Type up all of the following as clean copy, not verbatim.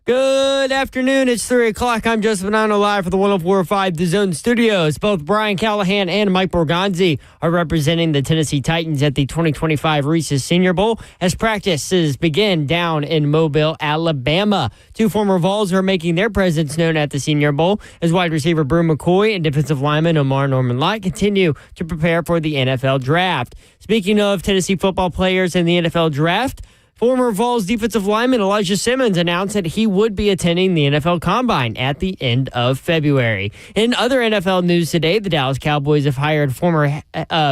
Good afternoon. It's 3 o'clock. I'm Joseph Bonanno live for the 104.5 The Zone Studios. Both Brian Callahan and Mike Borgonzi are representing the Tennessee Titans at the 2025 Reese's Senior Bowl as practices begin down in Mobile, Alabama. Two former Vols are making their presence known at the Senior Bowl as wide receiver Brew McCoy and defensive lineman Omar Norman-Lott continue to prepare for the NFL Draft. Speaking of Tennessee football players in the NFL Draft, former Vols defensive lineman Elijah Simmons announced that he would be attending the NFL Combine at the end of February. In other NFL news today, the Dallas Cowboys have hired former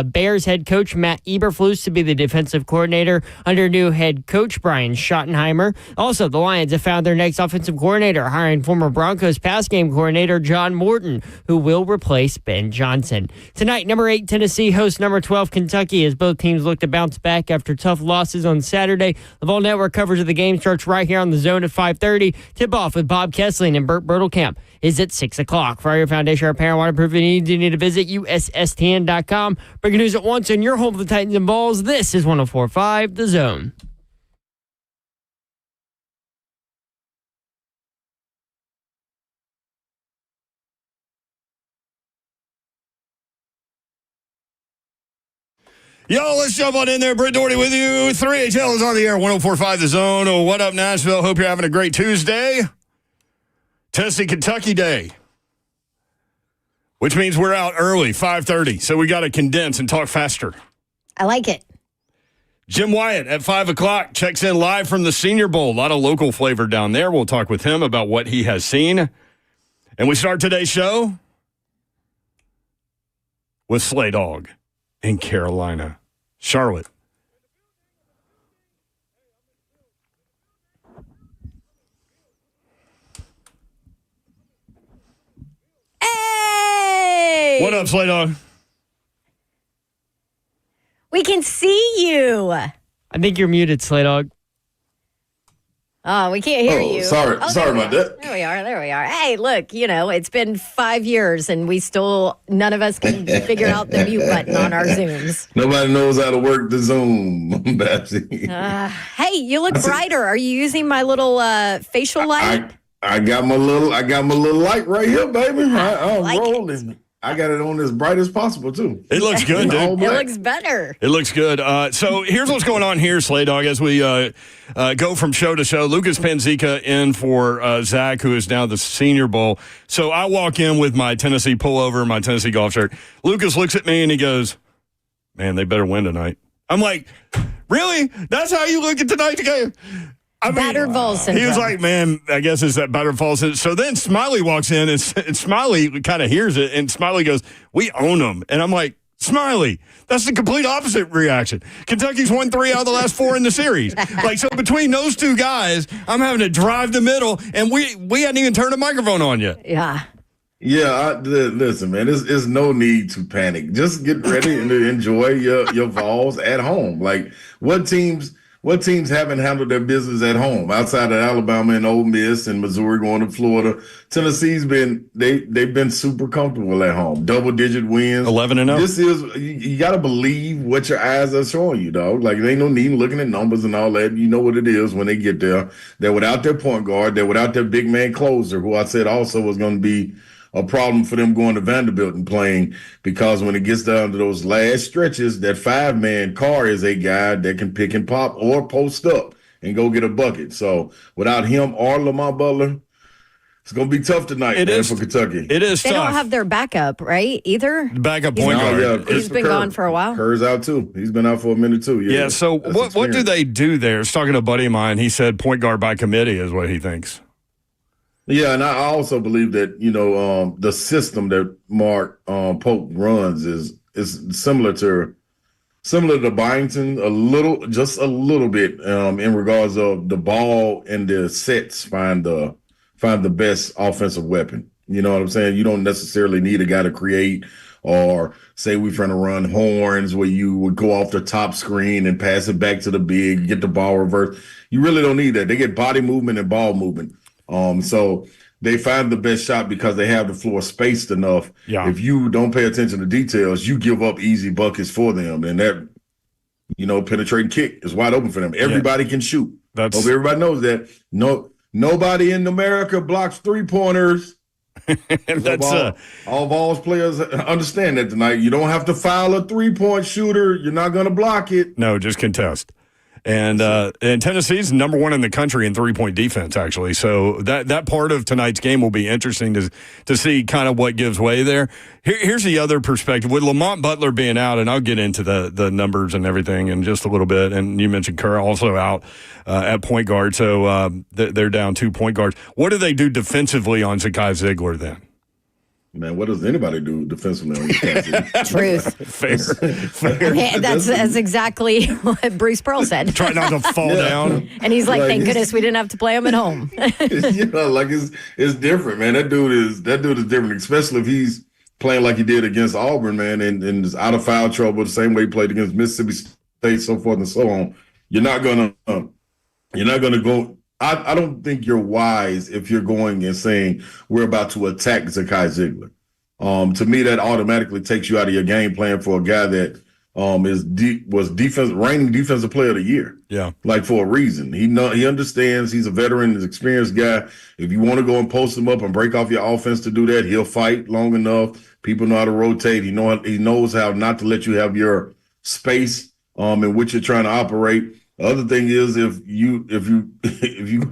Bears head coach Matt Eberflus to be the defensive coordinator under new head coach Brian Schottenheimer. Also, the Lions have found their next offensive coordinator, hiring former Broncos pass game coordinator John Morton, who will replace Ben Johnson. Tonight, number 8 Tennessee hosts number 12 Kentucky as both teams look to bounce back after tough losses on Saturday. The Vol Network coverage of the game starts right here on The Zone at 5:30. Tip-off with Bob Kessling and Burt Bertelkamp is at 6 o'clock. For your foundation repair and waterproofing needs, you need to visit USSTN.com. Breaking news at once on your home for the Titans and Vols. This is 104.5 The Zone. Yo, let's jump on in there. Brent Doherty with you. 3HL is on the air, 104.5 The Zone. Oh, what up, Nashville? Hope you're having a great Tuesday. Tennessee, Kentucky Day, which means we're out early, 5:30. So we got to condense and talk faster. I like it. Jim Wyatt at 5 o'clock checks in live from the Senior Bowl. A lot of local flavor down there. We'll talk with him about what he has seen. And we start today's show with Slay Dog in Carolina. Charlotte. Hey! What up, Slay Dog? We can see you. I think you're muted, Slay Dog. Oh, we can't hear you. Sorry about that. There we are. Hey, look, it's been 5 years and none of us can figure out the mute button on our Zooms. Nobody knows how to work the Zoom, Babsy. Hey, you look brighter. Are you using my little facial light? I got my little light right here, baby. I'm like rolling. I got it on as bright as possible, too. It looks good, dude. It looks better. It looks good. So here's what's going on here, Slay Dog, as we go from show to show. Lucas Panzica in for Zach, who is now the Senior Bowl. So I walk in with my Tennessee pullover, my Tennessee golf shirt. Lucas looks at me and he goes, man, they better win tonight. I'm like, really? That's how you look at tonight's game? Battered Vols syndrome. He was like, man, I guess it's that battered Vols syndrome. So then Smiley walks in, and Smiley kind of hears it, and Smiley goes, we own them. And I'm like, Smiley, that's the complete opposite reaction. Kentucky's won 3 out of the last 4 in the series. So between those two guys, I'm having to drive the middle, and we hadn't even turned the microphone on yet. Yeah. Yeah, listen, man, there's no need to panic. Just get ready and enjoy your Vols at home. Like, what teams haven't handled their business at home outside of Alabama and Ole Miss and Missouri going to Florida? Tennessee's they've been super comfortable at home. Double-digit wins. 11-0. This is, you got to believe what your eyes are showing you, dog. Like, there ain't no need looking at numbers and all that. You know what it is when they get there. They're without their point guard. They're without their big man closer, who I said also was going to be a problem for them going to Vanderbilt and playing, because when it gets down to those last stretches, that 5-man Carr is a guy that can pick and pop or post up and go get a bucket. So without him or Lamar Butler, it's going to be tough tonight for Kentucky. It is They tough. don't have their backup, right, either? The backup point guard. Yeah, He's been gone for a while. Kerr's out, too. He's been out for a minute, too. Yeah, so what do they do there? I was talking to a buddy of mine. He said point guard by committee is what he thinks. Yeah, and I also believe that, the system that Mark Pope runs is similar to Byington, just a little bit in regards of the ball and the sets find the best offensive weapon. You know what I'm saying? You don't necessarily need a guy to create, or say we're trying to run horns where you would go off the top screen and pass it back to the big, get the ball reversed. You really don't need that. They get body movement and ball movement. So they find the best shot because they have the floor spaced enough. Yeah. If you don't pay attention to details, you give up easy buckets for them. And that, penetrating kick is wide open for them. Everybody can shoot. Hope everybody knows that. Nobody in America blocks 3-pointers. And that's all Vols players understand that tonight. You don't have to foul a 3-point shooter. You're not going to block it. no, just contest. And Tennessee's number one in the country in 3-point defense, actually. So that part of tonight's game will be interesting to see kind of what gives way there. Here's the other perspective. With Lamont Butler being out, and I'll get into the numbers and everything in just a little bit, and you mentioned Kerr also out at point guard, so they're down 2 point guards. What do they do defensively on Zakai Ziegler then? Man, what does anybody do defensively? Truth. Fair. Yeah, that's exactly what Bruce Pearl said. Try not to fall down. And he's like, thank goodness we didn't have to play him at home. Like it's different, man. That dude is different, especially if he's playing like he did against Auburn, man, and is out of foul trouble the same way he played against Mississippi State, so forth and so on. You're not gonna go. I don't think you're wise if you're going and saying we're about to attack Zakai Ziegler. To me, that automatically takes you out of your game plan for a guy that was reigning defensive player of the year. Yeah, like for a reason. He understands. He's a veteran, he's an experienced guy. If you want to go and post him up and break off your offense to do that, he'll fight long enough. People know how to rotate. He knows how not to let you have your space in which you're trying to operate. The other thing is if you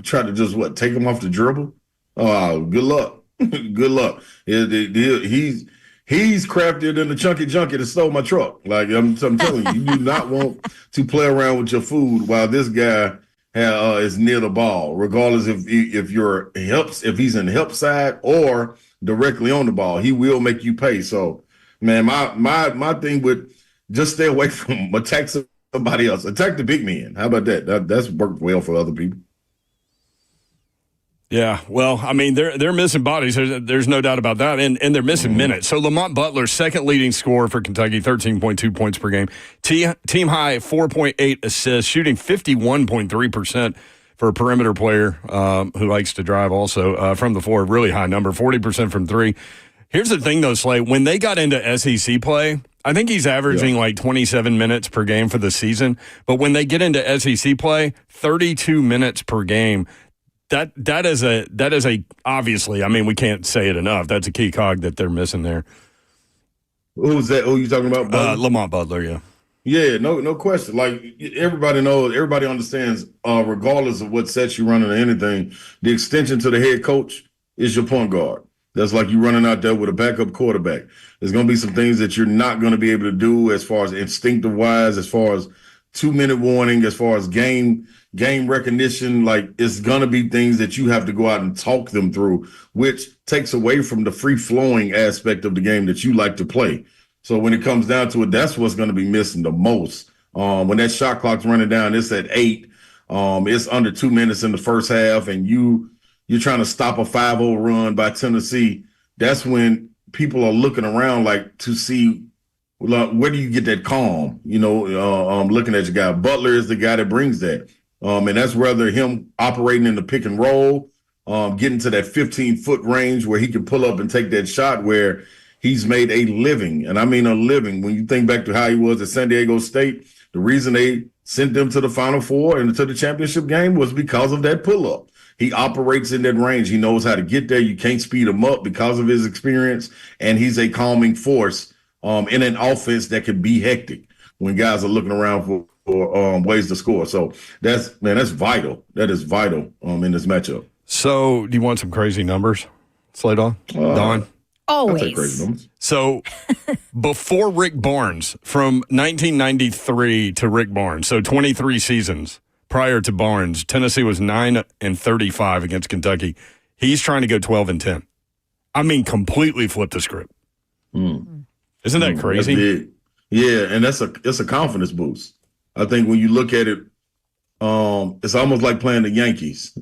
try to just take him off the dribble, good luck. Good luck. He's craftier than the chunky junkie that stole my truck. Like I'm telling you, you do not want to play around with your food while this guy is near the ball, regardless if he's in the help side or directly on the ball. He will make you pay. So, man, my thing would just stay away from attack somebody else. Attack the big men. How about that? That's worked well for other people. Yeah, well, I mean, they're missing bodies. There's no doubt about that, and they're missing minutes. So Lamont Butler, second leading scorer for Kentucky, 13.2 points per game. Team high, 4.8 assists, shooting 51.3% for a perimeter player who likes to drive also from the floor. Really high number, 40% from three. Here's the thing, though, Slay. When they got into SEC play, I think he's averaging like 27 minutes per game for the season. But when they get into SEC play, 32 minutes per game. That is a obviously, I mean, we can't say it enough. That's a key cog that they're missing there. Who's that? Who you talking about? Lamont Butler, yeah. Yeah, no question. Like everybody knows, everybody understands, regardless of what sets you running or anything, the extension to the head coach is your point guard. That's like you running out there with a backup quarterback. There's going to be some things that you're not going to be able to do as far as instinctive wise, as far as 2-minute warning, as far as game recognition. Like it's going to be things that you have to go out and talk them through, which takes away from the free flowing aspect of the game that you like to play. So when it comes down to it, that's what's going to be missing the most. When that shot clock's running down, it's at 8. It's under 2 minutes in the first half, and you're trying to stop a 5-0 run by Tennessee. That's when people are looking around like to see where do you get that calm, looking at your guy. Butler is the guy that brings that. And that's rather him operating in the pick and roll, getting to that 15-foot range where he can pull up and take that shot where he's made a living. And I mean a living. When you think back to how he was at San Diego State, the reason they sent them to the Final Four and to the championship game was because of that pull-up. He operates in that range. He knows how to get there. You can't speed him up because of his experience. And he's a calming force in an offense that can be hectic when guys are looking around for ways to score. So that's vital. That is vital in this matchup. So do you want some crazy numbers, Slay Dog? Don? Always. Crazy numbers. So before Rick Barnes, from 1993 to Rick Barnes, so 23 seasons prior to Barnes, Tennessee was 9-35 against Kentucky. He's trying to go 12-10. I mean, completely flip the script. Isn't that crazy? That's big. Yeah, and it's a confidence boost. I think when you look at it, it's almost like playing the Yankees.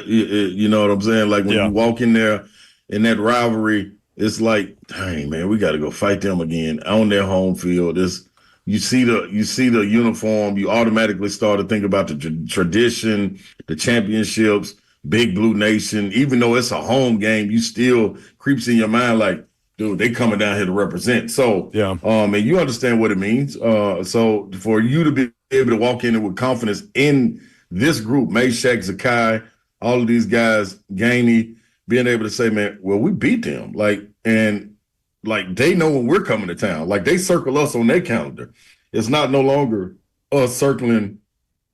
You know what I'm saying? Like when you walk in there in that rivalry, it's like, dang man, we got to go fight them again on their home field. You see the uniform, you automatically start to think about the tradition, the championships, Big Blue Nation. Even though it's a home game, you still creeps in your mind like, dude, they coming down here to represent. So, and you understand what it means. So for you to be able to walk in with confidence in this group, Meshack, Zakai, all of these guys, Gainey, being able to say, man, well, we beat them. And they know when we're coming to town. Like, they circle us on their calendar. It's not no longer us circling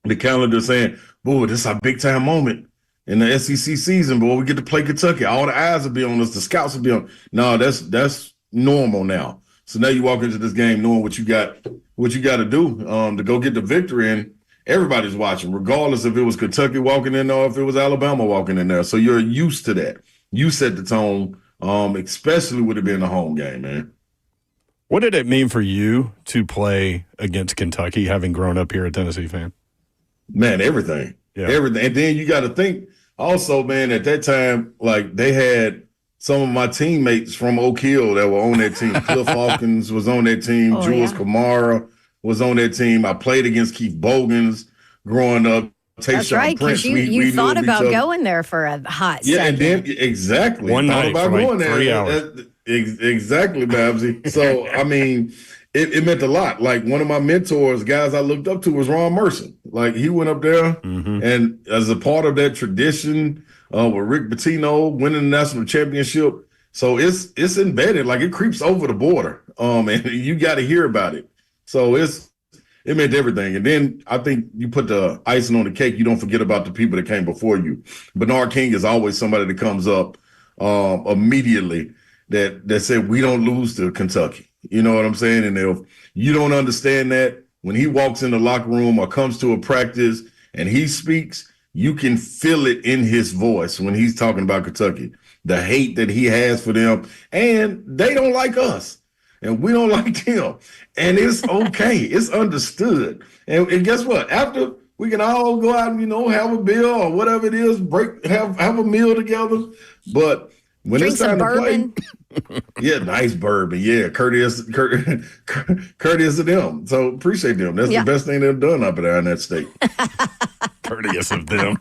the calendar saying, boy, this is our big time moment in the SEC season, boy, we get to play Kentucky. All the eyes will be on us. The scouts will be on. No, that's normal now. So now you walk into this game knowing what you got to do to go get the victory, and everybody's watching, regardless if it was Kentucky walking in or if it was Alabama walking in there. So you're used to that. You set the tone, especially with it being a home game, man. What did it mean for you to play against Kentucky, having grown up here a Tennessee fan? Man, everything. Yeah. Everything. And then you got to think also, man, at that time, like, they had some of my teammates from Oak Hill that were on that team. Cliff Hawkins was on that team. Jules Kamara was on that team. I played against Keith Bogans growing up. That's right, because you thought about going there for a hot second. And then exactly. One night about for going like 3 hours. Exactly, Babsy. So, I mean, it meant a lot. Like, one of my mentors, guys I looked up to, was Ron Mercer. Like, he went up there, and as a part of that tradition with Rick Pitino winning the national championship, so it's embedded. Like, it creeps over the border, and you got to hear about it. So it meant everything. And then I think you put the icing on the cake. You don't forget about the people that came before you. Bernard King is always somebody that comes up immediately that said, we don't lose to Kentucky. You know what I'm saying? And if you don't understand that, when he walks in the locker room or comes to a practice and he speaks, you can feel it in his voice when he's talking about Kentucky, the hate that he has for them. And they don't like us, and we don't like them. And it's okay. It's understood. And guess what? After, we can all go out and, have a beer or whatever it is, have a meal together. But when drink it's time some to bourbon. play, yeah, nice bourbon. Yeah, courteous of them. So appreciate them. That's the best thing they've done up there in that state. Courteous of them.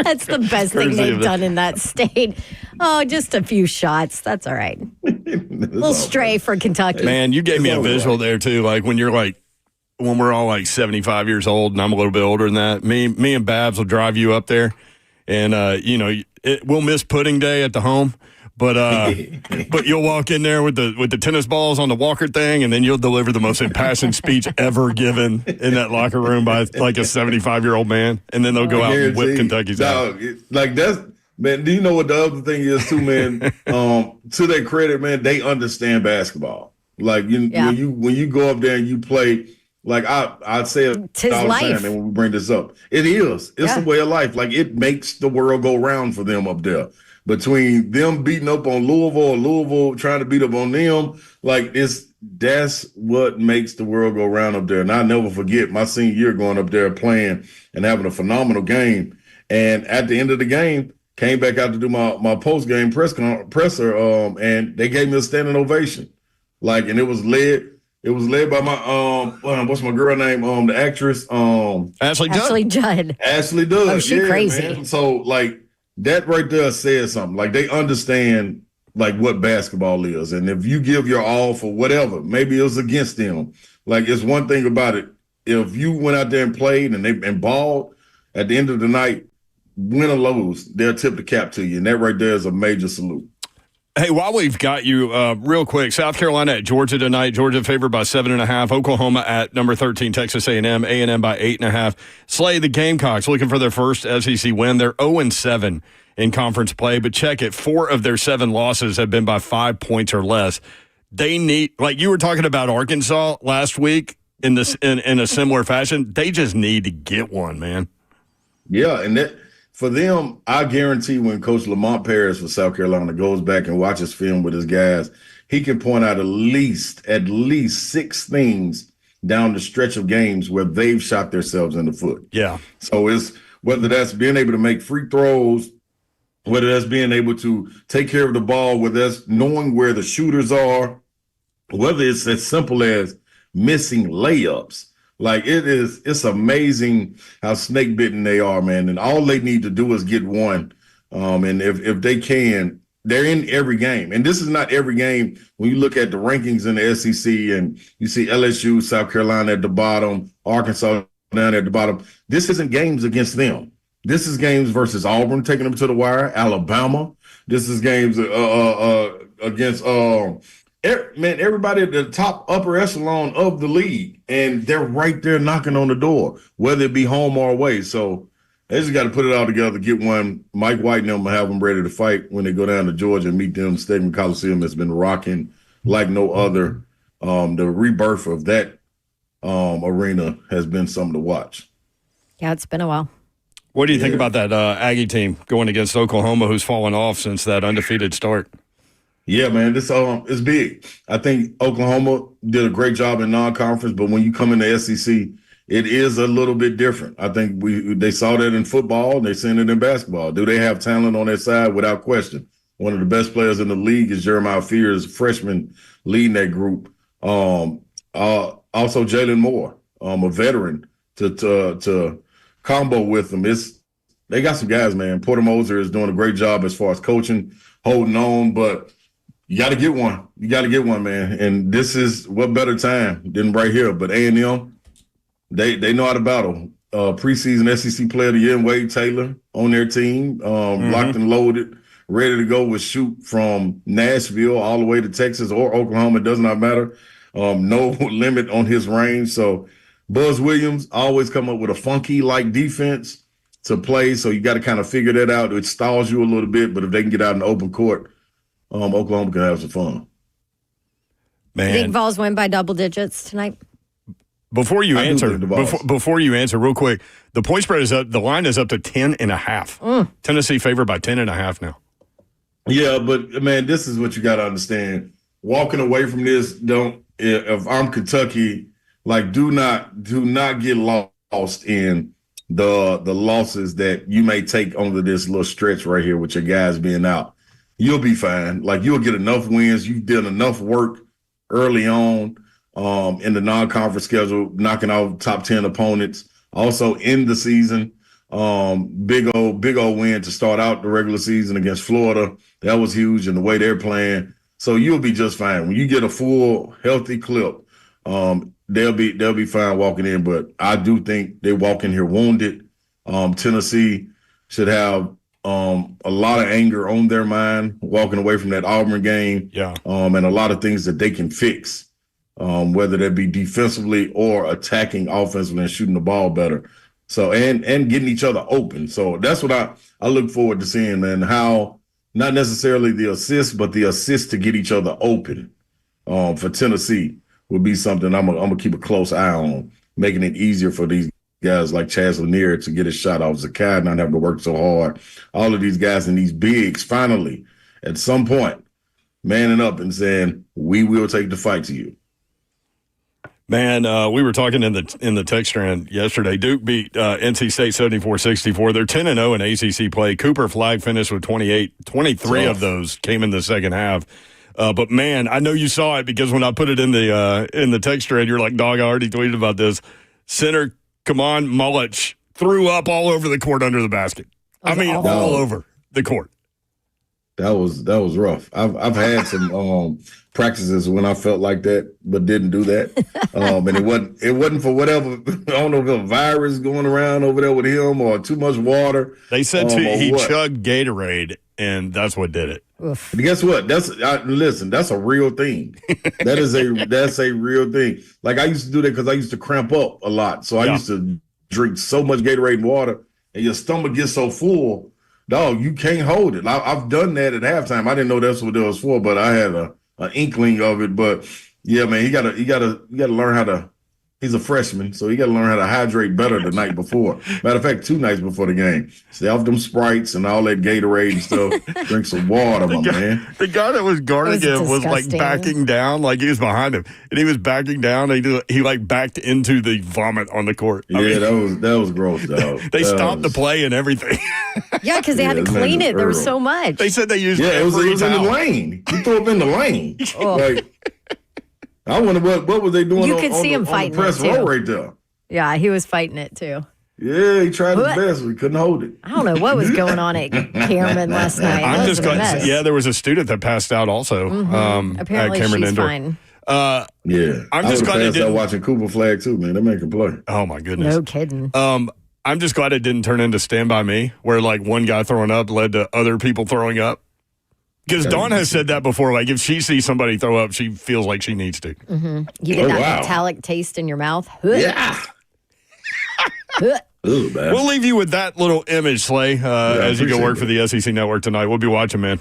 That's the best thing they've done in that state. Oh, just a few shots. That's all right. Little stray for Kentucky. Man, you gave me a visual there too. Like, when we're all like 75 years old, and I'm a little bit older than that. Me and Babs will drive you up there, and we'll miss pudding day at the home. But you'll walk in there with the tennis balls on the walker thing, and then you'll deliver the most impassioned speech ever given in that locker room by like a 75-year-old man, and then they'll go out and whip Kentucky's out. Like, that's, man. Do you know what the other thing is too, man? To their credit, man, they understand basketball. Like, when you go up there and you play, like I'd say it all the time, and when we bring this up, it is. It's a way of life. Like, it makes the world go round for them up there. Between them beating up on Louisville or Louisville trying to beat up on them, like, that's what makes the world go round up there. And I'll never forget my senior year going up there playing and having a phenomenal game. And at the end of the game, came back out to do my post-game presser, and they gave me a standing ovation. Like, and it was led by my what's my girl name? The actress Ashley Judd. Ashley Judd. Oh, she crazy. Man. So, like, that right there says something. Like, they understand, like, what basketball is. And if you give your all for whatever, maybe it was against them. Like, it's one thing about it. If you went out there and played and balled, at the end of the night, win or lose, they'll tip the cap to you. And that right there is a major salute. Hey, while we've got you, real quick, South Carolina at Georgia tonight. Georgia favored by 7.5. Oklahoma at number 13, Texas A&M. A&M by 8.5. Slay, the Gamecocks looking for their first SEC win. They're 0-7 in conference play, but check it, 4 of their 7 losses have been by 5 points or less. They need, like you were talking about Arkansas last week in a similar fashion. They just need to get one, man. Yeah, and that. For them, I guarantee when Coach Lamont Paris for South Carolina goes back and watches film with his guys, he can point out at least 6 things down the stretch of games where they've shot themselves in the foot. Yeah. So it's whether that's being able to make free throws, whether that's being able to take care of the ball, whether that's knowing where the shooters are, whether it's as simple as missing layups. Like, it's amazing how snake bitten they are, man. And all they need to do is get one. And if they can, they're in every game. And this is not every game. When you look at the rankings in the SEC and you see LSU, South Carolina at the bottom, Arkansas down at the bottom, this isn't games against them. This is games versus Auburn, taking them to the wire, Alabama. This is games against everybody at the top upper echelon of the league, and they're right there knocking on the door, whether it be home or away. So they just got to put it all together, get one. Mike White and them have them ready to fight when they go down to Georgia and meet them. Stadium Coliseum has been rocking like no other. The rebirth of that arena has been something to watch. Yeah, it's been a while. What do you think about that Aggie team going against Oklahoma, who's fallen off since that undefeated start? Yeah, man, this it's big. I think Oklahoma did a great job in non-conference, but when you come in the SEC, it is a little bit different. I think they saw that in football, and they seen it in basketball. Do they have talent on their side? Without question. One of the best players in the league is Jeremiah Fears, freshman leading that group. Also Jalen Moore, a veteran, to combo with them. They got some guys, man. Porter Moser is doing a great job as far as coaching, holding on, but you got to get one. You got to get one, man. And this is what better time than right here. But A&M, they know how to battle. Preseason SEC Player of the Year, Wade Taylor on their team, locked and loaded, ready to go with shoot from Nashville all the way to Texas or Oklahoma. It does not matter. No limit on his range. So Buzz Williams always come up with a funky-like defense to play. So you got to kind of figure that out. It stalls you a little bit, but if they can get out in the open court, Oklahoma can have some fun. Man, You think Vols win by double digits tonight? Before you answer, real quick, the point spread is up. The line is up to 10.5. Tennessee favored by 10.5 now. Yeah, but man, this is what you got to understand. Walking away from this, if I'm Kentucky, like do not get lost in the losses that you may take under this little stretch right here with your guys being out. You'll be fine. Like you'll get enough wins. You did enough work early on in the non-conference schedule, knocking out top 10 opponents. Also in the season, big old win to start out the regular season against Florida. That was huge in the way they're playing. So you'll be just fine. When you get a full, healthy clip, they'll be fine walking in. But I do think they walk in here wounded. Tennessee should have a lot of anger on their mind walking away from that Auburn game. Yeah. And a lot of things that they can fix, whether that be defensively or attacking offensively and shooting the ball better. So and getting each other open. So that's what I look forward to seeing, man. How not necessarily the assist, but the assist to get each other open for Tennessee would be something I'm gonna keep a close eye on, making it easier for these guys like Chaz Lanier to get his shot off, Zakai not having to work so hard. All of these guys and these bigs finally, at some point, manning up and saying, we will take the fight to you. Man, we were talking in the text strand yesterday. Duke beat NC State 74-64. They're 10-0 in ACC play. Cooper Flag finished with 28. 23 of those came in the second half. But man, I know you saw it because when I put it in the text thread, you're like, dog, I already tweeted about this. Center Kamon Mulich threw up all over the court under the basket. I mean, all over the court. That was rough. I've had some practices when I felt like that, but didn't do that. And it wasn't for whatever. I don't know if a virus going around over there with him or too much water. They said he chugged Gatorade, and that's what did it. Oof. Guess what? Listen. That's a real thing. That's a real thing. Like I used to do that because I used to cramp up a lot, so I used to drink so much Gatorade and water, and your stomach gets so full. Dog, you can't hold it. I've done that at halftime. I didn't know that's what it was for, but I had an inkling of it. But yeah, man, you gotta learn how to. He's a freshman, so he got to learn how to hydrate better the night before. Matter of fact, 2 nights before the game. Stay off them Sprites and all that Gatorade and stuff. Drink some water, man. The guy that was guarding him was like backing down, like he was behind him, and he was backing down. He like backed into the vomit on the court. That was gross, dog. They stopped the play and everything. Yeah, because they had to clean it. There was so much. They said they used it was in the lane. He threw up in the lane. Like, I wonder what was they doing. You could see him fighting the press row right there. Yeah, he was fighting it too. Yeah, he tried his best. We couldn't hold it. I don't know what was going on at Cameron last night. I'm just glad. Yeah, there was a student that passed out also. Apparently, at Cameron she's Indoor. fine. Yeah, I'm just glad they didn't watching Cooper Flag too, man. That man can play. Oh my goodness, no kidding. I'm just glad it didn't turn into Stand By Me, where like one guy throwing up led to other people throwing up. Because Dawn has said that before. Like if she sees somebody throw up, she feels like she needs to. Mm-hmm. You get that metallic taste in your mouth. Yeah. Ooh, man. We'll leave you with that little image, Slay, as you go work for the SEC Network tonight. We'll be watching, man.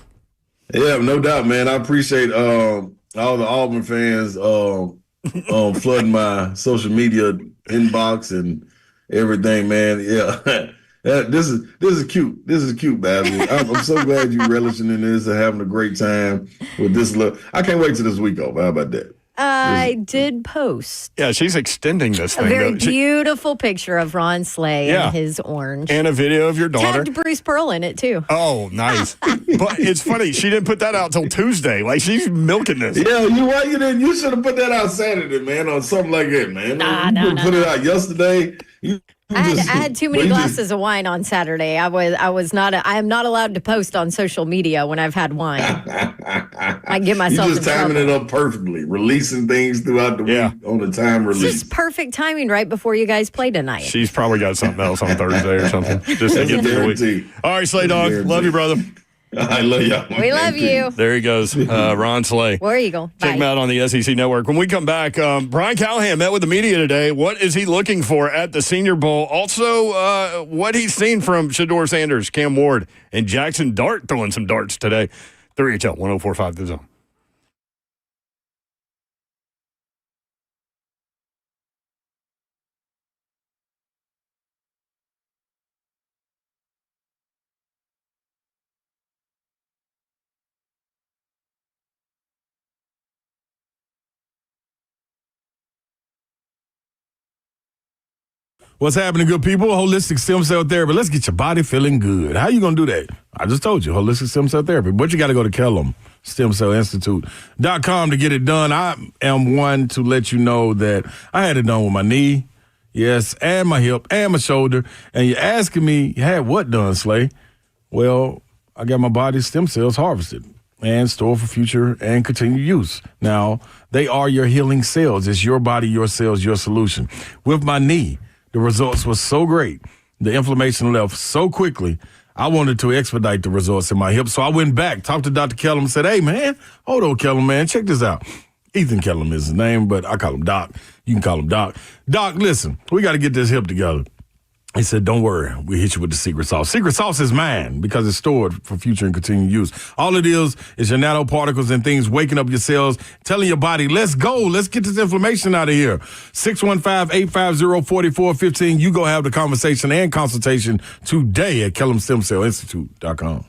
Yeah, no doubt, man. I appreciate all the Auburn fans flooding my social media inbox and everything, man. Yeah. This is cute. This is cute, Basil. I'm so glad you're relishing in this and having a great time with this look. I can't wait till this week over. How about that? I did post. Yeah, she's extending this thing. A very beautiful picture of Ron Slay and his orange. And a video of your daughter. Tagged Bruce Pearl in it, too. Oh, nice. But it's funny. She didn't put that out till Tuesday. Like, she's milking this. Yeah, you didn't. You should have put that out Saturday, man, or something like that, man. You put it out yesterday. I had too many glasses of wine on Saturday. I am not allowed to post on social media when I've had wine. I get myself You're just timing it up perfectly, releasing things throughout the week on the time release. This is perfect timing right before you guys play tonight. She's probably got something else on Thursday or something. Just to get through the week. All right, Slay Dog. Love you, brother. I love y'all. We love you. There he goes, Ron Slay. War Eagle. Check him out on the SEC Network. When we come back, Brian Callahan met with the media today. What is he looking for at the Senior Bowl? Also, what he's seen from Shedeur Sanders, Cam Ward, and Jackson Dart throwing some darts today. 3HL 104.5 The Zone. What's happening, good people? Holistic stem cell therapy. Let's get your body feeling good. How you going to do that? I just told you, holistic stem cell therapy. But you got to go to Kellum Stem Cell Institute.com to get it done. I am one to let you know that I had it done with my knee, yes, and my hip, and my shoulder. And you're asking me, you had what done, Slay? Well, I got my body's stem cells harvested and stored for future and continued use. Now, they are your healing cells. It's your body, your cells, your solution. With my knee, the results were so great. The inflammation left so quickly. I wanted to expedite the results in my hip. So I went back, talked to Dr. Kellum, and said, hey, man, hold on, Kellum, man, check this out. Ethan Kellum is his name, but I call him Doc. You can call him Doc. Doc, listen, we got to get this hip together. He said, don't worry, we hit you with the secret sauce. Secret sauce is mine because it's stored for future and continued use. All it is your nanoparticles and things waking up your cells, telling your body, let's go, let's get this inflammation out of here. 615-850-4415. You go have the conversation and consultation today at KellumStemCellInstitute.com.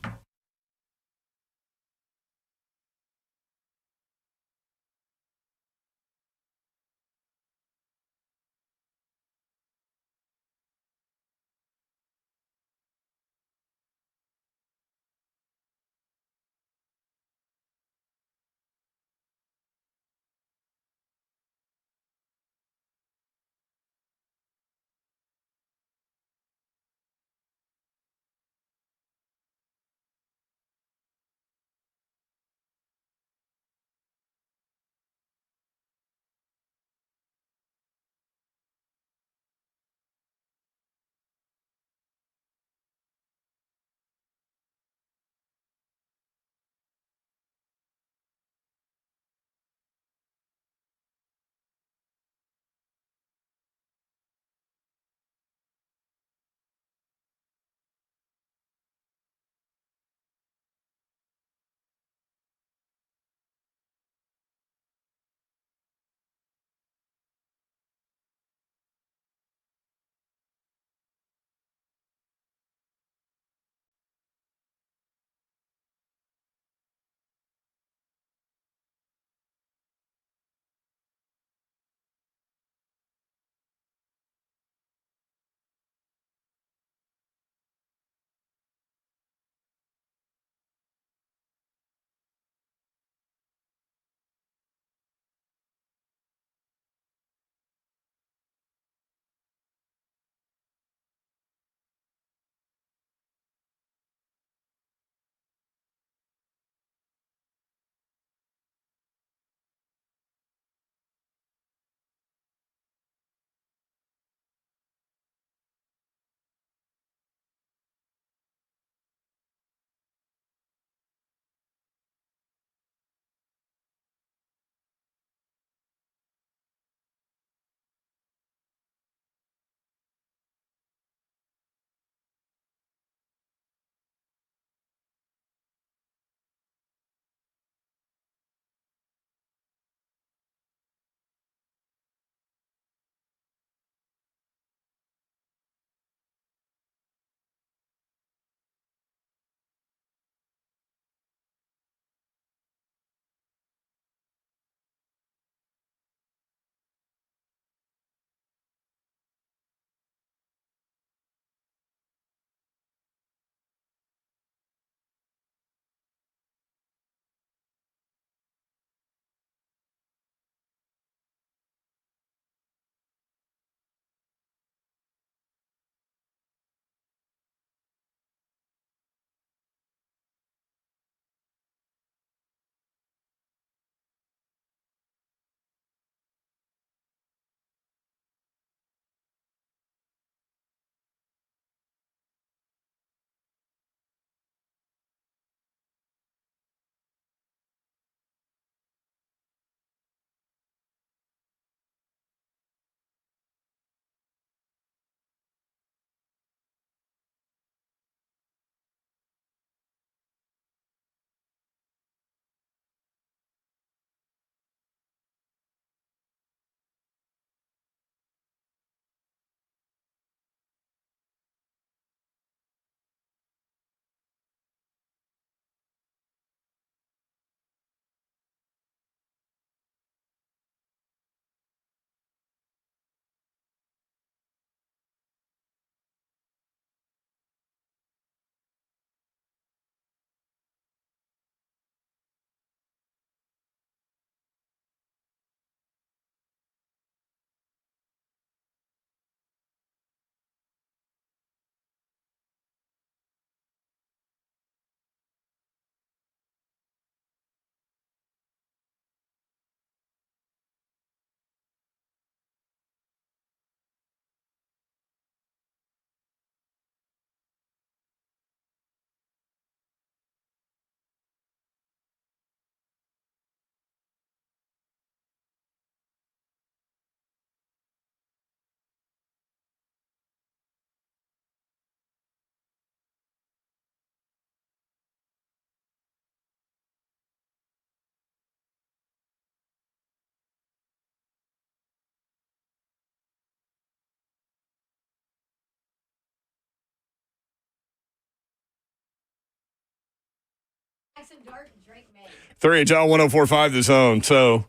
3HL 104.5 The Zone. So,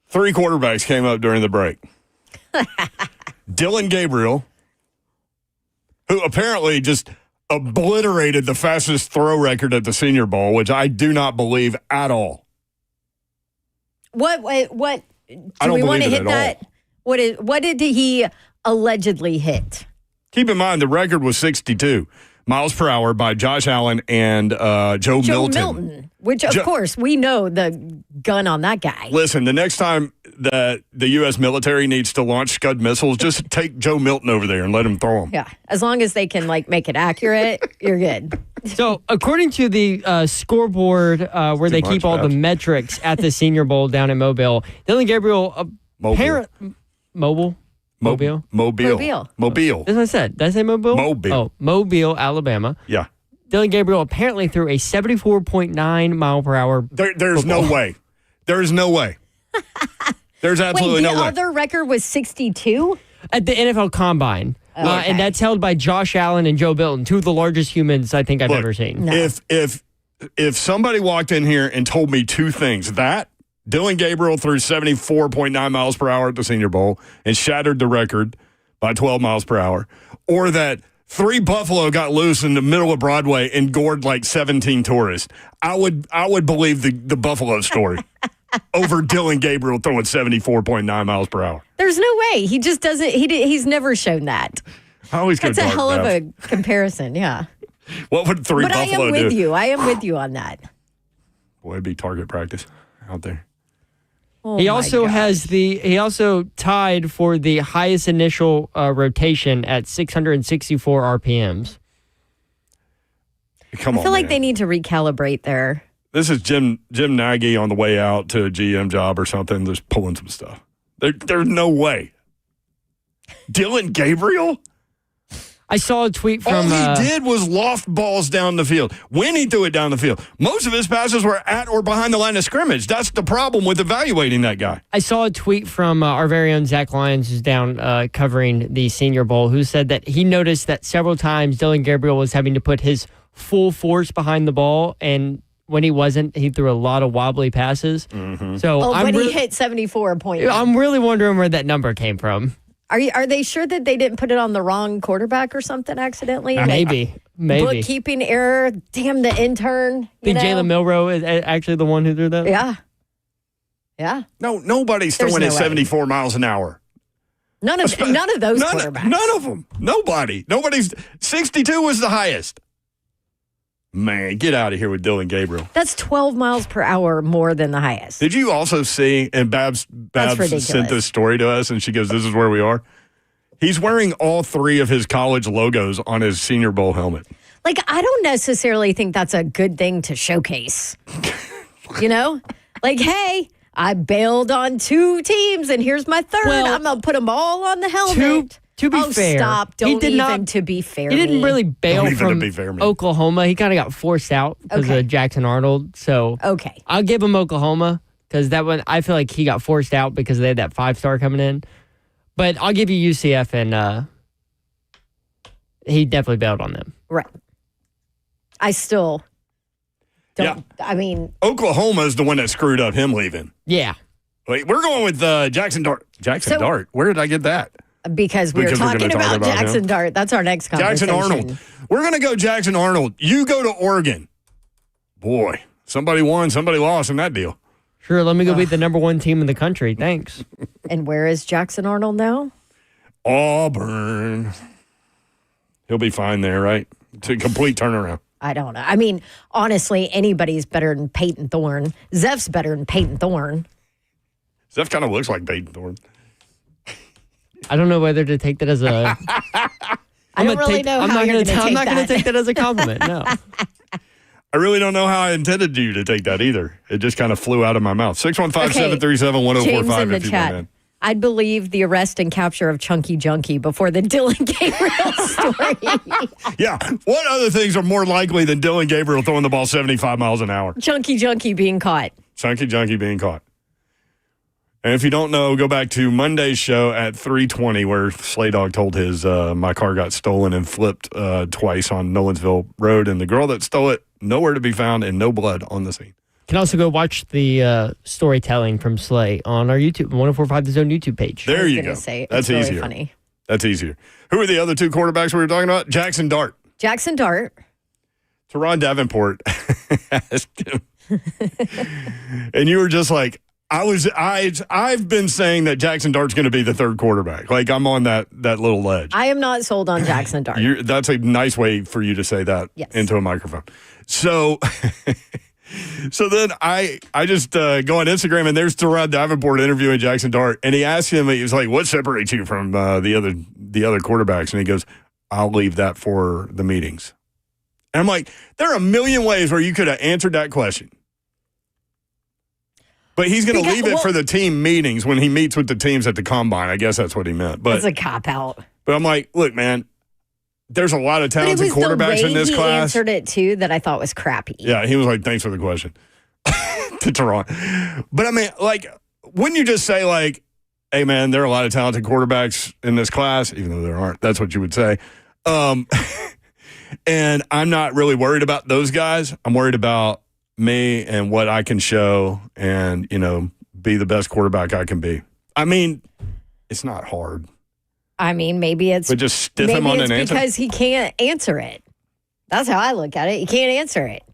3 quarterbacks came up during the break. Dylan Gabriel, who apparently just obliterated the fastest throw record at the Senior Bowl, which I do not believe at all. What I do don't we want to believe it hit at that? What did he allegedly hit? Keep in mind, the record was 62 miles per hour by Josh Allen and Joe Milton. Which, of course, we know the gun on that guy. Listen, the next time that the U.S. military needs to launch Scud missiles, just take Joe Milton over there and let him throw them. Yeah, as long as they can make it accurate, you're good. So, according to the scoreboard where they keep all the metrics at the Senior Bowl down in Mobile, Dylan Gabriel, Mobile. Mobile. That's what I said. Did I say Mobile? Mobile. Oh, Mobile, Alabama. Yeah. Dylan Gabriel apparently threw a 74.9 mile per hour. There's no way. There's no way. There's absolutely no way. The other record was 62? At the NFL Combine. Okay. And that's held by Josh Allen and Joe Milton, two of the largest humans I think I've ever seen. No. If somebody walked in here and told me two things, that Dylan Gabriel threw 74.9 miles per hour at the Senior Bowl and shattered the record by 12 miles per hour, or that 3 buffalo got loose in the middle of Broadway and gored like 17 tourists, I would believe the buffalo story over Dylan Gabriel throwing 74.9 miles per hour. There's no way. He just doesn't. He's never shown that. I always go That's a dark, hell of Bev. a comparison. Yeah. What would 3 But buffalo I am do? with you. I am with you on that. Boy, it'd be target practice out there. Oh He my also gosh. he also tied for the highest initial rotation at 664 RPMs. Come on, I feel like man. they need to recalibrate there. This is Jim Nagy on the way out to a GM job or something, just pulling some stuff. There's no way. Dylan Gabriel? I saw a tweet All from he did was loft balls down the field. When he threw it down the field, most of his passes were at or behind the line of scrimmage. That's the problem with evaluating that guy. I saw a tweet from our very own Zach Lyons, who's down covering the Senior Bowl, who said that he noticed that several times Dylan Gabriel was having to put his full force behind the ball, and when he wasn't, he threw a lot of wobbly passes. Mm-hmm. So But he hit 74.9. I'm really wondering where that number came from. Are they sure that they didn't put it on the wrong quarterback or something accidentally? Maybe. Bookkeeping error. Damn the intern. I think Jalen Milroe is actually the one who threw that. Yeah. Yeah. No, nobody's There's throwing no at way. 74 miles an hour. None of those quarterbacks. None of them. Nobody. 62 was the highest. Man, get out of here with Dylan Gabriel. That's 12 miles per hour more than the highest. Did you also see, and Babs ridiculous. sent this story to us, and she goes, this is where we are. He's wearing all 3 of his college logos on his Senior Bowl helmet. Like, I don't necessarily think that's a good thing to showcase. You know? Like, hey, I bailed on 2 teams, and here's my third. Well, I'm going to put them all on the helmet. To be fair, stop. he Don't did even not, to be fair. He didn't me. really bail Don't even from to be fair, me. Oklahoma. He kind of got forced out because Okay. of Jackson Arnold. So Okay. I'll give him Oklahoma because that one, I feel like he got forced out because they had that 5-star coming in. But I'll give you UCF, and he definitely bailed on them. Right. I still don't. Yeah. I mean, Oklahoma is the one that screwed up him leaving. Yeah. Wait, we're going with Jackson Dart. So- Dart. Where did I get that? because we're Because we're talking gonna talk about about Jackson him. Dart. That's our next conversation. Jackson Arnold. We're going to go Jackson Arnold. You go to Oregon. Boy, somebody won, somebody lost in that deal. Sure, let me go beat the number 1 team in the country. Thanks. And where is Jackson Arnold now? Auburn. He'll be fine there, right? It's a complete turnaround. I don't know. I mean, honestly, anybody's better than Peyton Thorne. Zeph's better than Peyton Thorne. Zeph kind of looks like Peyton Thorne. I don't know whether to take that as a. I don't really know how you're going to take I'm not going that. to take that as a compliment. No. I really don't know how I intended you to take that either. It just kind of flew out of my mouth. 615-737-1045 James in the if you chat. want in. I'd believe the arrest and capture of Chunky Junkie before the Dylan Gabriel story. Yeah. What other things are more likely than Dylan Gabriel throwing the ball 75 miles an hour? Chunky Junkie being caught. Chunky Junkie being caught. And if you don't know, go back to Monday's show at 3:20 where Slay Dog told his my car got stolen and flipped twice on Nolensville Road. And the girl that stole it, nowhere to be found and no blood on the scene. Can also go watch the storytelling from Slay on our YouTube, 1045 The Zone YouTube page. There you go. That's really easier. Funny. That's easier. Who are the other two quarterbacks we were talking about? Jackson Dart. Jackson Dart. Teron Davenport asked him. And you were just like, I've been saying that Jackson Dart's going to be the third quarterback. Like, I'm on that little ledge. I am not sold on Jackson Dart. That's a nice way for you to say that into a microphone. So... So then I just go on Instagram, and there's Teron Davenport interviewing Jackson Dart, and he asked him, he was like, what separates you from the other quarterbacks? And he goes, I'll leave that for the meetings. And I'm like, there are a million ways where you could have answered that question. But he's going to leave it for the team meetings when he meets with the teams at the combine. I guess that's what he meant. But that's a cop-out. But I'm like, look, man, there's a lot of talented quarterbacks in this class. He answered it, too, that I thought was crappy. Yeah, he was like, thanks for the question. To Teron. But, I mean, like, wouldn't you just say, like, hey, man, there are a lot of talented quarterbacks in this class, even though there aren't. That's what you would say. And I'm not really worried about those guys. I'm worried about me and what I can show and, you know, be the best quarterback I can be. I mean, it's not hard. I mean, maybe it's... But just stiff him on an answer? Because he can't answer it. That's how I look at it. He can't answer it.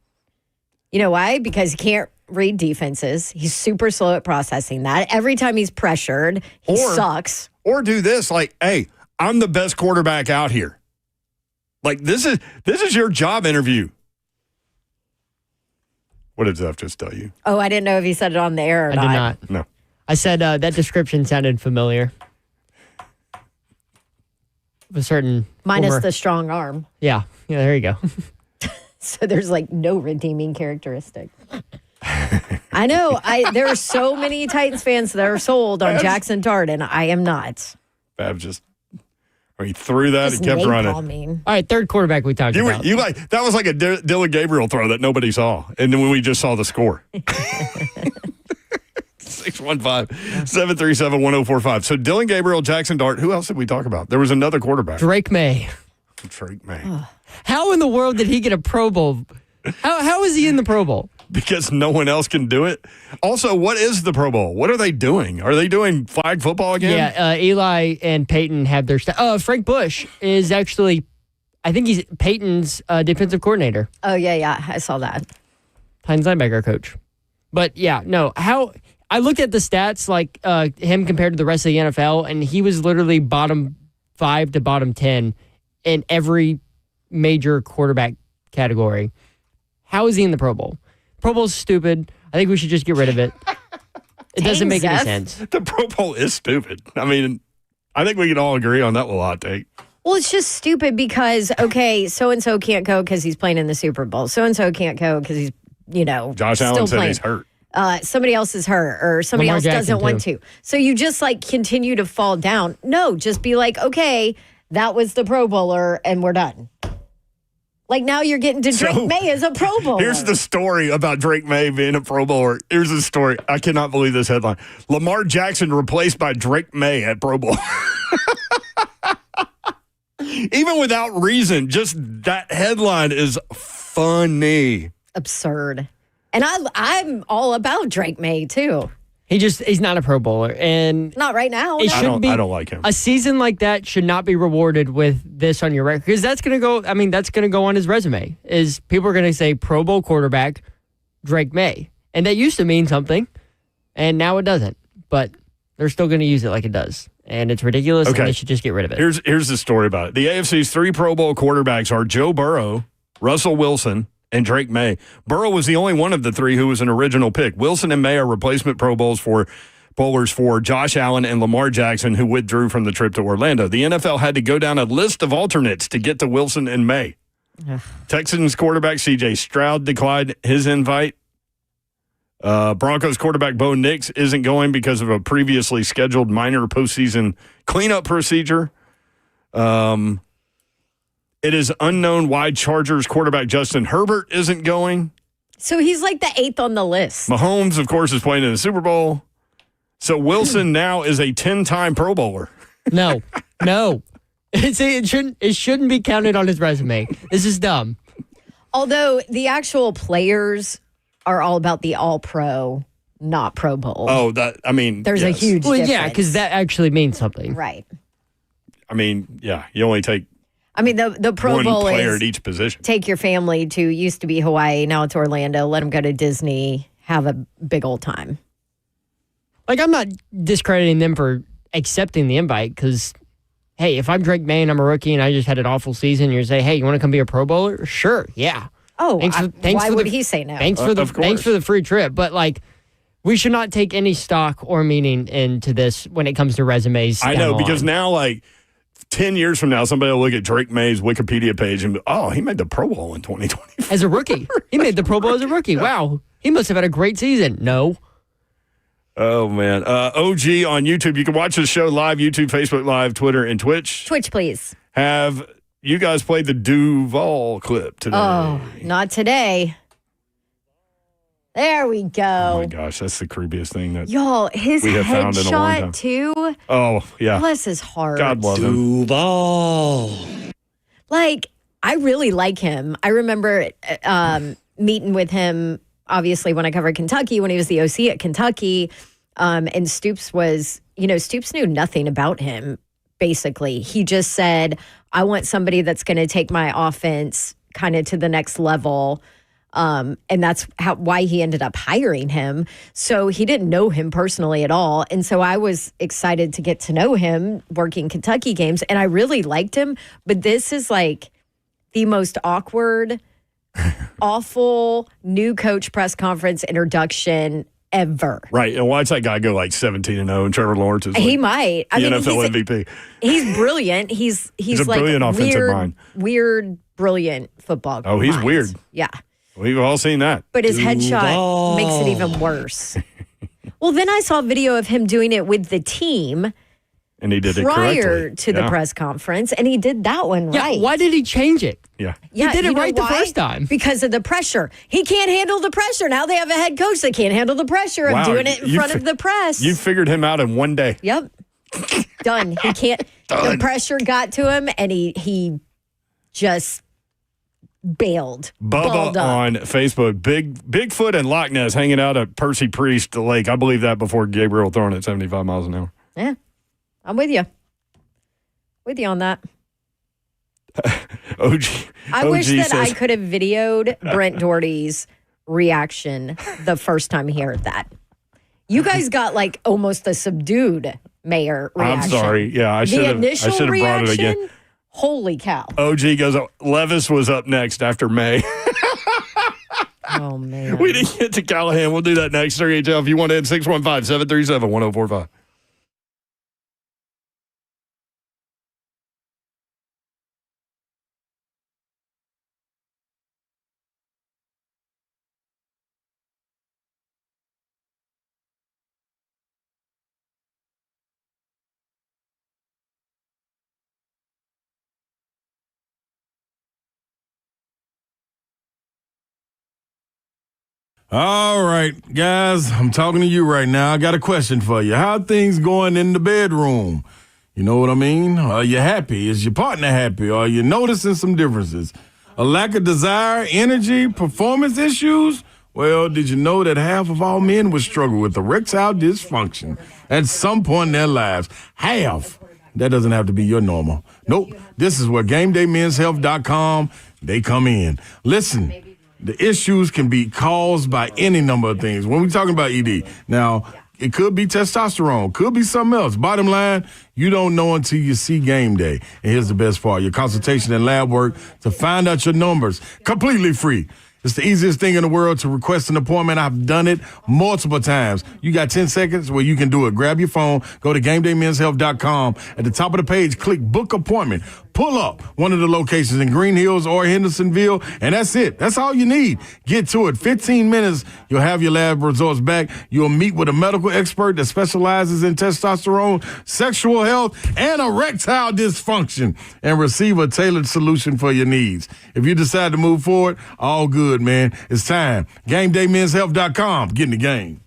You know why? Because he can't read defenses. He's super slow at processing that. Every time he's pressured, he sucks. Or do this, like, hey, I'm the best quarterback out here. Like, this is your job interview. What did Zeph just tell you? Oh, I didn't know if he said it on the air or not. I did not. No. I said that description sounded familiar. A certain minus the strong arm. Yeah, there you go. So there's like no redeeming characteristic. I know. There are so many Titans fans that are sold on Jackson Dart, and I am not. Fab just he threw that and kept running. All right, third quarterback we talked about. You like that was like a Dylan Gabriel throw that nobody saw, and then when we just saw the score. 615-737-1045. So Dylan Gabriel, Jackson Dart. Who else did we talk about? There was another quarterback. Drake May. How in the world did he get a Pro Bowl? How is he in the Pro Bowl? Because no one else can do it. Also, what is the Pro Bowl? What are they doing? Are they doing flag football again? Yeah, Eli and Peyton have their Frank Bush is actually, I think he's Peyton's defensive coordinator. Oh, yeah. I saw that. Titans linebacker coach. But, yeah, no. I looked at the stats, like him compared to the rest of the NFL, and he was literally bottom 5 to bottom 10 in every major quarterback category. How is he in the Pro Bowl? Pro Bowl's stupid. I think we should just get rid of it. It doesn't make any sense. The Pro Bowl is stupid. I mean, I think we can all agree on that little hot take. Well, it's just stupid because, okay, so-and-so can't go because he's playing in the Super Bowl. So-and-so can't go because he's, Josh Allen said he's hurt. Somebody else is hurt or somebody else doesn't want to. So you just continue to fall down. No, just be like, okay, that was the Pro Bowler and we're done. Like now you're getting to Drake May as a Pro Bowler. Here's the story about Drake May being a Pro Bowler. Here's the story. I cannot believe this headline. Lamar Jackson replaced by Drake May at Pro Bowl. Even without reason, just that headline is funny. Absurd. And I'm all about Drake May too. He's not a Pro Bowler, and not right now. I don't like him. A season like that should not be rewarded with this on your record because that's going to go. I mean, that's going to go on his resume. Is people are going to say Pro Bowl quarterback Drake May, and that used to mean something, and now it doesn't. But they're still going to use it like it does, and it's ridiculous. Okay. And they should just get rid of it. Here's the story about it. The AFC's 3 Pro Bowl quarterbacks are Joe Burrow, Russell Wilson, and Drake May. Burrow was the only one of the 3 who was an original pick. Wilson and May are replacement Pro Bowlers for Josh Allen and Lamar Jackson, who withdrew from the trip to Orlando. The NFL had to go down a list of alternates to get to Wilson and May. Texans quarterback C.J. Stroud declined his invite. Broncos quarterback Bo Nix isn't going because of a previously scheduled minor postseason cleanup procedure. It is unknown why Chargers quarterback Justin Herbert isn't going. So he's like the 8th on the list. Mahomes, of course, is playing in the Super Bowl. So Wilson now is a 10-time Pro Bowler. No. It shouldn't be counted on his resume. This is dumb. Although the actual players are all about the All-Pro, not Pro Bowl. Oh, there's a huge difference. Yeah, because that actually means something. Right. I mean, yeah, you only take the Pro one Bowl player is at each position. Take your family to, used to be Hawaii, now it's Orlando, let them go to Disney, have a big old time. Like, I'm not discrediting them for accepting the invite because, hey, if I'm Drake May and I'm a rookie and I just had an awful season, you're say, hey, you want to come be a Pro Bowler? Sure, yeah. Oh, why would he say no? Thanks for the free trip. But, like, we should not take any stock or meaning into this when it comes to resumes. I know, because now, like, 10 years from now, somebody will look at Drake May's Wikipedia page and be, oh, he made the Pro Bowl in 2020. As a rookie. He made the Pro Bowl as a rookie. Wow. He must have had a great season. No. Oh, man. OG on YouTube. You can watch the show live, YouTube, Facebook Live, Twitter, and Twitch. Twitch, please. Have you guys played the Duval clip today? Oh, not today. There we go. Oh, my gosh. That's the creepiest thing that y'all, his we have found in a long time. Headshot, too. Oh, yeah. Bless his heart. God love him. Duval. Like, I really like him. I remember meeting with him, obviously, when I covered Kentucky, when he was the OC at Kentucky. And Stoops knew nothing about him, basically. He just said, I want somebody that's going to take my offense kind of to the next level. And that's why he ended up hiring him. So he didn't know him personally at all. And so I was excited to get to know him working Kentucky games. And I really liked him. But this is like the most awkward, awful new coach press conference introduction ever. Right. And watch that guy go like 17-0 and Trevor Lawrence is like he might. the NFL MVP. He's brilliant. He's a like brilliant offensive mind. Weird, brilliant football. Oh, he's mind. weird. Yeah. We've all seen that. But his headshot makes it even worse. Well, then I saw a video of him doing it with the team. And he did it prior correctly. to the press conference, and he did that one right. Why did he change it? Yeah. Yeah, he did it right the first time. Because of the pressure. He can't handle the pressure. Now they have a head coach that can't handle the pressure of doing it in front of the press. You figured him out in one day. Yep. Done. He can't. The pressure got to him, and he just bailed. Bubba on Facebook. Bigfoot and Loch Ness hanging out at Percy Priest Lake. I believe that before Gabriel throwing it 75 miles an hour. Yeah. I'm with you. With you on that. I wish that I could have videoed Brent Doherty's reaction the first time he heard that. You guys got like almost a subdued mayor reaction. I'm sorry. Yeah, I should have brought it again. Holy cow. OG goes, Levis was up next after May. Oh, man. We didn't get to Callahan. We'll do that next. 3HL if you want to hit 615-737-1045. All right, guys, I'm talking to you right now. I got a question for you. How are things going in the bedroom? You know what I mean? Are you happy? Is your partner happy? Are you noticing some differences? A lack of desire, energy, performance issues? Well, did you know that half of all men would struggle with erectile dysfunction at some point in their lives? Half. That doesn't have to be your normal. Nope. This is where GameDayMen'sHealth.com, they come in. Listen. The issues can be caused by any number of things. When we're talking about ED, now, it could be testosterone, could be something else. Bottom line, you don't know until you see game day. And here's the best part, your consultation and lab work to find out your numbers, completely free. It's the easiest thing in the world to request an appointment. I've done it multiple times. You got 10 seconds where you can do it. Grab your phone, go to GameDayMen'sHealth.com. At the top of the page, click Book Appointment. Pull up one of the locations in Green Hills or Hendersonville, and that's it. That's all you need. Get to it. 15 minutes, you'll have your lab results back. You'll meet with a medical expert that specializes in testosterone, sexual health, and erectile dysfunction, and receive a tailored solution for your needs. If you decide to move forward, all good, man. It's time. GameDayMen'sHealth.com. Get in the game.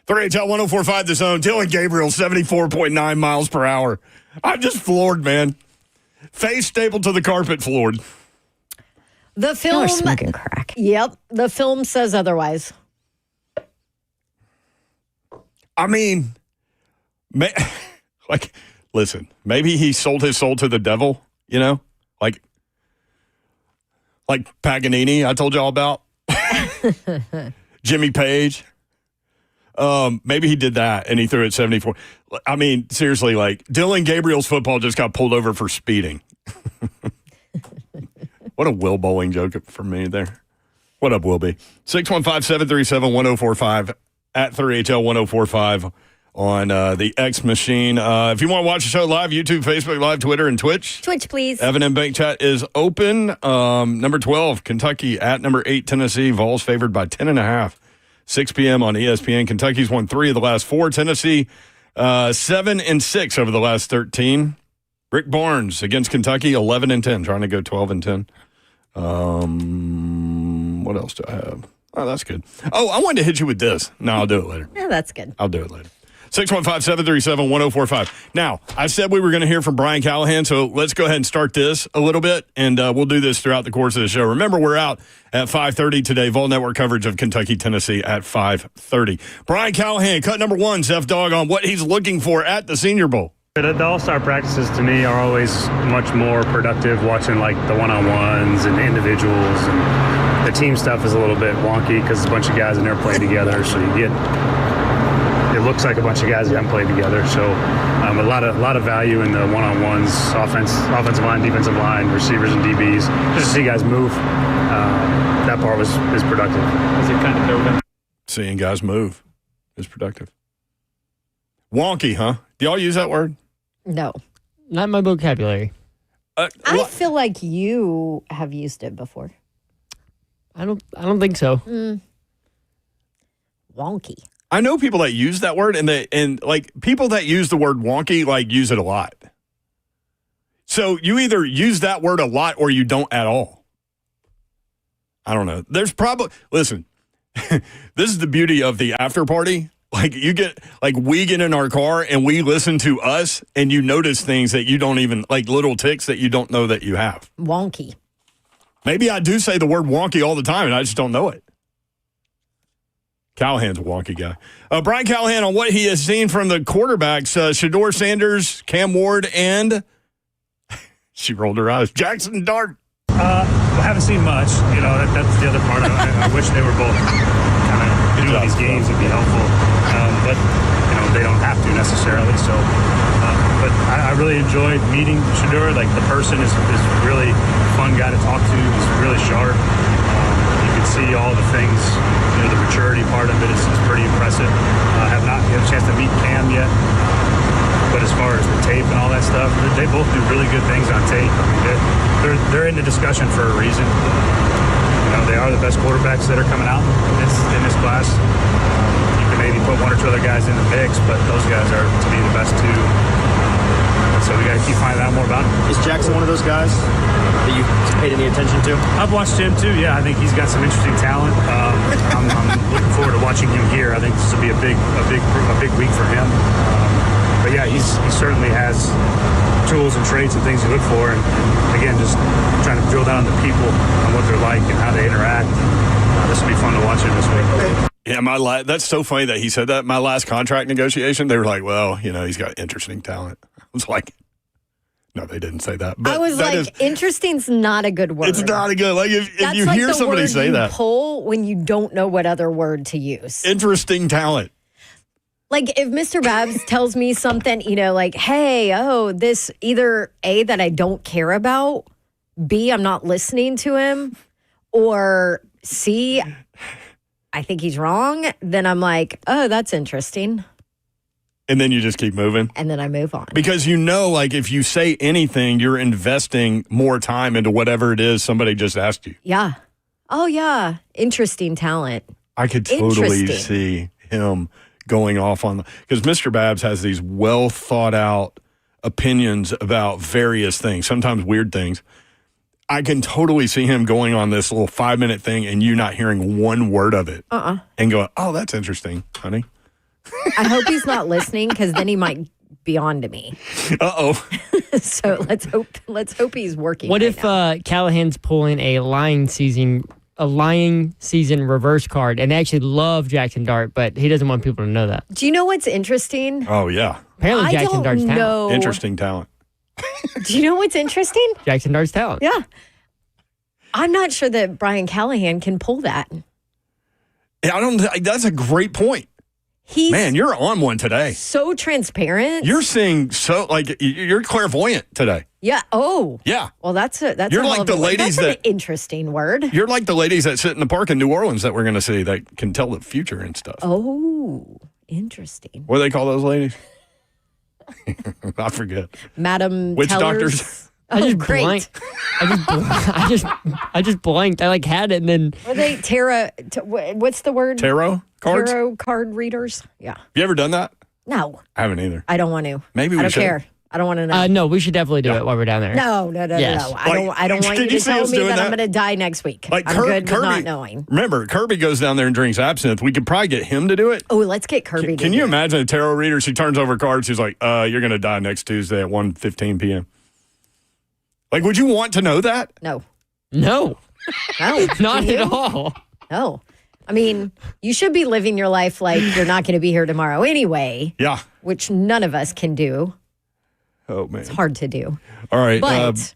3HL 104.5 The Zone. Dylan Gabriel, 74.9 miles per hour. I'm just floored, man. Face stapled to the carpet, floored. The film. You're smoking crack. Yep. The film says otherwise. I mean, listen, maybe he sold his soul to the devil, you know? Like Paganini, I told y'all about. Jimmy Page. Maybe he did that and he threw it 74. I mean, seriously, Dylan Gabriel's football just got pulled over for speeding. What a Will Bowling joke from me there. What up, Will B? 615-737-1045 at 3HL 1045 on the X machine. If you want to watch the show live, YouTube, Facebook Live, Twitter, and Twitch. Twitch, please. Evan and Bank Chat is open. Number 12, Kentucky at number 8, Tennessee. Vols favored by 10.5. 6 p.m. on ESPN. Kentucky's won 3 of the last 4. Tennessee, 7-6 over the last 13. Rick Barnes against Kentucky, 11-10, trying to go 12-10. What else do I have? Oh, that's good. Oh, I wanted to hit you with this. No, I'll do it later. Yeah, that's good. I'll do it later. 615-737-1045. Now, I said we were going to hear from Brian Callahan, so let's go ahead and start this a little bit, and we'll do this throughout the course of the show. Remember, we're out at 5:30 today. Vol Network coverage of Kentucky, Tennessee at 5:30. Brian Callahan, cut number 1, Zeph Dog, on what he's looking for at the Senior Bowl. The all-star practices to me are always much more productive watching the one-on-ones and individuals, and the team stuff is a little bit wonky because it's a bunch of guys in there playing together, so it looks like a bunch of guys that haven't played together. So a lot of value in the one-on-ones, offensive line, defensive line, receivers and DBs. Just to see guys move, that part is productive. Was it kind of building? Seeing guys move is productive. Wonky, huh? Do y'all use that word? No. Not my vocabulary. I feel like you have used it before. I don't think so. Wonky. I know people that use that word, and people that use the word wonky use it a lot. So you either use that word a lot or you don't at all. I don't know. There's probably listen. This is the beauty of the after party. We get in our car and we listen to us, and you notice things that you don't even little ticks that you don't know that you have. Wonky. Maybe I do say the word wonky all the time, and I just don't know it. Callahan's a wonky guy. Brian Callahan on what he has seen from the quarterbacks, Shedeur Sanders, Cam Ward, and she rolled her eyes, Jackson Dart. I haven't seen much. That's the other part. I wish they were both kind of doing these games. Would be helpful, but they don't have to necessarily. So, but I really enjoyed meeting Shedeur. The person is really a fun guy to talk to. He's really sharp. You can see all the things. The maturity part of it is pretty impressive. I have not had a chance to meet Cam yet, but as far as the tape and all that stuff, they both do really good things on tape. I mean, they're in the discussion for a reason. They are the best quarterbacks that are coming out in this class. You can maybe put 1 or 2 other guys in the mix, but those guys are to be the best too. So we got to keep finding out more about him. Is Jackson one of those guys that you paid any attention to? I've watched him too. Yeah, I think he's got some interesting talent. I'm looking forward to watching him here. I think this will be a big week for him. But yeah, he certainly has tools and traits and things you look for. And again, just trying to drill down on the people and what they're like and how they interact. This will be fun to watch him this week. Yeah, that's so funny that he said that. My last contract negotiation, they were like, well, he's got interesting talent. I was like, no, they didn't say that. But I was interesting's not a good word. It's not a good, if you hear somebody say that. Pull when you don't know what other word to use. Interesting talent. If Mr. Babs tells me something, hey, this either A, that I don't care about, B, I'm not listening to him, or C, I think he's wrong, then I'm like, oh, that's interesting. And then you just keep moving. And then I move on. Because if you say anything, you're investing more time into whatever it is somebody just asked you. Yeah. Oh, yeah. Interesting talent. I could totally see him going off on because Mr. Babs has these well thought out opinions about various things, sometimes weird things. I can totally see him going on this little 5-minute thing and you not hearing one word of it. And going, oh, that's interesting, honey. I hope he's not listening because then he might be on to me. Uh-oh. So let's hope he's working. What right if now. Callahan's pulling a lying season reverse card, and they actually love Jackson Dart, but he doesn't want people to know that. Do you know what's interesting? Oh, yeah. Apparently, Jackson Dart's talent. know. Interesting talent. Do you know what's interesting? Jackson Dart's talent. Yeah. I'm not sure that Brian Callahan can pull that. That's a great point. He's Man, you're on one today. so transparent. You're seeing you're clairvoyant today. Yeah. Oh. Yeah. Well, that's You're a like hell of the a word. ladies That's that- an interesting word. You're like the ladies that sit in the park in New Orleans that we're going to see that can tell the future and stuff. Oh, interesting. What do they call those ladies? I forget. Madam Witch Tellers. doctors? I just great. blanked. I just blanked. I had it, and then Are they what's the word? Tarot cards? Tarot card readers. Yeah. You ever done that? No, I haven't either. I don't want to. Maybe we I don't should. care. I don't want to know. no, we should definitely do it while we're down there. No. Yes. I don't want can you you to see tell us me doing that I'm that? going to die next week. Like I'm good with not knowing. Remember, Kirby goes down there and drinks absinthe. We could probably get him to do it. Oh, let's get Kirby. Can you imagine a tarot reader? She turns over cards. She's like, you're going to die next Tuesday at 1:15 p.m. Like, would you want to know that? No. No, No. not Do you? at all. No. I mean, you should be living your life like you're not going to be here tomorrow anyway, Yeah. which none of us can do. Oh, man. It's hard to do. All right. But,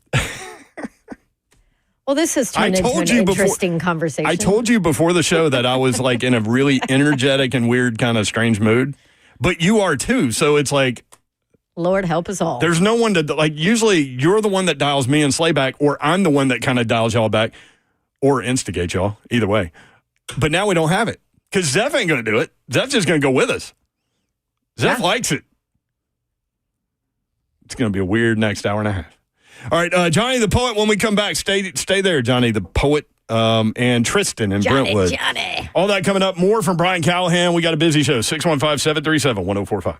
well, this has turned I into told an you before- interesting conversation. I told you before the show that I was like in a really energetic and weird kind of strange mood, but you are too. So it's like, Lord help us all. there's no one to, like, usually you're the one that dials me and Slay back, or I'm the one that kind of dials y'all back or instigates y'all, either way. But now we don't have it because Zeph ain't going to do it. Zeph's just going to go with us. Zeph likes it. It's going to be a weird next hour and a half. All right, Johnny the Poet, when we come back, stay there, Johnny the Poet, and Tristan in Brentwood. Johnny. All that coming up. More from Brian Callahan. We got a busy show. 615-737-1045.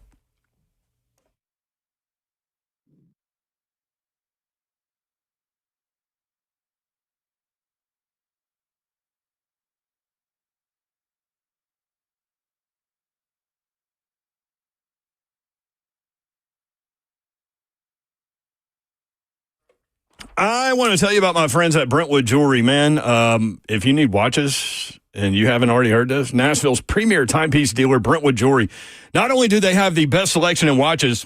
I want to tell you about my friends at Brentwood Jewelry, man. If you need watches and you haven't already heard this, Nashville's premier timepiece dealer, Brentwood Jewelry. Not only do they have the best selection in watches,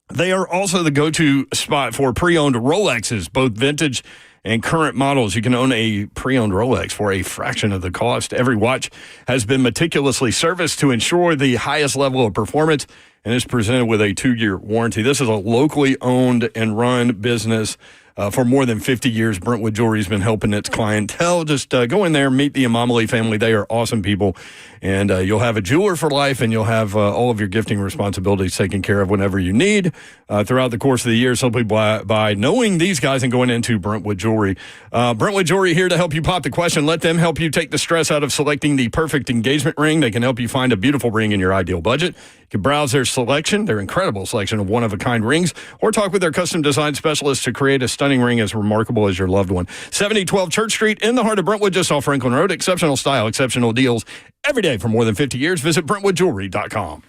they are also the go-to spot for pre-owned Rolexes, both vintage and current models. You can own a pre-owned Rolex for a fraction of the cost. Every watch has been meticulously serviced to ensure the highest level of performance and is presented with a 2-year warranty. This is a locally owned and run business. For more than 50 years, Brentwood Jewelry has been helping its clientele. Just go in there, meet the Amamali family. They are awesome people. And you'll have a jeweler for life, and you'll have all of your gifting responsibilities taken care of whenever you need throughout the course of the year, simply by knowing these guys and going into Brentwood Jewelry. Brentwood Jewelry here to help you pop the question. Let them help you take the stress out of selecting the perfect engagement ring. They can help you find a beautiful ring in your ideal budget. You can browse their selection, their incredible selection of one-of-a-kind rings, or talk with their custom design specialists to create a stunning ring as remarkable as your loved one. 7012 Church Street in the heart of Brentwood, just off Franklin Road. Exceptional style, exceptional deals every day for more than 50 years. Visit BrentwoodJewelry.com.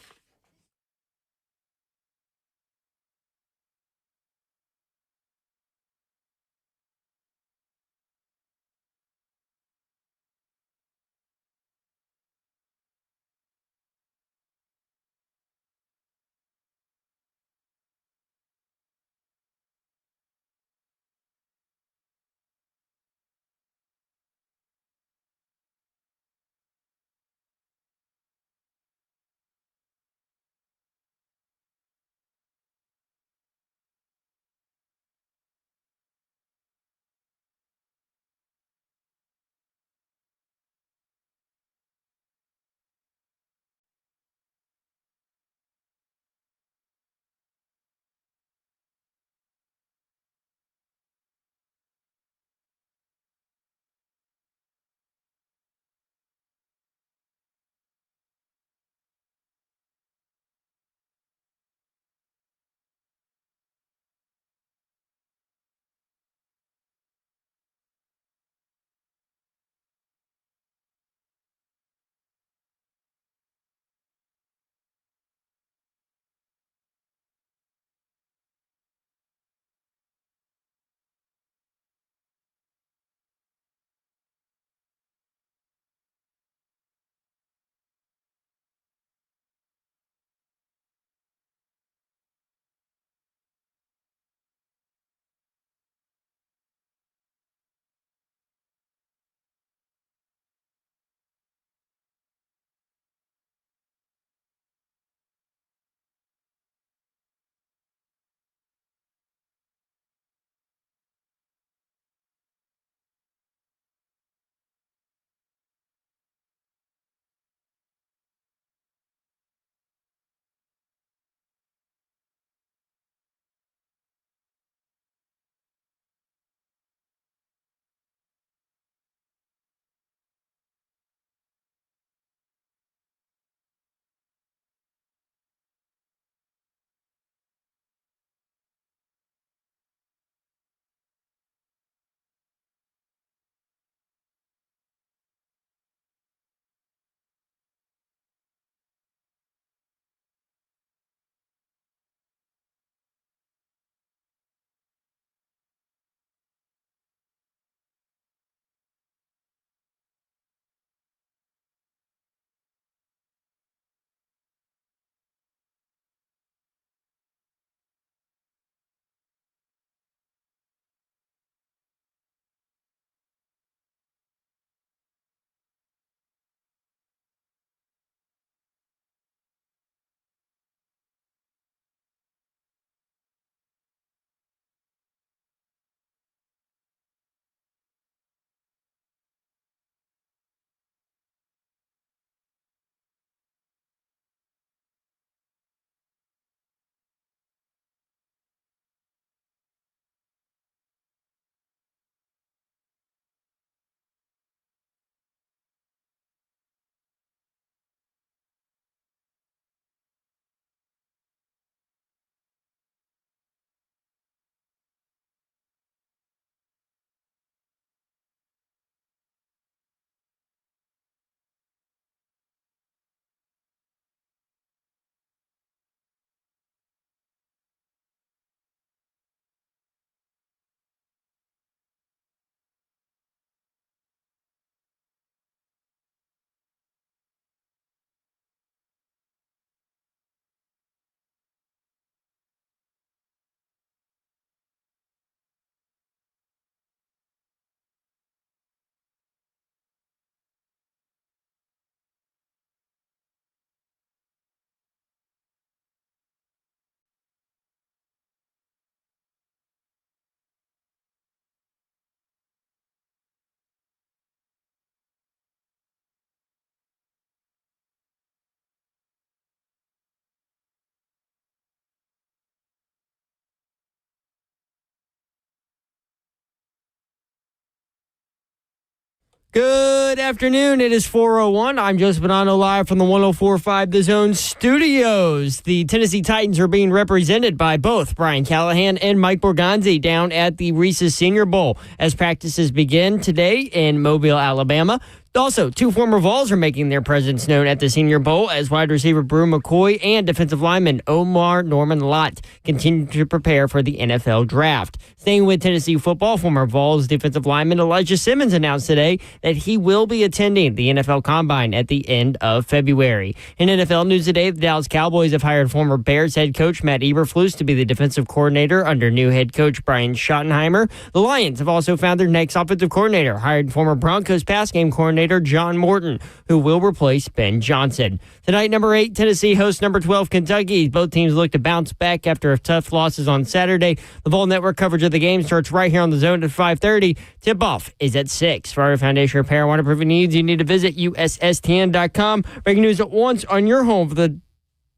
Good afternoon. It is 4:01. I'm Joseph Bonanno live from the 104.5 The Zone studios. The Tennessee Titans are being represented by both Brian Callahan and Mike Borgonzi down at the Reese Senior Bowl as practices begin today in Mobile, Alabama. Also, two former Vols are making their presence known at the Senior Bowl as wide receiver Brew McCoy and defensive lineman Omar Norman Lott continue to prepare for the NFL Draft. Staying with Tennessee football, former Vols defensive lineman Elijah Simmons announced today that he will be attending the NFL Combine at the end of February. In NFL news today, the Dallas Cowboys have hired former Bears head coach Matt Eberflus to be the defensive coordinator under new head coach Brian Schottenheimer. The Lions have also found their next offensive coordinator, hired former Broncos pass game coordinator John Morton, who will replace Ben Johnson. Tonight, number 8, Tennessee hosts number 12, Kentucky. Both teams look to bounce back after tough losses on Saturday. The Vol Network coverage of the game starts right here on The Zone at 5:30. Tip-off is at 6. For our foundation repair and waterproofing needs, you need to visit USSTN.com. Breaking news at once on your home for the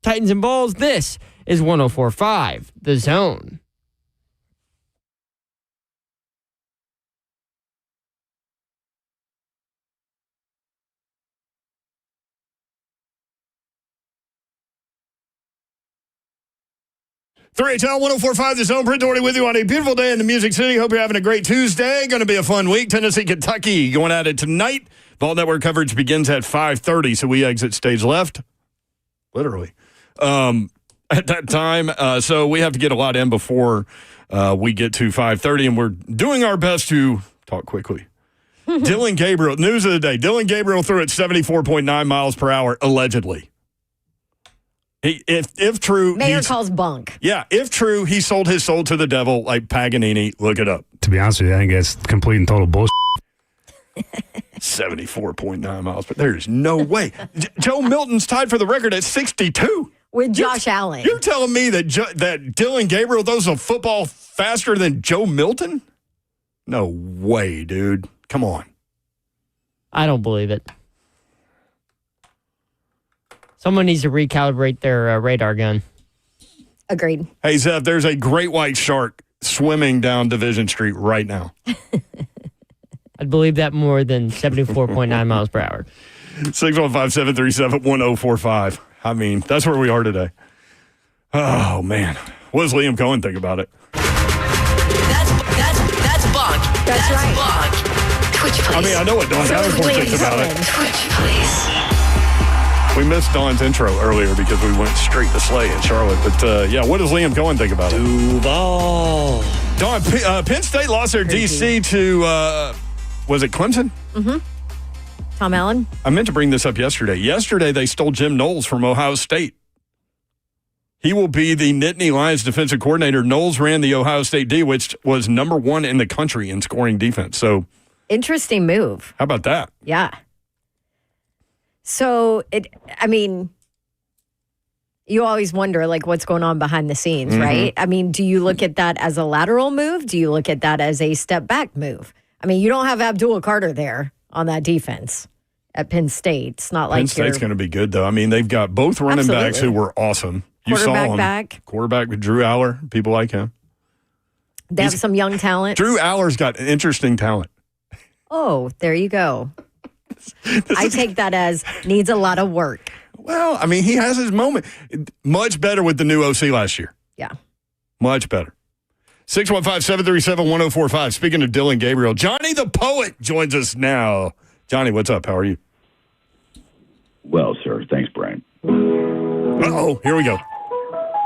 Titans and Vols. This is 104.5 The Zone. HL 104.5 The Zone. Brent with you on a beautiful day in the Music City. Hope you're having a great Tuesday. Going to be a fun week. Tennessee, Kentucky going at it tonight. Vol Network coverage begins at 5:30, so we exit stage left. Literally. At that time. So we have to get a lot in before we get to 5:30, and we're doing our best to talk quickly. Dylan Gabriel, news of the day. Dylan Gabriel threw at 74.9 miles per hour, allegedly. If true, Mayor calls bunk. Yeah, if true, he sold his soul to the devil like Paganini. Look it up. To be honest with you, I think it's complete and total bullshit. 74.9 miles, but there's no way. Joe Milton's tied for the record at 62. With Josh Allen. You're telling me that that Dylan Gabriel throws a football faster than Joe Milton? No way, dude. Come on. I don't believe it. Someone needs to recalibrate their radar gun. Agreed. Hey, Zeph, there's a great white shark swimming down Division Street right now. I'd believe that more than 74.9 miles per hour. 615-737-1045. I mean, that's where we are today. Oh, man. What does Liam Cohen think about it? That's bunk. That's right. Bunk. Twitch, please. I mean, I know what Don Davenport thinks about it. Twitch, please. We missed Don's intro earlier because we went straight to Slay in Charlotte. But, yeah, what does Liam Cohen think about it? Duval. Don, Penn State lost their DC to, was it Clemson? Mm-hmm. Tom Allen. I meant to bring this up yesterday. Yesterday, they stole Jim Knowles from Ohio State. He will be the Nittany Lions defensive coordinator. Knowles ran the Ohio State D, which was number 1 in the country in scoring defense. So, interesting move. how about that? Yeah. So, you always wonder, like, what's going on behind the scenes, right? I mean, do you look at that as a lateral move? Do you look at that as a step back move? I mean, you don't have Abdul Carter there on that defense at Penn State. It's not like Penn State's going to be good, though. I mean, they've got both running backs who were awesome. You saw them. Quarterback with Drew Aller. People like him. They have some young talent. Drew Aller's got interesting talent. Oh, there you go. I take that as needs a lot of work. Well, I mean, he has his moment. Much better with the new OC last year. Yeah. Much better. 615-737-1045. Speaking of Dylan Gabriel, Johnny the Poet joins us now. Johnny, what's up? How are you? Well, sir. Thanks, Brian. Uh-oh. Here we go.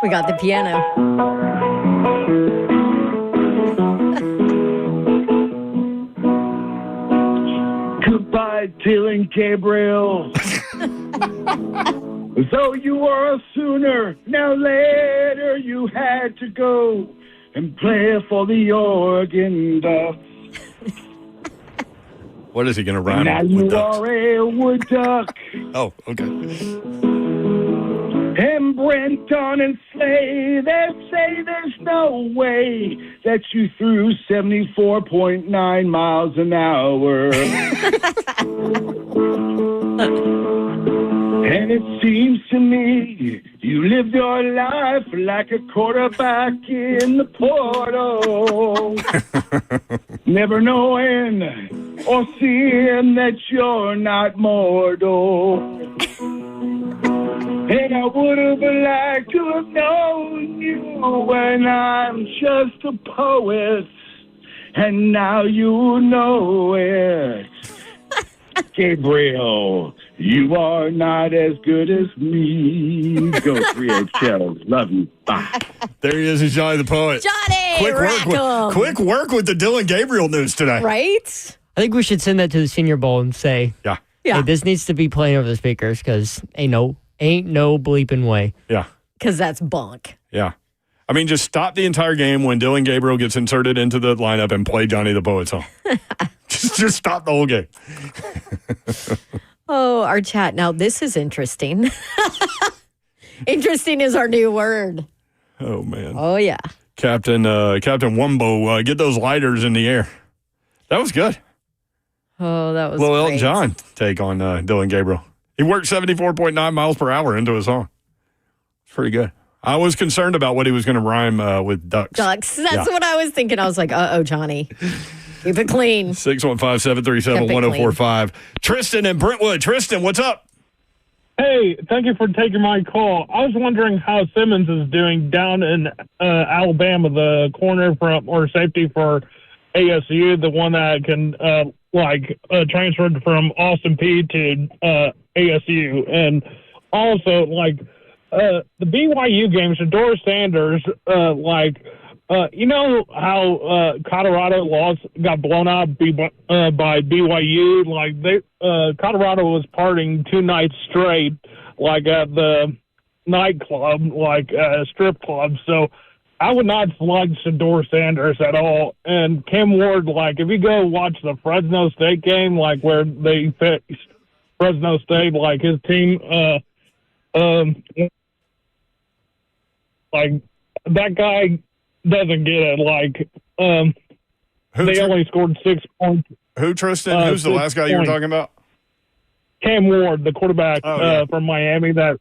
We got the piano. Goodbye, Dylan Gabriel. Though you were a Sooner, now later you had to go and play for the Oregon Ducks. What is he going to rhyme now with you ducks? are a wood duck. Oh, okay. And Brenton and Slay, they say there's no way that you threw 74.9 miles an hour. And it seems to me you lived your life like a quarterback in the portal. Never knowing or seeing that you're not mortal. And I would have liked to have known you when I'm just a poet. And now you know it. Gabriel, you are not as good as me. Go 3-8 shells. Love you. Bye. There he is, he's Johnny the Poet. Johnny, Quick work with the Dylan Gabriel news today. Right? I think we should send that to the Senior Bowl and say, Yeah. hey, this needs to be playing over the speakers because ain't no bleeping way. Yeah. Because that's bunk. Yeah. I mean, just stop the entire game when Dylan Gabriel gets inserted into the lineup and play Johnny the Poet song. just stop the whole game. Oh, our chat. Now, this is interesting. Interesting is our new word. Oh, man. Oh, yeah. Captain Wumbo, get those lighters in the air. That was good. Oh, that was Little Elton great. John take on Dylan Gabriel. He worked 74.9 miles per hour into his song. It's pretty good. I was concerned about what he was going to rhyme with ducks. Ducks. That's what I was thinking. I was like, uh-oh, Johnny. Keep it clean. 615-737-1045. Tristan in Brentwood. Tristan, what's up? Hey, thank you for taking my call. I was wondering how Simmons is doing down in Alabama, the corner or safety for ASU, the one that can transferred from Austin P to ASU, and also the BYU game. Shedeur Sanders, you know how Colorado got blown out by BYU? Colorado was partying 2 nights straight, at the nightclub, a strip club. So I would not like Shedeur Sanders at all. And Cam Ward, if you go watch the Fresno State game, where they faced Fresno State, his team, that guy doesn't get it. They only scored 6 points. Who, Tristan? Who's the last guy you were talking about? Cam Ward, the quarterback from Miami. That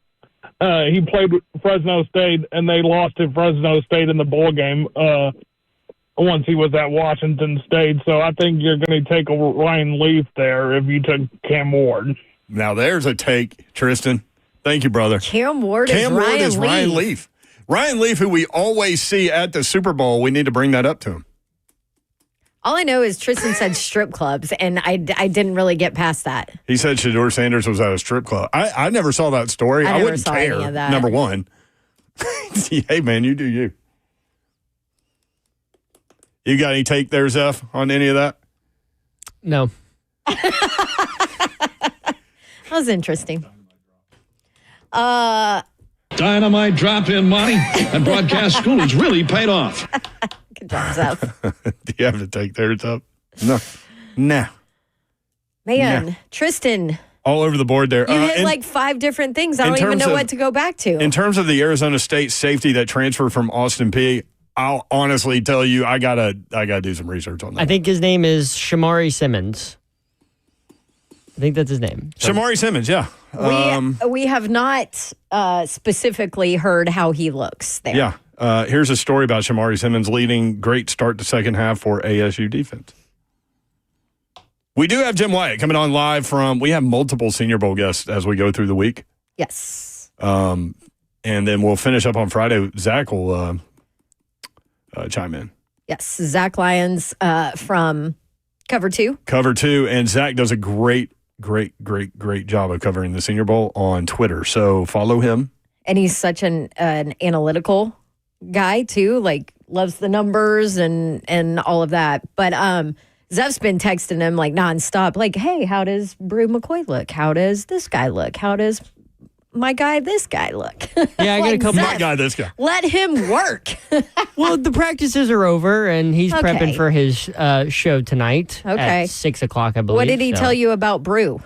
he played Fresno State, and they lost to Fresno State in the bowl game once he was at Washington State. So I think you're going to take a Ryan Leaf there if you took Cam Ward. Now there's a take, Tristan. Thank you, brother. Cam Ward is Ryan Leaf. Ryan Leaf, who we always see at the Super Bowl, we need to bring that up to him. All I know is Tristan said strip clubs, and I didn't really get past that. He said Shedeur Sanders was at a strip club. I never saw that story. I wouldn't saw care, any of that. number one. Hey, man, you do you. You got any take there, Zeph, on any of that? No. That was interesting. Dynamite drop-in money and broadcast school has really paid off. Good job, Zeph. Do you have to take there, Zeph? No. Nah. Man, Nah. Tristan. All over the board there. You hit 5 different things. I don't even know what to go back to. In terms of the Arizona State safety that transferred from Austin P, I'll honestly tell you, I gotta do some research on that. I think his name is Shamari Simmons. I think that's his name. So. Shamari Simmons, yeah. We have not specifically heard how he looks there. Yeah. Here's a story about Shamari Simmons leading great start to second half for ASU defense. We do have Jim Wyatt coming on live we have multiple Senior Bowl guests as we go through the week. Yes. And then we'll finish up on Friday. Zach will chime in. Yes. Zach Lyons from Cover 2. Cover 2. And Zach does a great job of covering the Senior Bowl on Twitter. So follow him. And he's such an analytical guy too, loves the numbers and all of that. But Zeph's been texting him nonstop, hey, how does Brew McCoy look? How does this guy look? How does my guy this guy look? Yeah, I got a couple. Zeph, my guy this guy. Let him work. Well, the practices are over, and he's prepping for his show tonight at 6 o'clock, I believe. What did he tell you about Brew?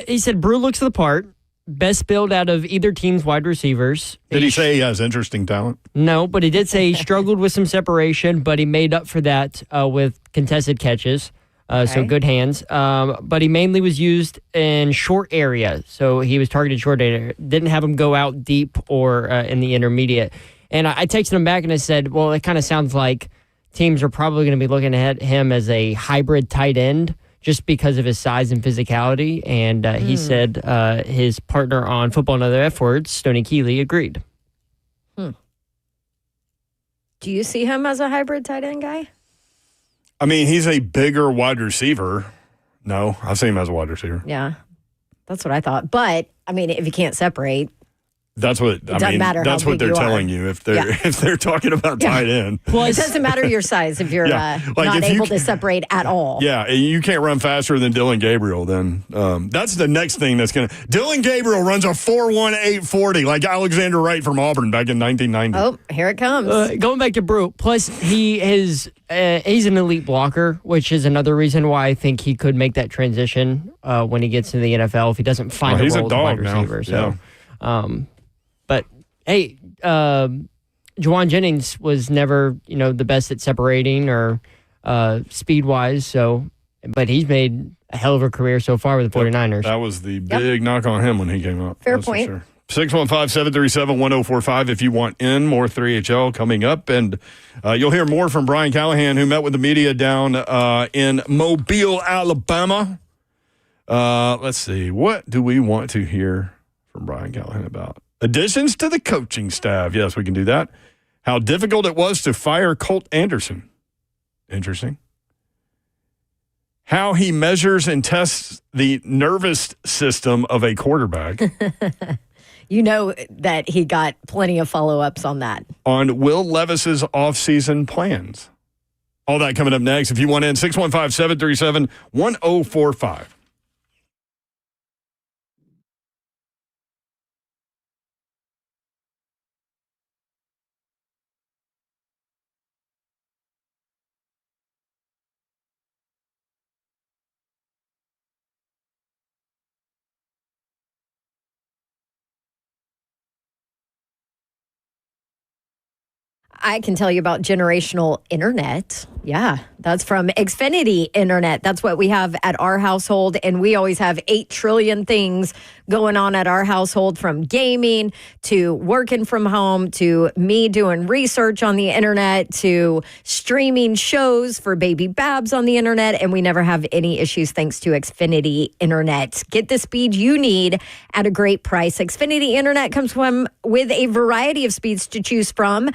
He said Brew looks the part. Best build out of either team's wide receivers. Did he say he has interesting talent? No, but he did say he struggled with some separation, but he made up for that with contested catches. So good hands. But he mainly was used in short area. So he was targeted short area. Didn't have him go out deep or in the intermediate. And I texted him back and I said, well, it kind of sounds like teams are probably going to be looking at him as a hybrid tight end just because of his size and physicality. And he said his partner on Football and Other F Words, Stoney Keeley, agreed. Do you see him as a hybrid tight end guy? I mean, he's a bigger wide receiver. No, I see him as a wide receiver. Yeah, that's what I thought. But, I mean, if you can't separate, that's what That's what they're telling you if they're talking about tight end. Well, it doesn't matter your size if you're not able to separate at all. Yeah, you can't run faster than Dylan Gabriel. Then that's the next thing that's going to. Dylan Gabriel runs a 4.1 840 like Alexander Wright from Auburn back in 1990. Oh, here it comes. Going back to Brew. Plus, he's an elite blocker, which is another reason why I think he could make that transition when he gets into the NFL if he doesn't find a role as a wide receiver. So. But hey, Juwan Jennings was never, the best at separating or speed wise. So, but he's made a hell of a career so far with the 49ers. That was the big knock on him when he came up. Fair point. For sure. 615-737-1045 if you want in. More 3HL coming up. And you'll hear more from Brian Callahan, who met with the media down in Mobile, Alabama. Let's see. What do we want to hear from Brian Callahan about? Additions to the coaching staff. Yes, we can do that. How difficult it was to fire Colt Anderson. Interesting. How he measures and tests the nervous system of a quarterback. You know that he got plenty of follow-ups on that. On Will Levis's offseason plans. All that coming up next. If you want in, 615-737-1045. I can tell you about generational internet. Yeah, that's from Xfinity Internet. That's what we have at our household. And we always have 8 trillion things going on at our household, from gaming to working from home to me doing research on the internet to streaming shows for baby Babs on the internet. And we never have any issues thanks to Xfinity Internet. Get the speed you need at a great price. Xfinity Internet comes with a variety of speeds to choose from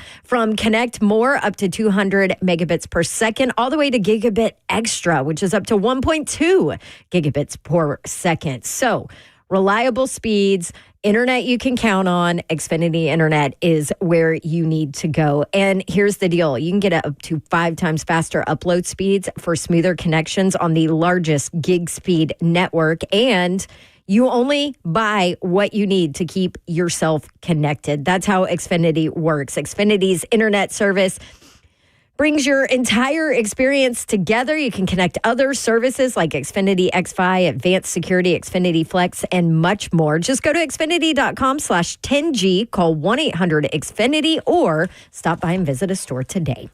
Connect More up to 200 megabits per second, all the way to Gigabit Extra, which is up to 1.2 gigabits per second. So reliable speeds, internet you can count on. Xfinity Internet is where you need to go. And here's the deal. You can get up to 5 times faster upload speeds for smoother connections on the largest gig speed network. And you only buy what you need to keep yourself connected. That's how Xfinity works. Xfinity's internet service brings your entire experience together. You can connect other services like Xfinity XFi, Advanced Security, Xfinity Flex, and much more. Just go to Xfinity.com/10G, call 1-800-XFINITY, or stop by and visit a store today.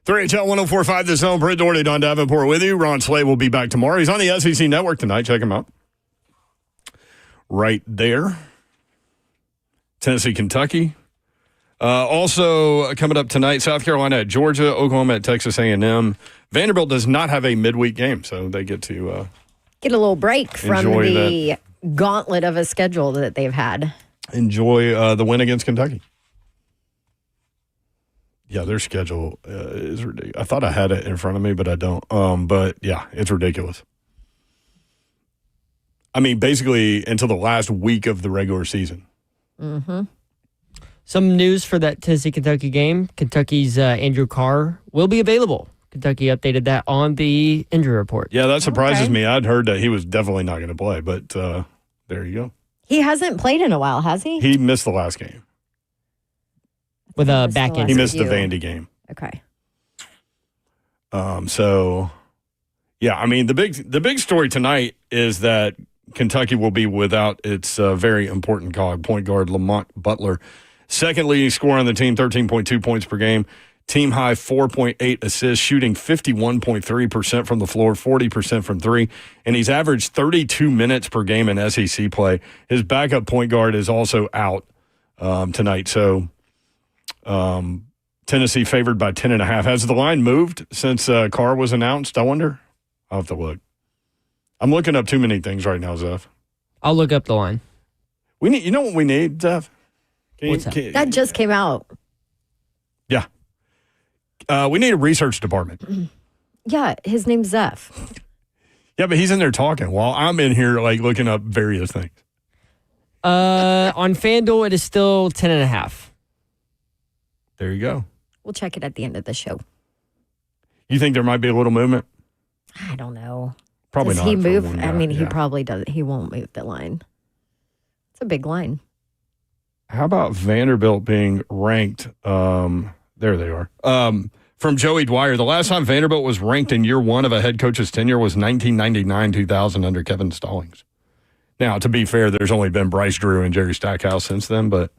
3HL 104.5 The Zone. Britt Doherty, Don Davenport with you. Ron Slay will be back tomorrow. He's on the SEC Network tonight. Check him out. Right there. Tennessee, Kentucky. Also coming up tonight, South Carolina at Georgia, Oklahoma at Texas A&M. Vanderbilt does not have a midweek game, so they get to get a little break from the gauntlet of a schedule that they've had. Enjoy the win against Kentucky. Yeah, their schedule is ridiculous. I thought I had it in front of me, but I don't. But, yeah, it's ridiculous. I mean, basically until the last week of the regular season. Mm-hmm. Some news for that Tennessee-Kentucky game. Kentucky's Andrew Carr will be available. Kentucky updated that on the injury report. Yeah, that surprises me. I'd heard that he was definitely not going to play, but there you go. He hasn't played in a while, has he? He missed the last game. With a back injury. He missed the Vandy game. Okay. So, yeah, I mean, the big story tonight is that Kentucky will be without its very important point guard, Lamont Butler. Second leading scorer on the team, 13.2 points per game. Team high 4.8 assists, shooting 51.3% from the floor, 40% from three. And he's averaged 32 minutes per game in SEC play. His backup point guard is also out tonight. So Tennessee favored by 10.5. Has the line moved since Carr was announced? I wonder. I'll have to look. I'm looking up too many things right now, Zeph. I'll look up the line. We need. You know what we need, Zeph? That just came out. Yeah. We need a research department. Yeah, his name's Zeph. Yeah, but he's in there talking while I'm in here like looking up various things. On FanDuel, it is still 10.5. There you go. We'll check it at the end of the show. You think there might be a little movement? I don't know. Probably Does not. he move? I mean, he probably does. He won't move the line. It's a big line. How about Vanderbilt being ranked? There they are. From Joey Dwyer, the last time Vanderbilt was ranked in year one of a head coach's tenure was 1999-2000 under Kevin Stallings. Now, to be fair, there's only been Bryce Drew and Jerry Stackhouse since then, but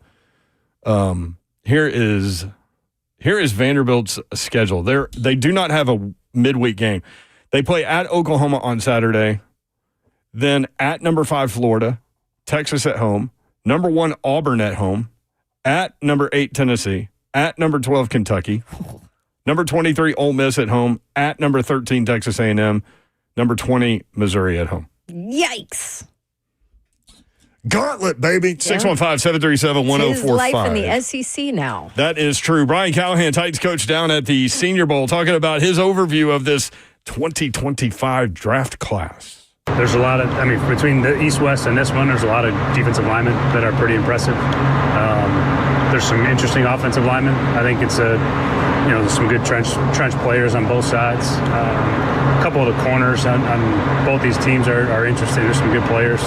here is Vanderbilt's schedule. They do not have a midweek game. They play at Oklahoma on Saturday, then at number 5 Florida, Texas at home, number 1 Auburn at home, at number 8 Tennessee, at number 12 Kentucky, number 23 Ole Miss at home, at number 13 Texas A&M, number 20 Missouri at home. Yikes. Gauntlet, baby. 615-737-1045. His life in the SEC now. That is true. Brian Callahan, Titans coach down at the Senior Bowl, talking about his overview of this 2025 draft class. There's a lot of, between the East-West and this one, there's a lot of defensive linemen that are pretty impressive. There's some interesting offensive linemen. I think it's there's some good trench players on both sides. A couple of the corners on both these teams are interesting. There's some good players.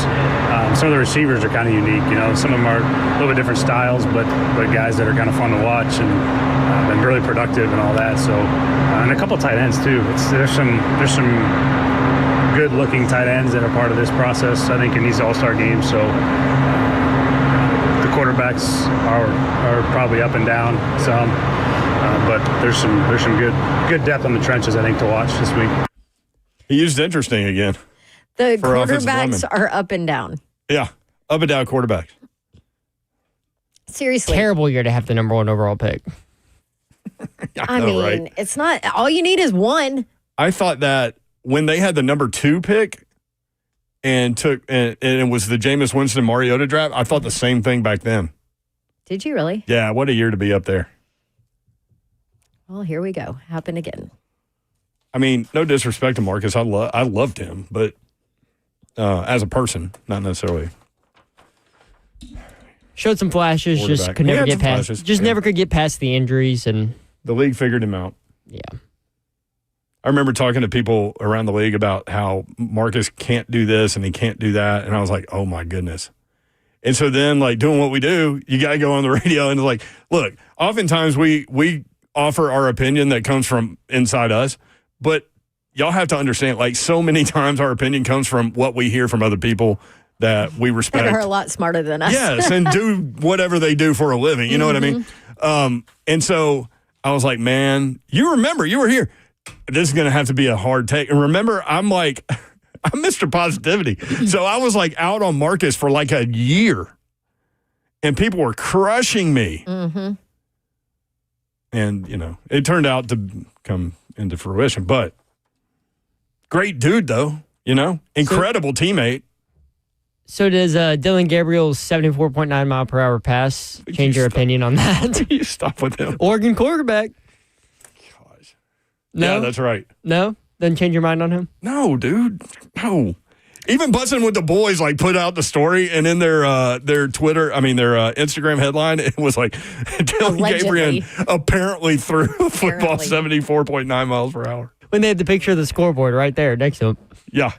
Some of the receivers are kind of unique. Some of them are a little bit different styles, but guys that are kind of fun to watch and been really productive and all that. So, and a couple of tight ends too. There's some good-looking tight ends that are part of this process, I think, in these all-star games. So the quarterbacks are probably up and down some, but there's some good depth on the trenches, I think, to watch this week. He used interesting again. The quarterbacks are up and down. Yeah, up and down quarterbacks. Seriously. Terrible year to have the number 1 overall pick. I know, right? It's not, all you need is one. I thought that when they had the number 2 pick and it was the Jameis Winston Mariota draft, I thought the same thing back then. Did you really? Yeah, what a year to be up there. Well, here we go. Happened again. I mean, no disrespect to Marcus. I loved him, but as a person, not necessarily. Showed some flashes, just could never get past. Never could get past the injuries, and the league figured him out. Yeah. I remember talking to people around the league about how Marcus can't do this and he can't do that. And I was like, oh, my goodness. And so then, like, doing what we do, you got to go on the radio and, like, look, oftentimes we offer our opinion that comes from inside us. But y'all have to understand, like, so many times our opinion comes from what we hear from other people that we respect. That are a lot smarter than us. Yes, and do whatever they do for a living. You know what I mean? And so I was like, man, you remember, you were here. This is going to have to be a hard take. And remember, I'm like, I'm Mr. Positivity. So I was like out on Marcus for like a year. And people were crushing me. Mm-hmm. And, you know, it turned out to come into fruition. But great dude, though, you know, incredible teammate. So does Dylan Gabriel's 74.9 mile per hour pass change your opinion on that? You stop with him. Oregon quarterback. Gosh. No? Yeah, that's right. No? Doesn't change your mind on him? No, dude. No. Even Buzzing with the Boys like put out the story, and in their Twitter, their Instagram headline, it was like Dylan Gabriel apparently threw a football 74.9 miles per hour. When they had the picture of the scoreboard right there next to him. Yeah.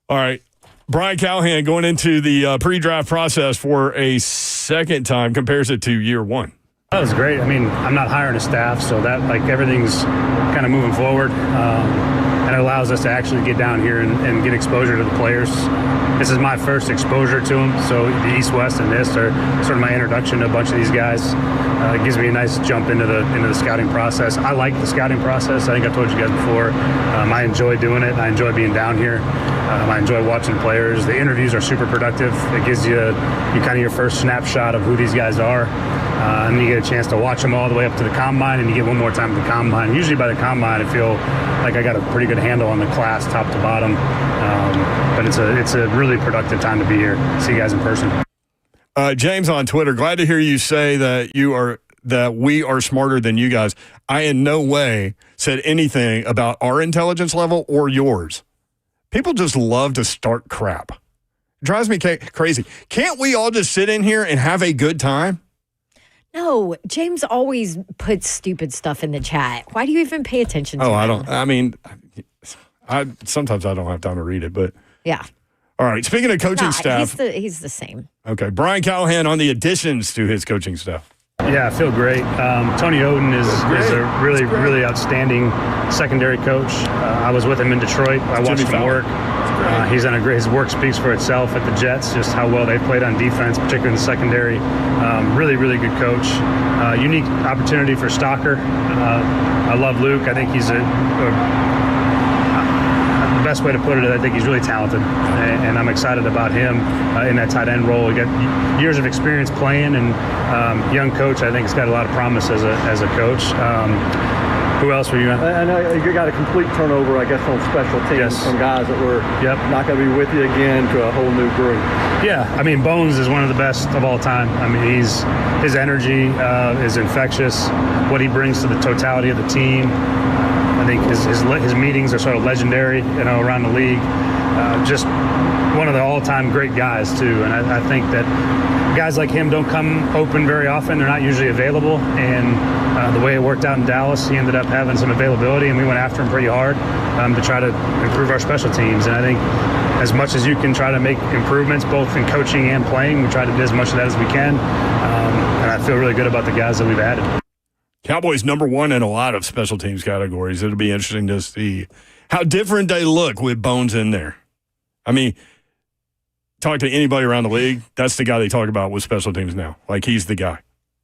All right. Brian Callahan going into the pre-draft process for a second time, compares it to year one. That was great. I mean, I'm not hiring a staff, so that everything's kind of moving forward. And it allows us to actually get down here and get exposure to the players. This is my first exposure to them, so the East, West, and this are sort of my introduction to a bunch of these guys. It gives me a nice jump into the scouting process. I like the scouting process. I think I told you guys before. I enjoy doing it. I enjoy being down here. I enjoy watching players. The interviews are super productive. It gives you kind of your first snapshot of who these guys are. And you get a chance to watch them all the way up to the combine, and you get one more time at the combine. Usually by the combine, I feel like I got a pretty good handle on the class, top to bottom. But it's a really productive time to be here. See you guys in person. James on Twitter, glad to hear you say that we are smarter than you guys. I in no way said anything about our intelligence level or yours. People just love to start crap. It drives me crazy. Can't we all just sit in here and have a good time? No, James always puts stupid stuff in the chat. Why do you even pay attention to him? Sometimes I don't have time to read it, but yeah. All right. Speaking of coaching staff, he's the same. Okay, Brian Callahan on the additions to his coaching staff. Yeah, I feel great. Tony Oden is a really outstanding secondary coach. I was with him in Detroit. I watched him work. He's done his work speaks for itself at the Jets, just how well they played on defense, particularly in the secondary. Really good coach. Unique opportunity for Stalker. I love Luke. I think he's the best way to put it is I think he's really talented, and I'm excited about him in that tight end role. He got years of experience playing, and young coach. I think he's got a lot of promise as a coach. Who else were you on? I know you got a complete turnover, I guess, on special teams from guys that were not going to be with you again to a whole new group. Yeah, I mean, Bones is one of the best of all time. I mean, his energy is infectious. What he brings to the totality of the team. I think his meetings are sort of legendary, around the league. Just one of the all-time great guys, too. And I think that guys like him don't come open very often. They're not usually available. And the way it worked out in Dallas, he ended up having some availability, and we went after him pretty hard to try to improve our special teams. And I think as much as you can try to make improvements, both in coaching and playing, we try to do as much of that as we can. And I feel really good about the guys that we've added. Cowboys #1 in a lot of special teams categories. It'll be interesting to see how different they look with Bones in there. I mean, talk to anybody around the league, that's the guy they talk about with special teams now. Like, he's the guy.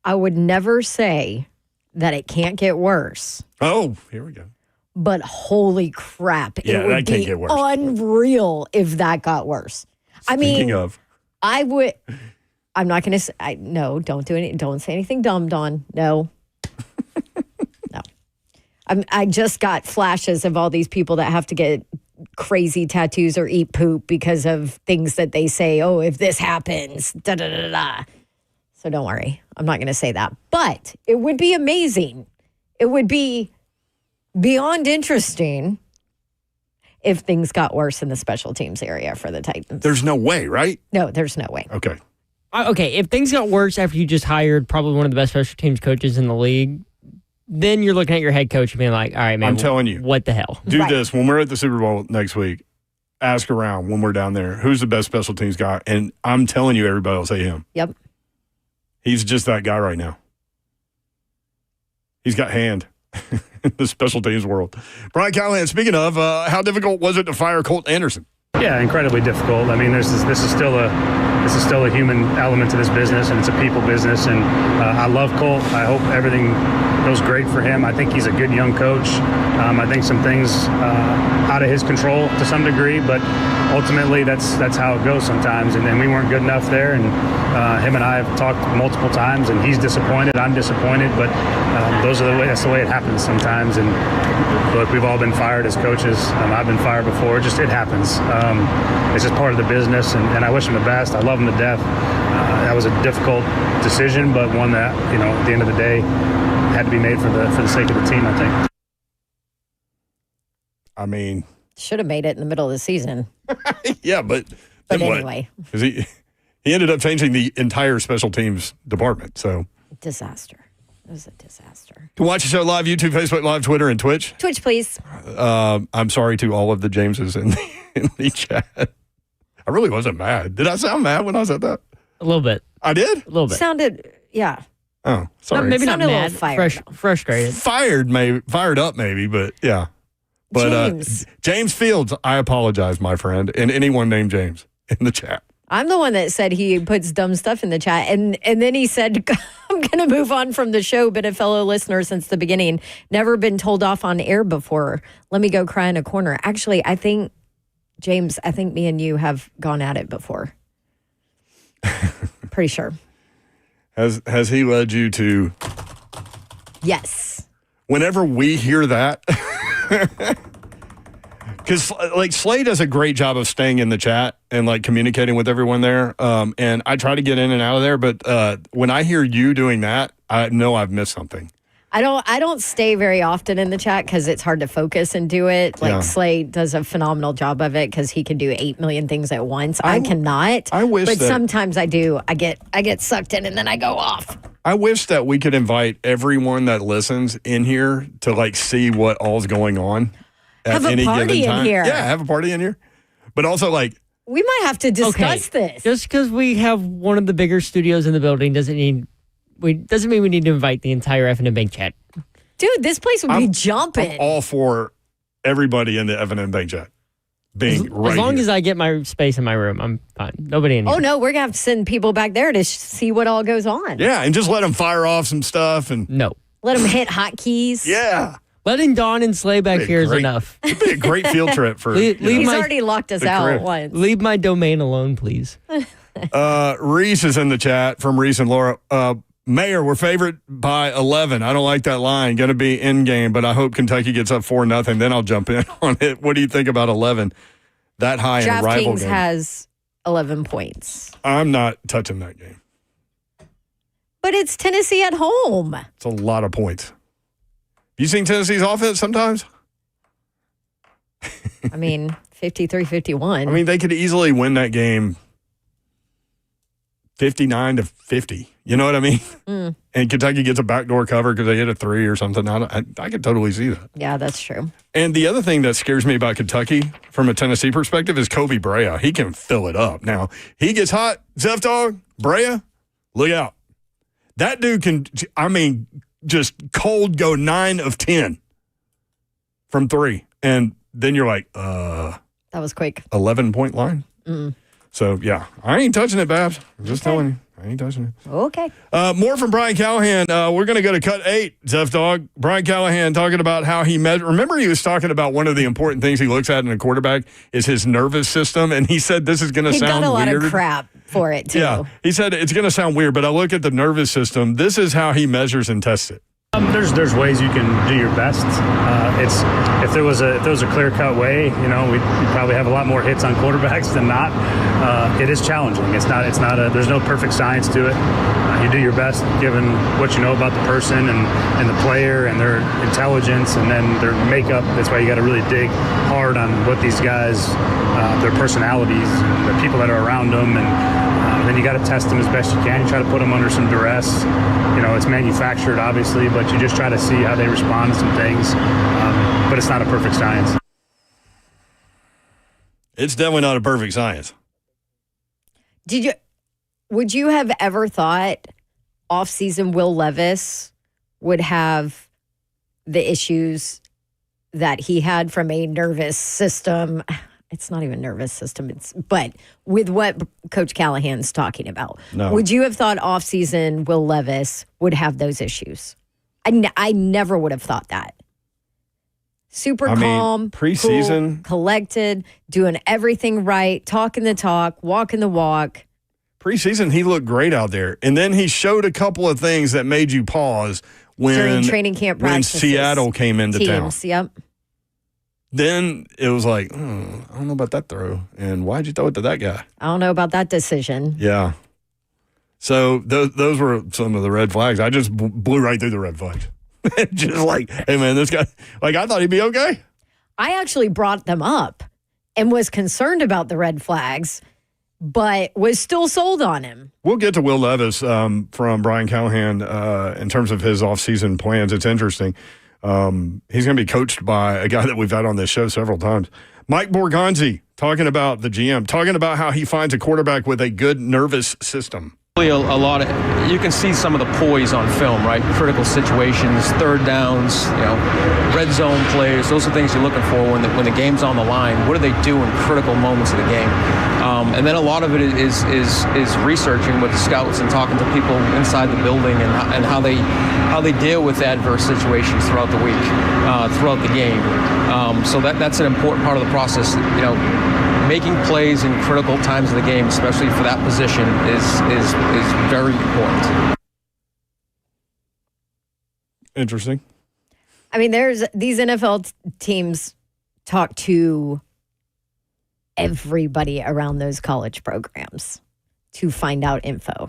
I would never say that it can't get worse. Oh, here we go. But holy crap, yeah, it would that can't be get worse. Unreal if that got worse. Speaking of. I would. I'm not going to say. No, don't do any. Don't say anything dumb, Dawn. No. No. I just got flashes of all these people that have to get crazy tattoos or eat poop because of things that they say. Oh, if this happens, da da da da. So don't worry. I'm not going to say that. But it would be amazing. It would be beyond interesting if things got worse in the special teams area for the Titans. There's no way, right? No, there's no way. Okay. Okay, if things got worse after you just hired probably one of the best special teams coaches in the league, then you're looking at your head coach and being like, all right, man, I'm telling you. What the hell? Do this. When we're at the Super Bowl next week, ask around when we're down there, who's the best special teams guy? And I'm telling you, everybody will say him. Yep. He's just that guy right now. He's got hand in the special teams world. Brian Callahan, speaking of, how difficult was it to fire Colt Anderson? Yeah, incredibly difficult. I mean, this is still a this is still a human element to this business, and it's a people business. And I love Colt. I hope everything goes great for him. I think he's a good young coach. I think some things out of his control to some degree, but ultimately that's how it goes sometimes. And we weren't good enough there. And him and I have talked multiple times, and he's disappointed. I'm disappointed, but that's the way it happens sometimes. And look, we've all been fired as coaches. I've been fired before. It happens. It's just part of the business, and I wish him the best. I love him to death. That was a difficult decision, but one that, at the end of the day, had to be made for the sake of the team, I think. I mean, should have made it in the middle of the season. Yeah, but anyway, because he ended up changing the entire special teams department. So disaster. It was a disaster. To watch the show live, YouTube, Facebook Live, Twitter, and Twitch. Twitch, please. I'm sorry to all of the Jameses in the chat. I really wasn't mad. Did I sound mad when I said that? A little bit. I did? A little bit. Sounded, yeah. Oh, sorry. Maybe not Sounded mad. Frustrated. Fired up maybe, but yeah. But James Fields, I apologize, my friend, and anyone named James in the chat. I'm the one that said he puts dumb stuff in the chat. And then he said, I'm going to move on from the show. Been a fellow listener since the beginning. Never been told off on air before. Let me go cry in a corner. Actually, I think, James, me and you have gone at it before. Pretty sure. Has he led you to? Yes. Whenever we hear that, because like Slay does a great job of staying in the chat and like communicating with everyone there. And I try to get in and out of there, but when I hear you doing that, I know I've missed something. I don't stay very often in the chat because it's hard to focus and do it. Like Slay does a phenomenal job of it because he can do 8 million things at once. I cannot. I wish, but sometimes I do. I get sucked in and then I go off. I wish that we could invite everyone that listens in here to like see what all's going on at have any a party given time. In here. Yeah, have a party in here. But also like we might have to discuss this. Just because we have one of the bigger studios in the building doesn't mean we need to invite the entire F&M Bank chat. Dude, this place would be jumping. I'm all for everybody in the F&M Bank chat being right As long here. as I get my space in my room, I'm fine. Nobody in here. Oh, no, we're going to have to send people back there to see what all goes on. Yeah, and just let them fire off some stuff. And no. Let them hit hotkeys. Yeah. Letting Dawn and Slay back here is enough. It'd be a great field trip for He's already locked us out once. Leave my domain alone, please. Reese is in the chat from Reese and Laura. Mayor, we're favored by 11. I don't like that line. Going to be in game, but I hope Kentucky gets up 4-0. Then I'll jump in on it. What do you think about 11? That high in a rival DraftKings game. has 11 points. I'm not touching that game. But it's Tennessee at home. It's a lot of points. You seen Tennessee's offense sometimes? I mean, 53-51. I mean, they could easily win that game 59-50. You know what I mean? Mm. And Kentucky gets a backdoor cover because they hit a 3 or something. I could totally see that. Yeah, that's true. And the other thing that scares me about Kentucky from a Tennessee perspective is Kobe Brea. He can fill it up. Now, he gets hot. Zeph Dog, Brea, look out. That dude can, just cold go 9 of 10 from 3. And then you're like, that was quick. 11-point line? Mm. So, yeah, I ain't touching it, Babs. I'm just telling you. I ain't touching it. Okay. More from Brian Callahan. We're going to go to cut 8, Zeph Dog. Brian Callahan talking about how he remember he was talking about one of the important things he looks at in a quarterback is his nervous system. And he said this is going to sound weird. He got a lot of crap for it, too. Yeah. He said it's going to sound weird, but I look at the nervous system. This is how he measures and tests it. There's ways you can do your best. If there was a clear-cut way, we'd probably have a lot more hits on quarterbacks than not. It is challenging. There's no perfect science to it. You do your best given what you know about the person and the player and their intelligence and then their makeup. That's why you got to really dig hard on what these guys, their personalities and the people that are around them, and then you got to test them as best you can. You try to put them under some duress. It's manufactured, obviously, but you just try to see how they respond to some things. But it's not a perfect science. It's definitely not a perfect science. Would you have ever thought off-season Will Levis would have the issues that he had from a nervous system? it's not even nervous system. But with what Coach Callahan's talking about, No. would you have thought offseason Will Levis would have those issues? I never would have thought that. Super calm, preseason, cool, collected, doing everything right, talking the talk, walking the walk. Preseason, he looked great out there. And then he showed a couple of things that made you pause during training camp practices. When Seattle came into town. Yep. Then it was like, I don't know about that throw. And why'd you throw it to that guy? I don't know about that decision. Yeah. So those were some of the red flags. I just blew right through the red flags. Just like, hey, man, this guy, like, I thought he'd be okay. I actually brought them up and was concerned about the red flags, but was still sold on him. We'll get to Will Levis from Brian Callahan in terms of his offseason plans. It's interesting. He's going to be coached by a guy that we've had on this show several times. Mike Borgonzi, talking about the GM, talking about how he finds a quarterback with a good nervous system. A lot of, you can see some of the poise on film, right? Critical situations, third downs, red zone plays. Those are things you're looking for when the game's on the line. What do they do in critical moments of the game? And then a lot of it is researching with the scouts and talking to people inside the building and how they deal with adverse situations throughout the week, throughout the game. So that's an important part of the process. Making plays in critical times of the game, especially for that position, is very important. Interesting. I mean, these NFL teams talk to everybody around those college programs to find out info.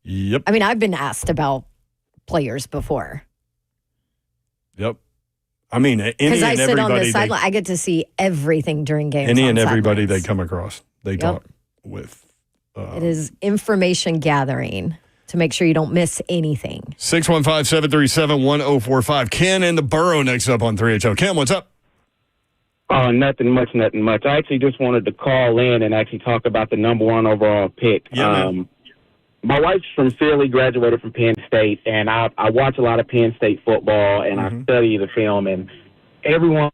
Yep. I mean, I've been asked about players before. Yep. I mean, because I sit on the sideline, I get to see everything during games. Any and everybody they come across, they talk with. It is information gathering to make sure you don't miss anything. 615-737-1045. Ken in the borough next up on 3HO. Ken, what's up? Nothing much. I actually just wanted to call in and actually talk about the number 1 overall pick. Yeah, my wife's from Philly, graduated from Penn State, and I watch a lot of Penn State football, and I study the film, and everyone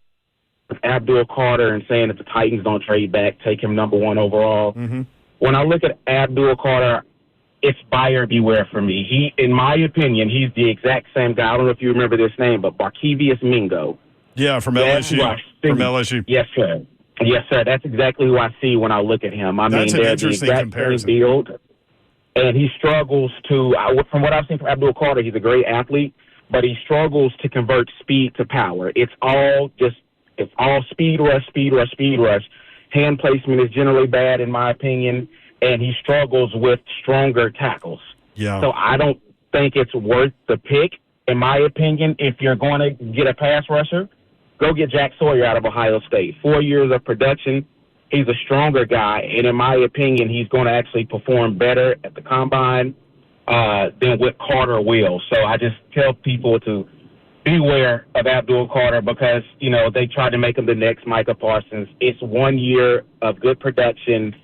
with Abdul Carter and saying that the Titans don't trade back, take him number 1 overall. When I look at Abdul Carter, it's buyer beware for me. He, in my opinion, he's the exact same guy. I don't know if you remember this name, but Barkevious Mingo. Yeah, from LSU. From LSU. Yes, sir. Yes, sir. That's exactly who I see when I look at him. That's an interesting comparison. Build. And he struggles to, from what I've seen from Abdul Carter, he's a great athlete, but he struggles to convert speed to power. It's all speed rush. Hand placement is generally bad, in my opinion, and he struggles with stronger tackles. Yeah. So I don't think it's worth the pick, in my opinion. If you're going to get a pass rusher, go get Jack Sawyer out of Ohio State. 4 years of production. He's a stronger guy, and in my opinion, he's going to actually perform better at the combine than what Carter will. So I just tell people to beware of Abdul Carter because, they tried to make him the next Micah Parsons. It's 1 year of good production,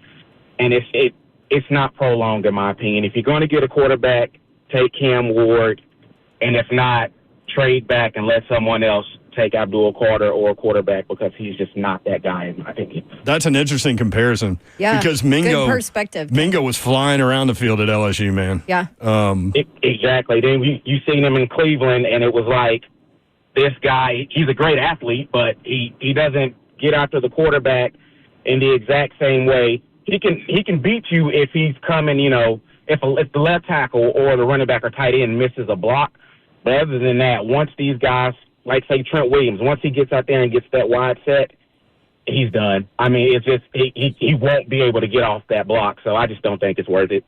and it's not prolonged, in my opinion. If you're going to get a quarterback, take Cam Ward, and if not, trade back and let someone else take Abdul Carter or a quarterback because he's just not that guy, in my opinion. That's an interesting comparison. Yeah, because Mingo, good perspective. Mingo was flying around the field at LSU, man. Yeah. Exactly. Then you seen him in Cleveland, and it was like, this guy, he's a great athlete, but he doesn't get after the quarterback in the exact same way. He can beat you if he's coming, if the left tackle or the running back or tight end misses a block. But other than that, once these guys, like, say, Trent Williams, once he gets out there and gets that wide set, he's done. I mean, it's just he won't be able to get off that block, so I just don't think it's worth it.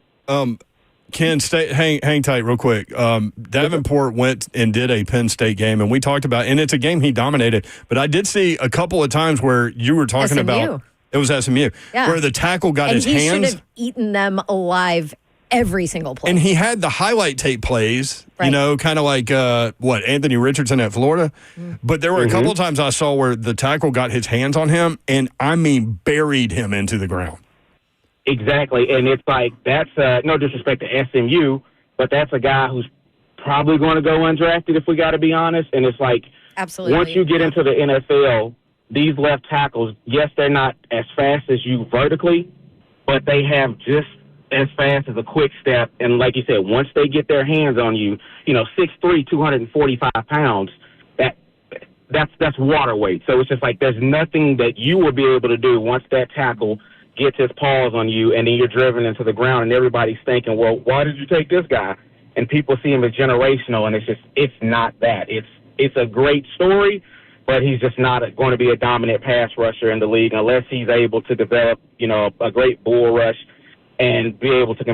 Ken, hang tight real quick. Davenport went and did a Penn State game, and we talked about, and it's a game he dominated, but I did see a couple of times where you were talking about, it was SMU, where the tackle got his hands. And he should have eaten them alive every single play. And he had the highlight tape plays, kind of like, Anthony Richardson at Florida. But there were a couple of times I saw where the tackle got his hands on him and, buried him into the ground. Exactly. And it's like, that's no disrespect to SMU, but that's a guy who's probably going to go undrafted if we got to be honest. And it's like, absolutely, once you get into the NFL, these left tackles, yes, they're not as fast as you vertically, but they have just as fast as a quick step. And like you said, once they get their hands on you, 6'3", 245 pounds, that's water weight. So it's just like there's nothing that you will be able to do once that tackle gets his paws on you, and then you're driven into the ground, and everybody's thinking, well, why did you take this guy? And people see him as generational, and it's not that. It's a great story, but he's just not going to be a dominant pass rusher in the league unless he's able to develop, a great bull rush and be able to be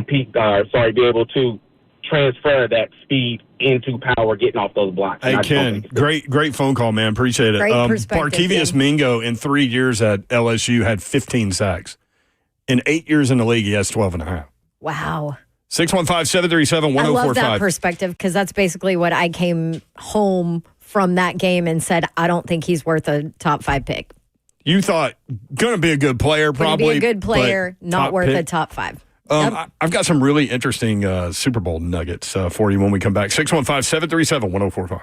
able to transfer that speed into power, getting off those blocks. Hey, Ken, great phone call, man. Appreciate it. Great perspective, Barkevius Mingo in 3 years at LSU had 15 sacks. In 8 years in the league, he has 12.5. Wow. 615-737-1045. I love that perspective because that's basically what I came home from that game and said, I don't think he's worth a top 5 pick. You thought, going to be a good player, probably. Going to be a good player, not worth a top 5. I've got some really interesting Super Bowl nuggets for you when we come back. 615-737-1045.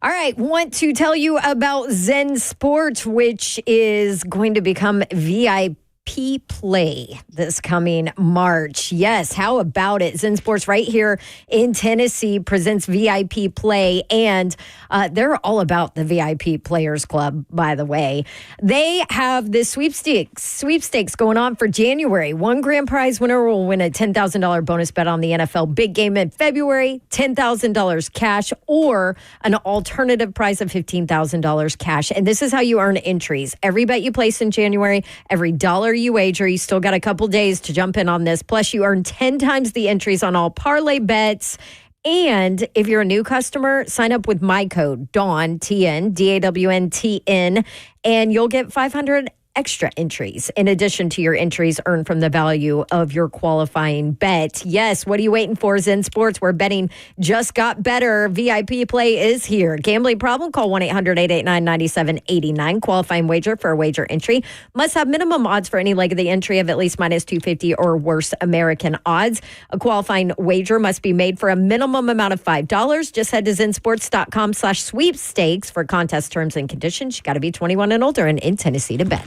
All right, want to tell you about Zen Sports, which is going to become VIP Play this coming March. Yes, how about it? Zen Sports right here in Tennessee presents VIP Play, and they're all about the VIP Players Club, by the way. They have this sweepstakes going on for January. One grand prize winner will win a $10,000 bonus bet on the NFL big game in February, $10,000 cash, or an alternative prize of $15,000 cash. And this is how you earn entries. Every bet you place in January, every dollar you wager, you still got a couple days to jump in on this. Plus, you earn 10 times the entries on all parlay bets. And if you're a new customer, sign up with my code, DAWN, TN, DAWNTN, and you'll get 500 extra entries in addition to your entries earned from the value of your qualifying bet. Yes, what are you waiting for? Zen Sports, where betting just got better. VIP Play is here. Gambling problem? Call 1-800-889-9789. Qualifying wager for a wager entry must have minimum odds for any leg of the entry of at least minus 250 or worse American odds. A qualifying wager must be made for a minimum amount of $5. Just head to zensports.com/sweepstakes for contest terms and conditions. You got to be 21 and older and in Tennessee to bet.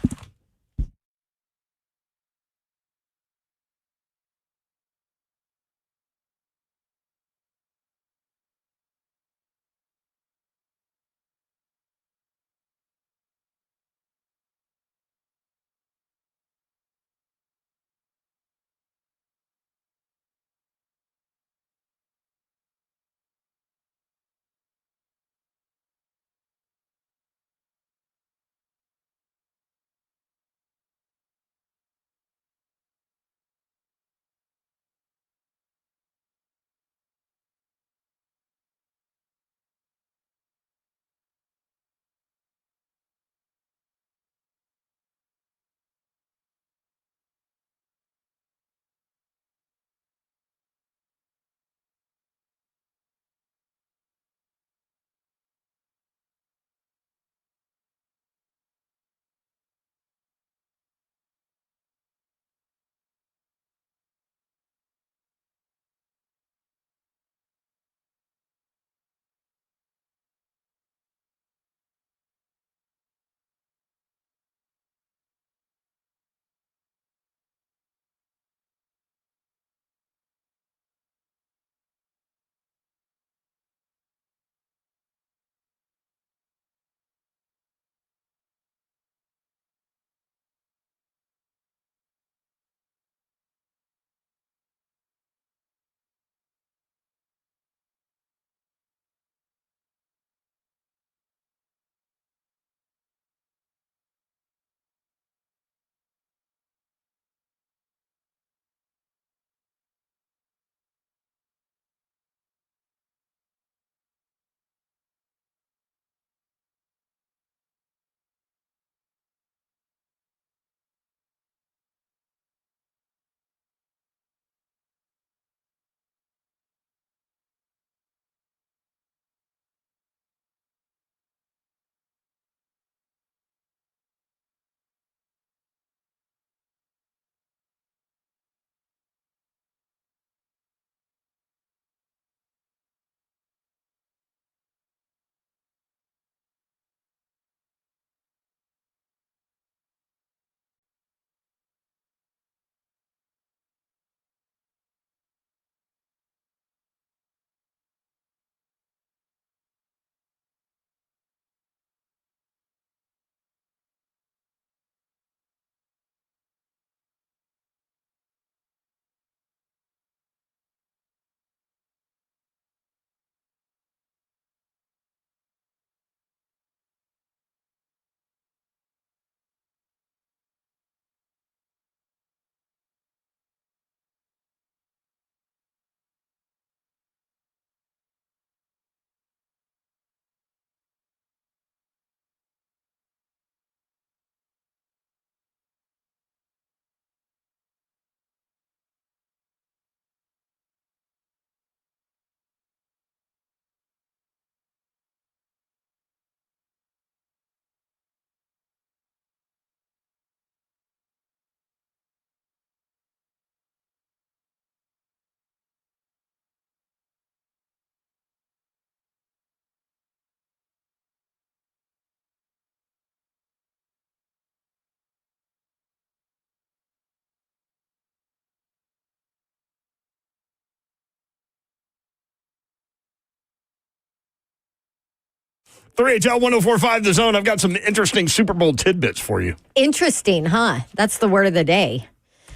3HL 1045 The Zone. I've got some interesting Super Bowl tidbits for you. Interesting, huh? That's the word of the day.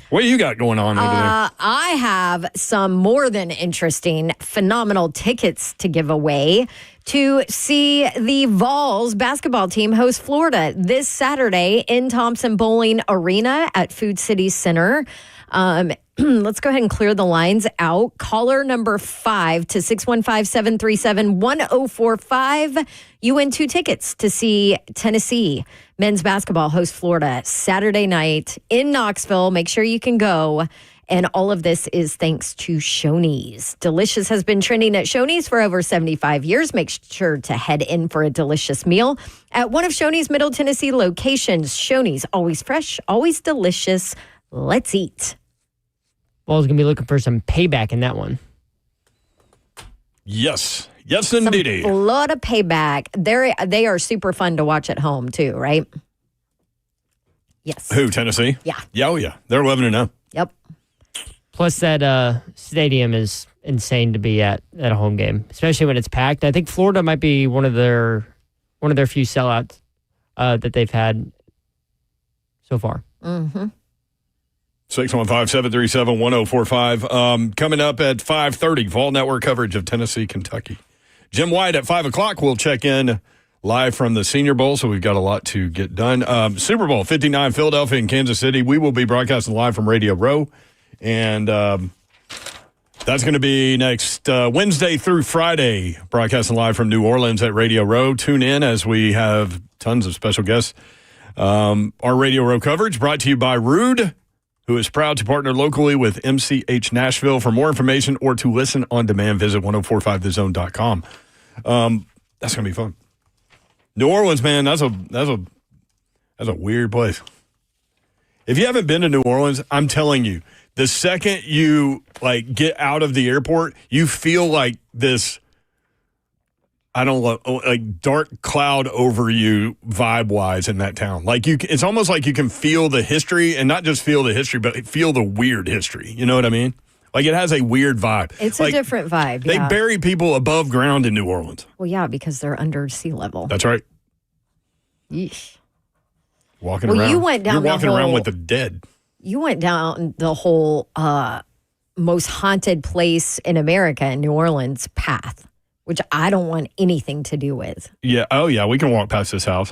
What do you got going on over there? I have some more than interesting, phenomenal tickets to give away to see the Vols basketball team host Florida this Saturday in Thompson Bowling Arena at Food City Center. Let's go ahead and clear the lines out. Caller number 5 to 615-737-1045. You win 2 tickets to see Tennessee men's basketball host Florida Saturday night in Knoxville. Make sure you can go. And all of this is thanks to Shoney's. Delicious has been trending at Shoney's for over 75 years. Make sure to head in for a delicious meal at one of Shoney's Middle Tennessee locations. Shoney's, always fresh, always delicious. Let's eat. Ball's going to be looking for some payback in that one. Yes. Yes, indeed. A lot of payback. They are super fun to watch at home, too, right? Yes. Who, Tennessee? Yeah. Yeah, oh, yeah. They're 11-0. Yep. Plus, that stadium is insane to be at a home game, especially when it's packed. I think Florida might be one of their few sellouts that they've had so far. Mm-hmm. 615-737-1045. Coming up at 5:30, Vol Network coverage of Tennessee, Kentucky. Jim Wyatt at 5 o'clock. We'll check in live from the Senior Bowl, so we've got a lot to get done. Super Bowl 59, Philadelphia and Kansas City. We will be broadcasting live from Radio Row, and that's going to be next Wednesday through Friday, broadcasting live from New Orleans at Radio Row. Tune in as we have tons of special guests. Our Radio Row coverage brought to you by Rude, who is proud to partner locally with MCH Nashville. For more information or to listen on demand, visit 1045thezone.com. That's going to be fun. New Orleans, man, that's a weird place. If you haven't been to New Orleans, I'm telling you, the second you get out of the airport, you feel like this, I don't know, like dark cloud over you vibe-wise in that town. It's almost like you can feel the history, and not just feel the history, but feel the weird history. You know what I mean? Like, it has a weird vibe. It's a different vibe, They yeah. bury people above ground in New Orleans. Well, yeah, because they're under sea level. That's right. Yeesh. Walking around. You went down You're walking around with the dead. You went down the whole most haunted place in America in New Orleans path, which I don't want anything to do with. Yeah. Oh, yeah. We can walk past this house.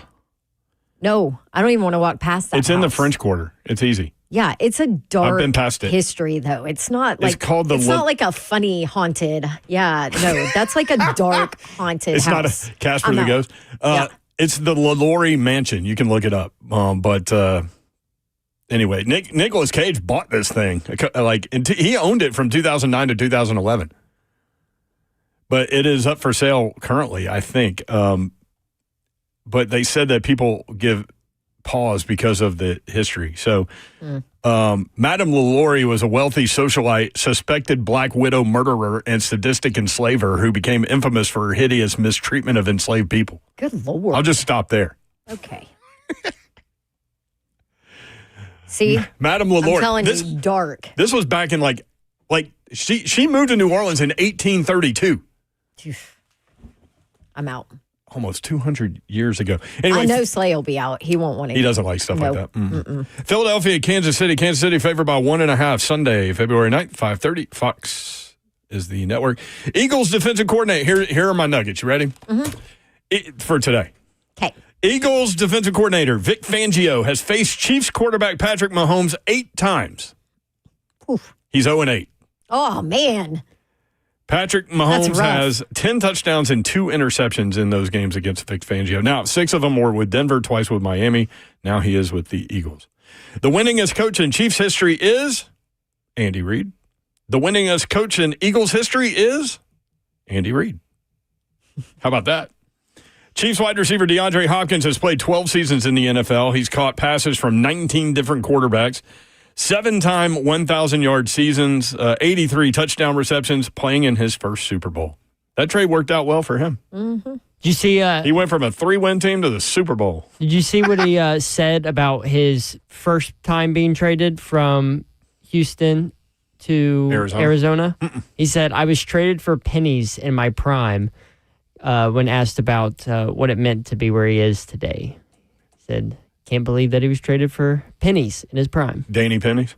No, I don't even want to walk past that It's in the house. French Quarter. It's easy. Yeah, it's a dark I've been past it. history, though. It's not like It's called the it's not like a funny haunted. Yeah, no, that's like a dark haunted It's house. not a Casper I'm the out. Ghost. Yeah. It's the LaLaurie Mansion. You can look it up. Anyway, Nicolas Cage bought this thing. He owned it from 2009 to 2011. But it is up for sale currently, I think. But they said that people give pause because of the history. So, Madame LaLaurie was a wealthy socialite, suspected Black Widow murderer, and sadistic enslaver who became infamous for her hideous mistreatment of enslaved people. Good Lord. I'll just stop there. Okay. See? Madame LaLaurie. I'm telling you, dark. This was back in she moved to New Orleans in 1832. I'm out. Almost 200 years ago. Anyway, I know Slay will be out. He won't want to. He doesn't like stuff like Nope. that. Mm. Philadelphia, Kansas City. Kansas City favored by 1.5 Sunday, February 9th, 5:30. Fox is the network. Eagles defensive coordinator. Here are my nuggets. You ready? For today. Okay. Eagles defensive coordinator Vic Fangio has faced Chiefs quarterback Patrick Mahomes 8 times. Oof. He's 0-8. Oh, man. Patrick Mahomes has 10 touchdowns and 2 interceptions in those games against Vic Fangio. Now, 6 of them were with Denver, twice with Miami. Now he is with the Eagles. The winningest coach in Chiefs history is Andy Reid. The winningest coach in Eagles history is Andy Reid. How about that? Chiefs wide receiver DeAndre Hopkins has played 12 seasons in the NFL. He's caught passes from 19 different quarterbacks. 7-time 1,000-yard seasons, 83 touchdown receptions, playing in his first Super Bowl. That trade worked out well for him. Mm-hmm. Did you see? He went from a 3-win team to the Super Bowl. Did you see what he said about his first time being traded from Houston to Arizona? He said, "I was traded for pennies in my prime. when asked about what it meant to be where he is today. He said, can't believe that he was traded for pennies in his prime. Danny pennies.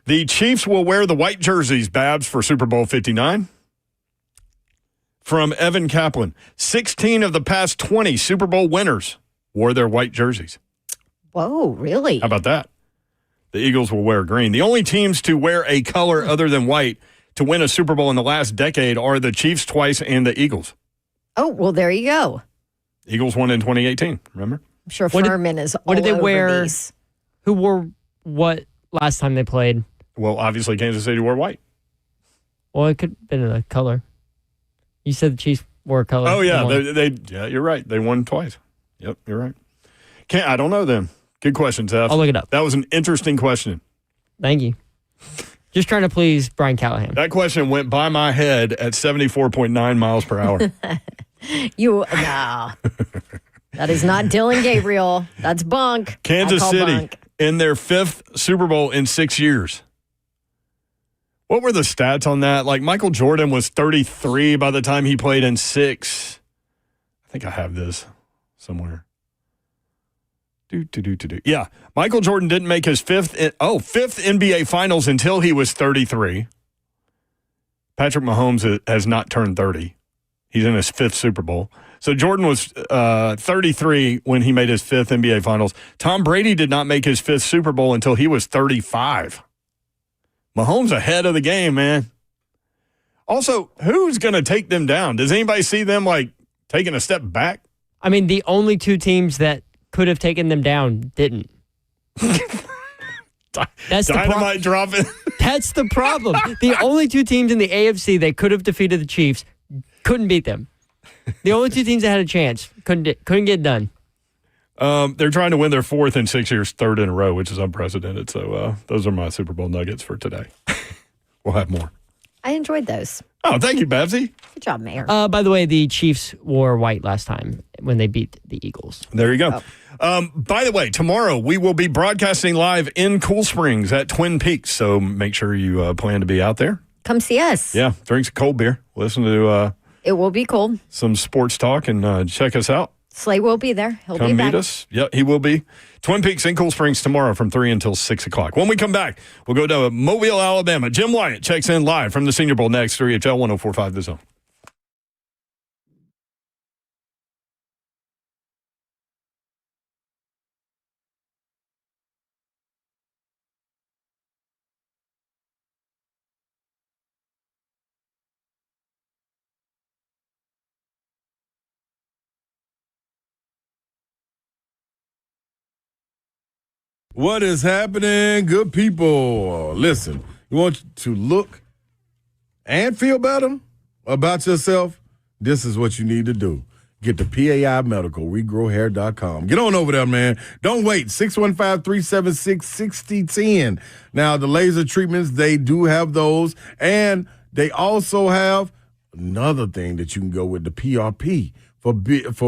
The Chiefs will wear the white jerseys, Babs, for Super Bowl 59. From Evan Kaplan, 16 of the past 20 Super Bowl winners wore their white jerseys. Whoa, really? How about that? The Eagles will wear green. The only teams to wear a color other than white to win a Super Bowl in the last decade are the Chiefs twice and the Eagles. Oh, well, there you go. Eagles won in 2018, remember? I'm sure Furman is all What did they over wear? these. Who wore what last time they played? Well, obviously Kansas City wore white. Well, it could have been a color. You said the Chiefs wore a color. Oh, yeah. Yeah, you're right. They won twice. Yep, you're right. I don't know them. Good question, Tef. I'll look it up. That was an interesting question. Thank you. Just trying to please Brian Callahan. That question went by my head at 74.9 miles per hour. That is not Dylan Gabriel. That's bunk. Kansas City in their 5th Super Bowl in 6 years. What were the stats on that? Like Michael Jordan was 33 by the time he played in 6. I think I have this somewhere. Yeah, Michael Jordan didn't make his 5th NBA Finals until he was 33. Patrick Mahomes has not turned 30. He's in his 5th Super Bowl. So Jordan was 33 when he made his 5th NBA Finals. Tom Brady did not make his 5th Super Bowl until he was 35. Mahomes ahead of the game, man. Also, who's going to take them down? Does anybody see them like taking a step back? I mean, the only two teams that could have taken them down didn't. That's Dynamite dropping. That's the problem. The only two teams in the AFC that could have defeated the Chiefs couldn't beat them. The only two teams that had a chance couldn't get done. They're trying to win their 4th in 6 years, 3rd in a row, which is unprecedented. So those are my Super Bowl nuggets for today. We'll have more. I enjoyed those. Oh, thank you, Babsy. Good job, Mayor. By the way, the Chiefs wore white last time when they beat the Eagles. There you go. By the way, tomorrow we will be broadcasting live in Cool Springs at Twin Peaks. So make sure you plan to be out there. Come see us. Yeah, drink some cold beer. Listen to it will be cold. Some sports talk and check us out. Slay will be there. He'll come be back. meet us. Yeah, he will be. Twin Peaks in Cool Springs tomorrow from 3 until 6 o'clock. When we come back, we'll go to Mobile, Alabama. Jim Wyatt checks in live from the Senior Bowl next. 3HL 104.5 The Zone. What is happening, good people? Listen, you want to look and feel better about yourself? This is what you need to do. Get the PAI Medical, regrowhair.com. Get on over there, man. Don't wait. 615-376-6010. Now, the laser treatments, they do have those. And they also have another thing that you can go with, the PRP. For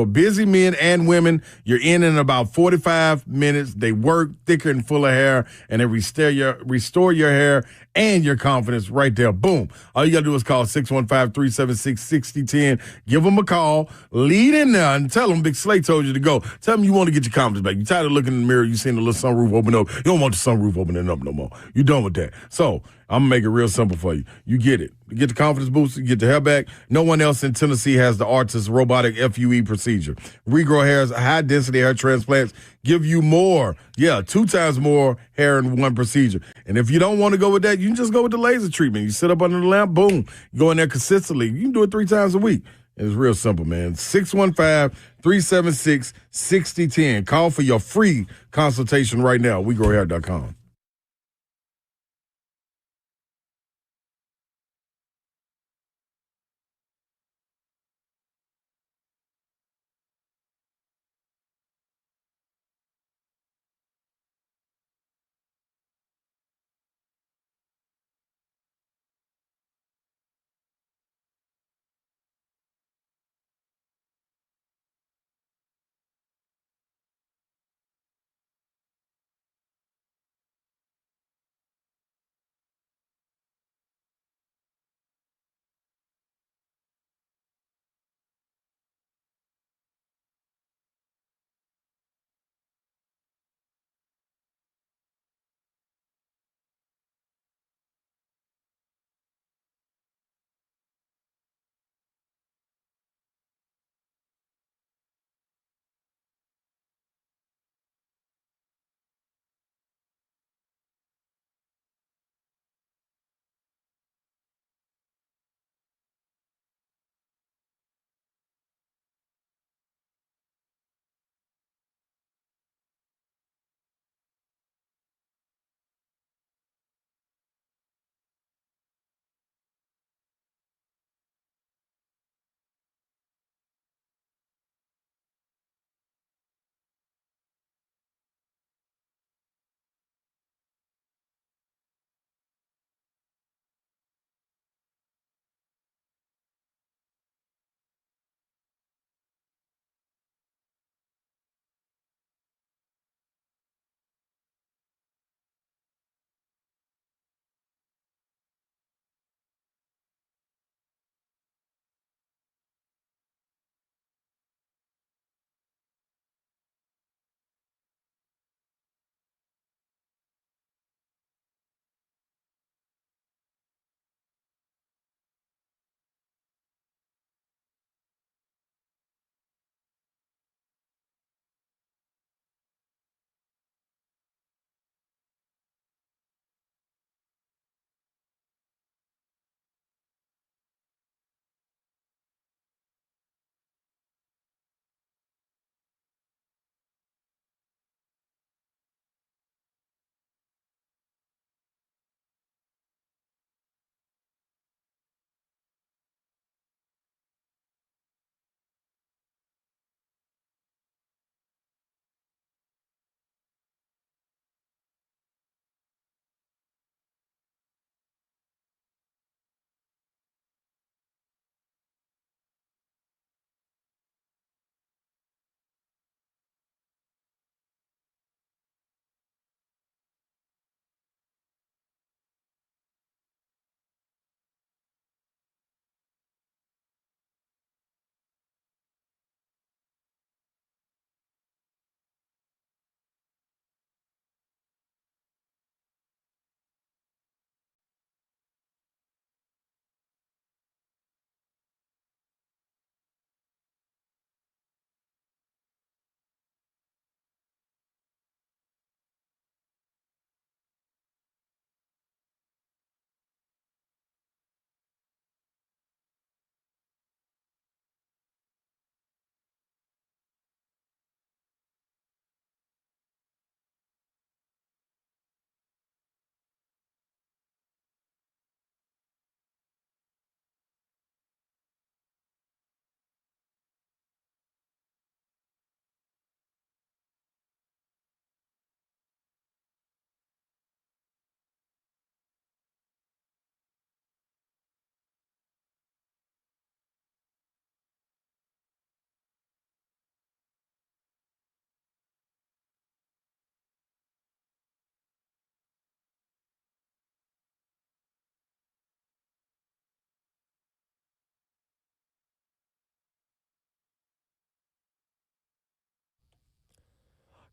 busy men and women, you're in about 45 minutes. They work thicker and full of hair, and they restore your hair and your confidence right there. Boom. All you got to do is call 615-376-6010. Give them a call. Lead in there and tell them Big Slay told you to go. Tell them you want to get your confidence back. You're tired of looking in the mirror. You seen the little sunroof open up. You don't want the sunroof opening up no more. You're done with that. So I'm going to make it real simple for you. You get it. You get the confidence boost. You get the hair back. No one else in Tennessee has the Artist robotic FUE procedure. Regrow Hair's high-density hair transplants give you more. Yeah, 2 times more hair in one procedure. And if you don't want to go with that, you can just go with the laser treatment. You sit up under the lamp, boom. You go in there consistently. You can do it 3 times a week. It's real simple, man. 615-376-6010. Call for your free consultation right now. WeGrowHair.com.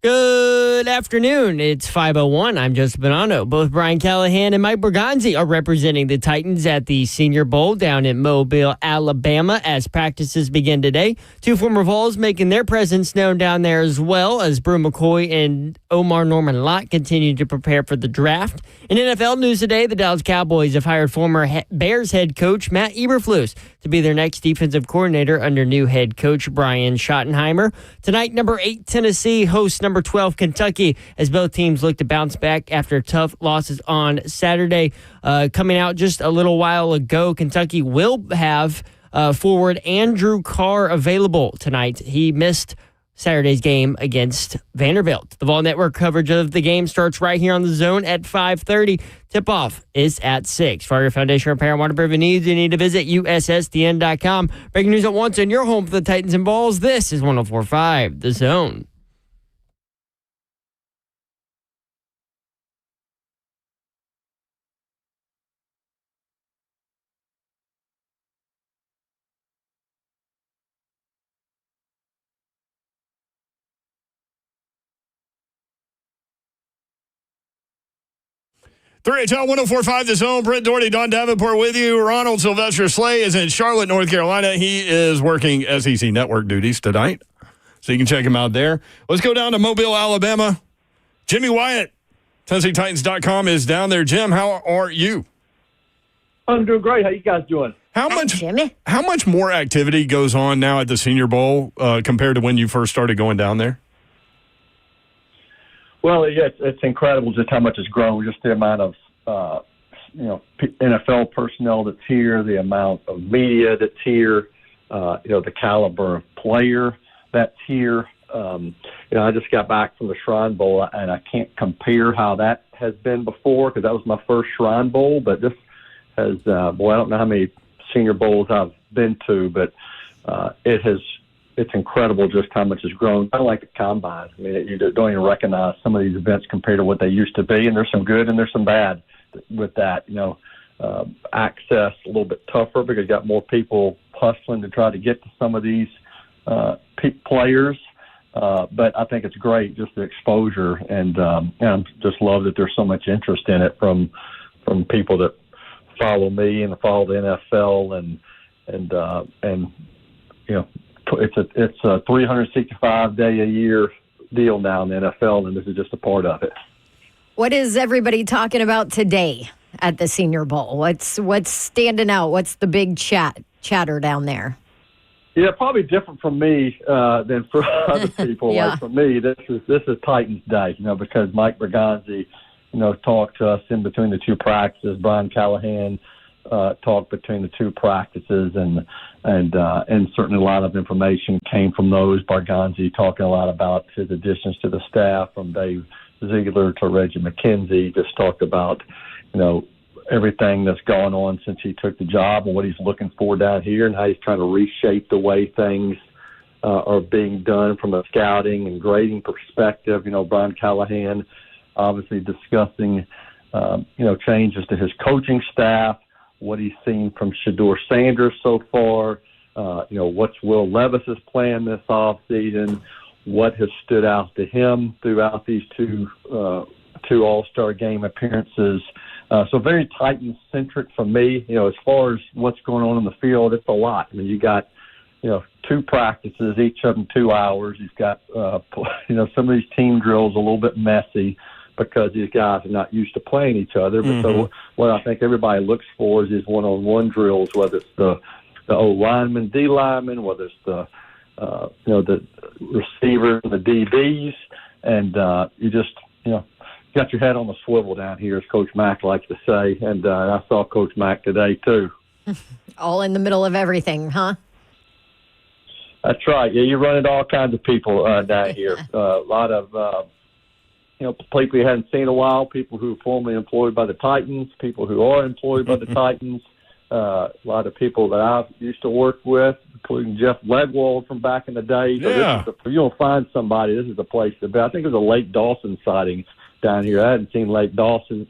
Good afternoon. It's 5:01. I'm Joseph Bonanno. Both Brian Callahan and Mike Borgonzi are representing the Titans at the Senior Bowl down in Mobile, Alabama, as practices begin today. Two former Vols making their presence known down there as well, as Brew McCoy and Omar Norman Lott continue to prepare for the draft. In NFL news today, the Dallas Cowboys have hired former Bears head coach Matt Eberflus to be their next defensive coordinator under new head coach Brian Schottenheimer. Tonight, number 8 Tennessee hosts number 12 Kentucky, as both teams look to bounce back after tough losses on Saturday. Coming out just a little while ago, Kentucky will have forward Andrew Carr available tonight. He missed Saturday's game against Vanderbilt. The Vol Network coverage of the game starts right here on the Zone at 5:30. Tip-off is at 6. For your foundation repair and waterproofing needs, you need to visit USSDN.com. Breaking news at once, and your home for the Titans and Balls. This is 104.5 The Zone. HL 104.5 The Zone. Brent Doherty, Don Davenport with you. Ronald Sylvester Slay is in Charlotte, North Carolina. He is working SEC Network duties tonight, so you can check him out there. Let's go down to Mobile, Alabama. Jimmy Wyatt, TennesseeTitans.com, is down there. Jim, how are you? I'm doing great. How you guys doing? How much more activity goes on now at the Senior Bowl compared to when you first started going down there? Well, yeah, it's incredible just how much it's grown. Just the amount of NFL personnel that's here, the amount of media that's here, the caliber of player that's here. I just got back from the Shrine Bowl, and I can't compare how that has been before because that was my first Shrine Bowl. But this has, I don't know how many Senior Bowls I've been to, but it's incredible just how much it's grown. Kind of like the Combine. I mean, you don't even recognize some of these events compared to what they used to be, and there's some good and there's some bad with that. Access a little bit tougher because you got more people hustling to try to get to some of these players. But I think it's great, just the exposure, and I just love that there's so much interest in it from people that follow me and follow the NFL, and it's a 365-day-a-year deal now in the NFL, and this is just a part of it. What is everybody talking about today at the Senior Bowl? What's standing out? What's the big chatter down there? Yeah, probably different from me than for other people. Yeah. Like for me, this is Titans Day, because Mike Borgonzi, talked to us in between the two practices. Brian Callahan talked between the two practices, and certainly a lot of information came from those. Borgonzi talking a lot about his additions to the staff, from Dave Ziegler to Reggie McKenzie. Just talked about, everything that's gone on since he took the job and what he's looking for down here, and how he's trying to reshape the way things are being done from a scouting and grading perspective. Brian Callahan obviously discussing, changes to his coaching staff, what he's seen from Shedeur Sanders so far, what's Will Levis's plan this offseason, what has stood out to him throughout these two All-Star game appearances. So very Titans-centric for me. As far as what's going on in the field, it's a lot. I mean, you got, two practices, each of them 2 hours. You've got, some of these team drills a little bit messy because these guys are not used to playing each other. But so what I think everybody looks for is these one-on-one drills, whether it's the O lineman, D lineman, whether it's the receivers and the DBs, and you just got your head on the swivel down here, as Coach Mack likes to say. And I saw Coach Mack today too. All in the middle of everything, huh? That's right. Yeah, you run into all kinds of people down here. A lot of people you hadn't seen in a while, people who are formerly employed by the Titans, people who are employed by the Titans, a lot of people that I used to work with, including Jeff Legwold from back in the day. So you'll find somebody. This is the place to be. I think it was a Lake Dawson sighting down here. I hadn't seen Lake Dawson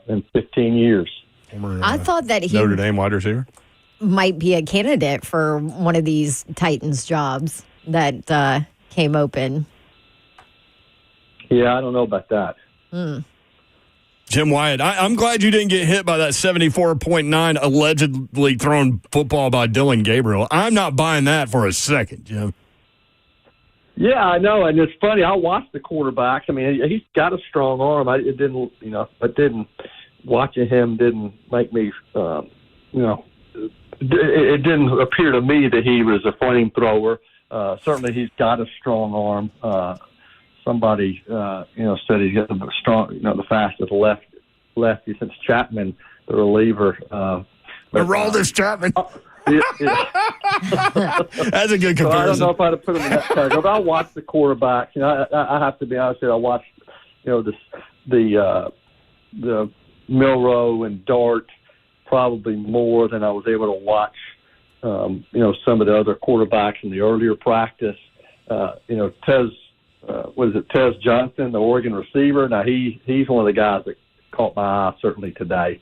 in 15 years. I thought that he Notre Dame wide receiver might be a candidate for one of these Titans jobs that came open. Yeah, I don't know about that. Jim Wyatt, I'm glad you didn't get hit by that 74.9 allegedly thrown football by Dylan Gabriel. I'm not buying that for a second, Jim. Yeah, I know, and it's funny. I watched the quarterback. I mean, he's got a strong arm. Watching him didn't make me, it didn't appear to me that he was a flamethrower. Certainly, he's got a strong arm. Somebody, said he's got the strong, the fastest lefty since Chapman, the reliever. Aroldis Chapman. That's a good comparison. So I don't know if I'd have put him in that category, but I watched the quarterbacks. I have to be honest with you. I watched, the Milroe and Dart probably more than I was able to watch. Some of the other quarterbacks in the earlier practice. Tez Johnson, the Oregon receiver? Now, he's one of the guys that caught my eye certainly today.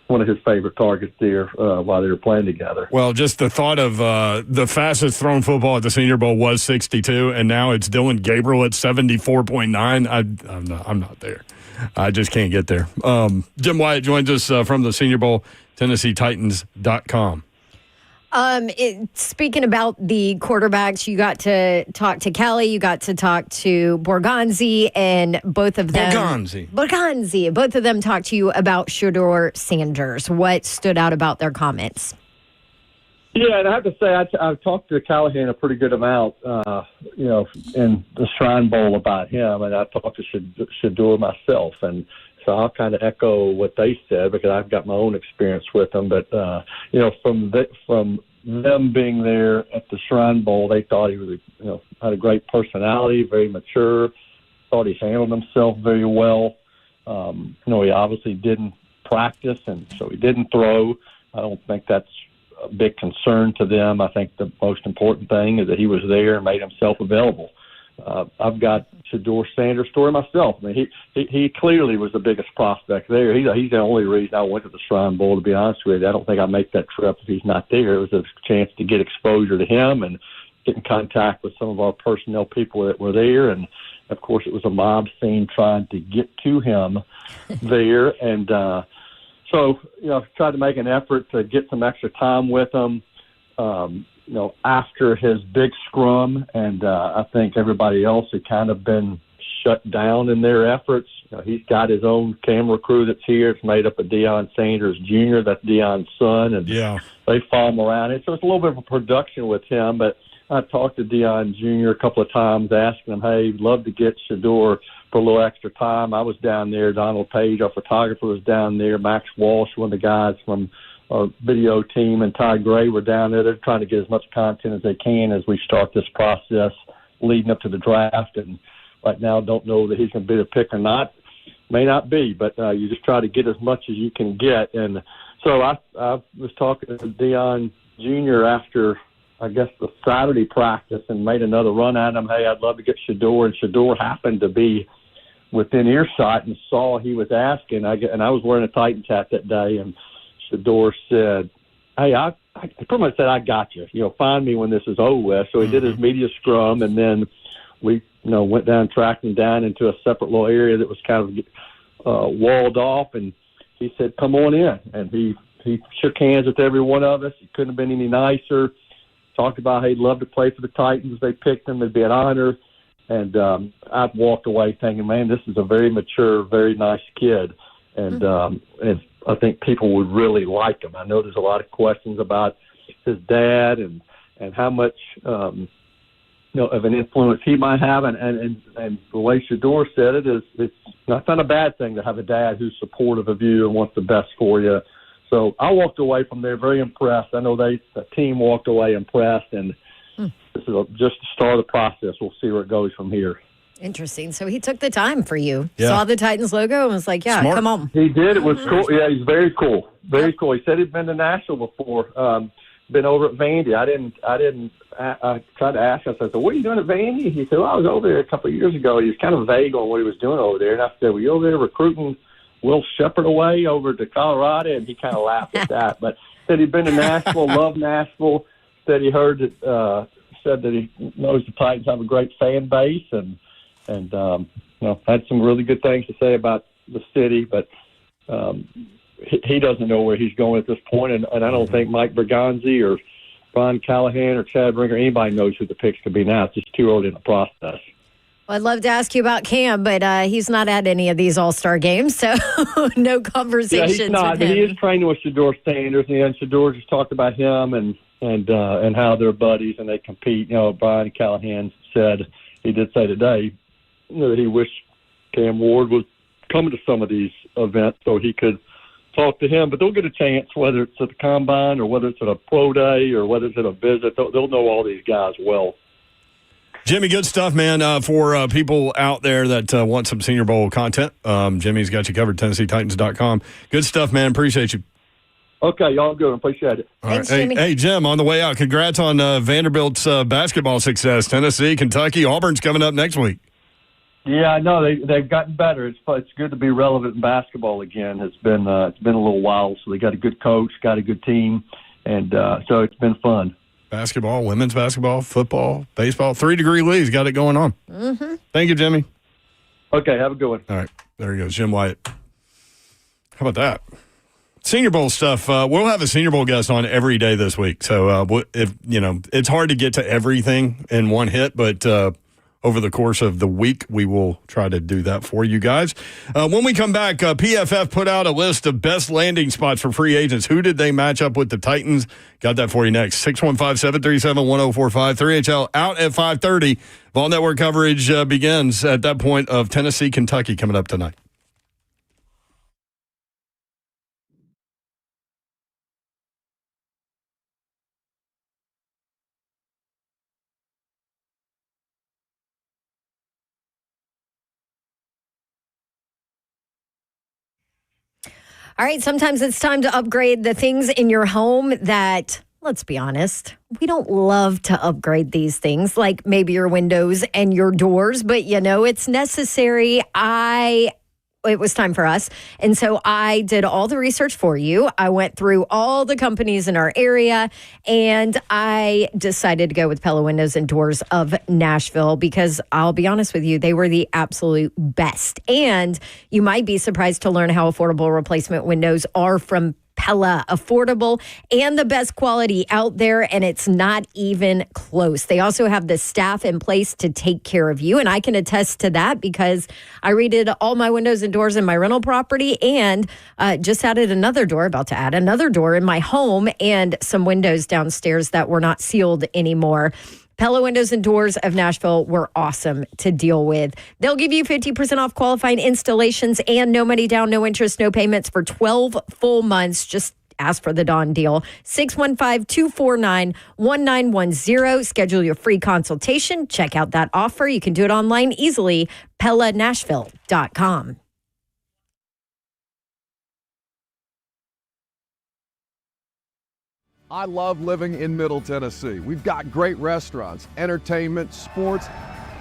One of his favorite targets there while they were playing together. Well, just the thought of the fastest thrown football at the Senior Bowl was 62, and now it's Dylan Gabriel at 74.9. I'm not there. I just can't get there. Jim Wyatt joins us from the Senior Bowl, TennesseeTitans.com. Speaking about the quarterbacks, you got to talk to Kelly, you got to talk to Borgonzi, and both of them both of them talked to you about Shedeur Sanders. What stood out about their comments? Yeah, and I have to say, I've talked to Callahan a pretty good amount, in the Shrine Bowl about him, and I talked to Shedeur myself, and so I'll kind of echo what they said because I've got my own experience with them. But from them being there at the Shrine Bowl, they thought he was, had a great personality, very mature. Thought he handled himself very well. He obviously didn't practice, and so he didn't throw. I don't think that's a big concern to them. I think the most important thing is that he was there and made himself available. I've got Shedeur Sanders' story myself. I mean, he clearly was the biggest prospect there. He's the only reason I went to the Shrine Bowl, to be honest with you. I don't think I'd make that trip if he's not there. It was a chance to get exposure to him and get in contact with some of our personnel people that were there. And, of course, it was a mob scene trying to get to him there. And so, tried to make an effort to get some extra time with him. After his big scrum, and I think everybody else had kind of been shut down in their efforts. He's got his own camera crew that's here. It's made up of Deion Sanders Jr., that's Deion's son, and they follow him around. So it's a little bit of a production with him, but I talked to Deion Jr. a couple of times, asking him, hey, love to get Shedeur for a little extra time. I was down there. Donald Page, our photographer, was down there. Max Walsh, one of the guys from our video team, and Ty Gray were down there. They're trying to get as much content as they can as we start this process leading up to the draft. And right now, don't know that he's going to be the pick or not. May not be, but you just try to get as much as you can get. And so I was talking to Deion Jr. after, I guess, the Saturday practice and made another run at him. Hey, I'd love to get Shedeur. And Shedeur happened to be within earshot and saw he was asking. And I was wearing a Titans hat that day, and Shedeur said, hey, I pretty much said, I got you. Find me when this is over with. So he did his media scrum, and then we, went down, tracked him down into a separate little area that was kind of walled off, and he said, come on in. And he shook hands with every one of us. He couldn't have been any nicer. Talked about how he'd love to play for the Titans. They picked him. It'd be an honor. And I walked away thinking, man, this is a very mature, very nice kid. And I think people would really like him. I know there's a lot of questions about his dad and how much of an influence he might have. And the way Shedeur said it is, it's not a bad thing to have a dad who's supportive of you and wants the best for you. So I walked away from there very impressed. I know the team walked away impressed, and this is just the start of the process. We'll see where it goes from here. Interesting. So he took the time for you. Yeah. Saw the Titans logo and was like, yeah, Smart. come on. He did. It was cool. Yeah, he's very cool. Very cool. He said he'd been to Nashville before, been over at Vandy. I tried to ask him. I said, so what are you doing at Vandy? He said, well, I was over there a couple of years ago. He was kind of vague on what he was doing over there. And I said, were you over there recruiting Will Shepard away over to Colorado? And he kind of laughed at that. But said he'd been to Nashville, loved Nashville, said he heard that, said that he knows the Titans have a great fan base, and and had some really good things to say about the city, but he doesn't know where he's going at this point, and I don't think Mike Borgonzi or Brian Callahan or Chad Bringer, anybody knows who the picks could be now. It's just too early in the process. Well, I'd love to ask you about Cam, but he's not at any of these All-Star games, so no conversations he's not, with but him. he is training with Shador Sanders, and Shador just talked about him and how they're buddies and they compete. Brian Callahan said, he did say today, that he wished Cam Ward was coming to some of these events so he could talk to him, but they'll get a chance, whether it's at the combine or whether it's at a pro day or whether it's at a visit. They'll know all these guys well. Jimmy, good stuff, man. For people out there that want some Senior Bowl content, Jimmy's got you covered, TennesseeTitans.com. Good stuff, man. Appreciate you. Okay, y'all good. Appreciate it. All right. Hey, Jim, on the way out, congrats on Vanderbilt's basketball success. Tennessee, Kentucky, Auburn's coming up next week. Yeah, I know they've gotten better. It's good to be relevant in basketball again. It's been a little while, so they got a good coach, got a good team, and so it's been fun. Basketball, women's basketball, football, baseball, 3-degree leagues, got it going on. Mm-hmm. Thank you, Jimmy. Okay, have a good one. All right, there he goes, Jim Wyatt. How about that? Senior Bowl stuff. We'll have a Senior Bowl guest on every day this week. So if it's hard to get to everything in one hit, but over the course of the week, we will try to do that for you guys. When we come back, PFF put out a list of best landing spots for free agents. Who did they match up with the Titans? Got that for you next. 615-737-1045. 3HL out at 5:30. Vol Network coverage begins at that point of Tennessee, Kentucky coming up tonight. All right, sometimes it's time to upgrade the things in your home that, let's be honest, we don't love to upgrade these things, like maybe your windows and your doors, but it's necessary. It was time for us. And so I did all the research for you. I went through all the companies in our area, and I decided to go with Pella Windows and Doors of Nashville because I'll be honest with you, they were the absolute best. And you might be surprised to learn how affordable replacement windows are from Pella, affordable and the best quality out there, and it's not even close. They also have the staff in place to take care of you, and I can attest to that because I redid all my windows and doors in my rental property and just added another door, about to add another door in my home and some windows downstairs that were not sealed anymore. Pella Windows and Doors of Nashville were awesome to deal with. They'll give you 50% off qualifying installations and no money down, no interest, no payments for 12 full months. Just ask for the Dawn deal. 615-249-1910. Schedule your free consultation. Check out that offer. You can do it online easily. PellaNashville.com. I love living in Middle Tennessee. We've got great restaurants, entertainment, sports,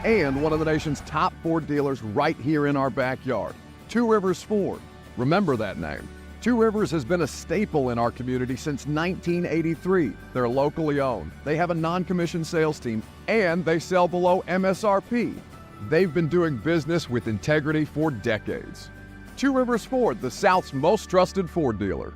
and one of the nation's top Ford dealers right here in our backyard. Two Rivers Ford. Remember that name. Two Rivers has been a staple in our community since 1983. They're locally owned. They have a non-commissioned sales team, and they sell below MSRP. They've been doing business with integrity for decades. Two Rivers Ford, the South's most trusted Ford dealer.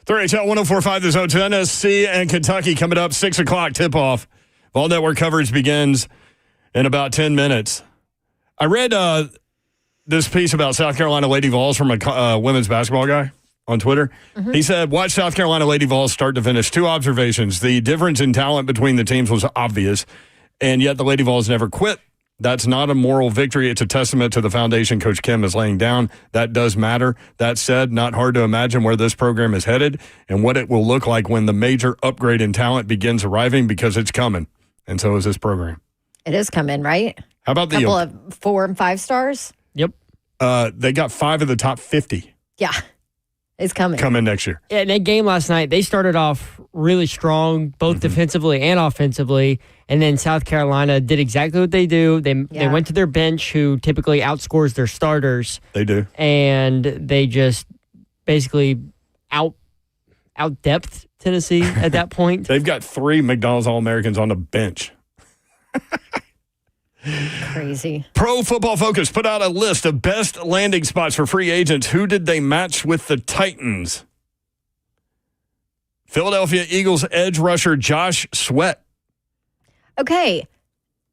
3HL 104.5, the Zone, Tennessee and Kentucky coming up, 6 o'clock tip-off. Vol Network coverage begins in about 10 minutes. I read this piece about South Carolina Lady Vols from a women's basketball guy on Twitter. Mm-hmm. He said, watch South Carolina Lady Vols start to finish. 2 observations. The difference in talent between the teams was obvious, and yet the Lady Vols never quit. That's not a moral victory. It's a testament to the foundation Coach Kim is laying down. That does matter. That said, not hard to imagine where this program is headed and what it will look like when the major upgrade in talent begins arriving, because it's coming. And so is this program. It is coming, right? How about the couple of 4 and 5 stars? Yep. They got 5 of the top 50. Yeah. It's coming. Coming next year. Yeah, in that game last night, they started off really strong, both defensively and offensively. And then South Carolina did exactly what they do. They went to their bench, who typically outscores their starters. They do. And they just basically out-depthed Tennessee at that point. They've got 3 McDonald's All-Americans on the bench. Crazy. Pro Football Focus put out a list of best landing spots for free agents. Who did they match with the Titans? Philadelphia Eagles edge rusher Josh Sweat. Okay.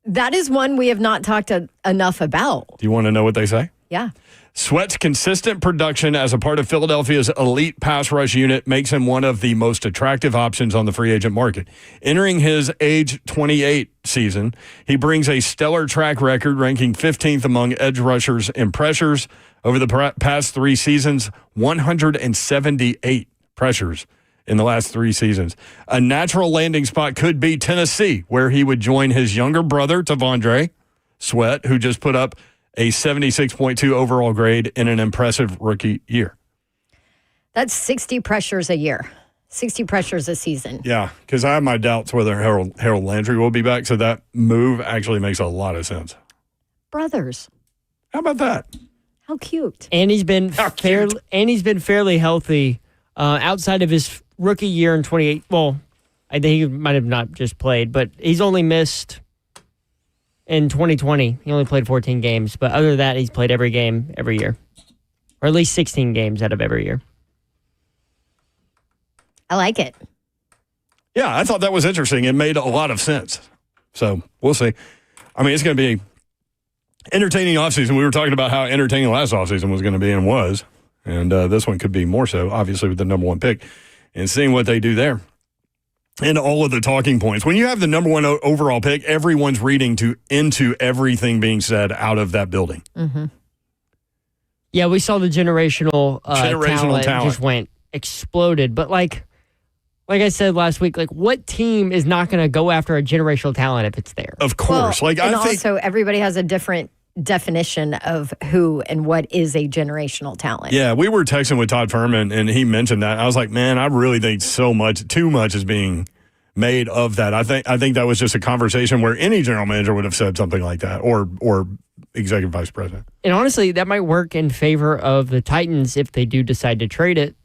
That is one we have not talked enough about. Do you want to know what they say? Yeah. Sweat's consistent production as a part of Philadelphia's elite pass rush unit makes him one of the most attractive options on the free agent market. Entering his age 28 season, he brings a stellar track record, ranking 15th among edge rushers in pressures. Over the past 3 seasons, 178 pressures in the last 3 seasons. A natural landing spot could be Tennessee, where he would join his younger brother, Tavondre Sweat, who just put up a 76.2 overall grade in an impressive rookie year. That's 60 pressures a year, 60 pressures a season. Yeah, because I have my doubts whether Harold Landry will be back, so that move actually makes a lot of sense. Brothers. How about that? How cute. And he's been fairly healthy outside of his rookie year in 28. Well, I think he might have not just played, but he's only missed. In 2020, he only played 14 games, but other than that, he's played every game every year, or at least 16 games out of every year. I like it. Yeah, I thought that was interesting. It made a lot of sense. So we'll see. I mean, it's going to be entertaining offseason. We were talking about how entertaining last offseason was going to be and was, and this one could be more so, obviously, with the number 1 pick and seeing what they do there. And all of the talking points. When you have the number 1 overall pick, everyone's reading into everything being said out of that building. Mm-hmm. Yeah, we saw the generational talent just exploded. But like I said last week, like, what team is not going to go after a generational talent if it's there? Of course. Well, also everybody has a different definition of who and what is a generational talent. Yeah, we were texting with Todd Furman, and he mentioned that. I was like, man, I really think too much is being made of that. I think that was just a conversation where any general manager would have said something like that, or executive vice president. And honestly, that might work in favor of the Titans if they do decide to trade it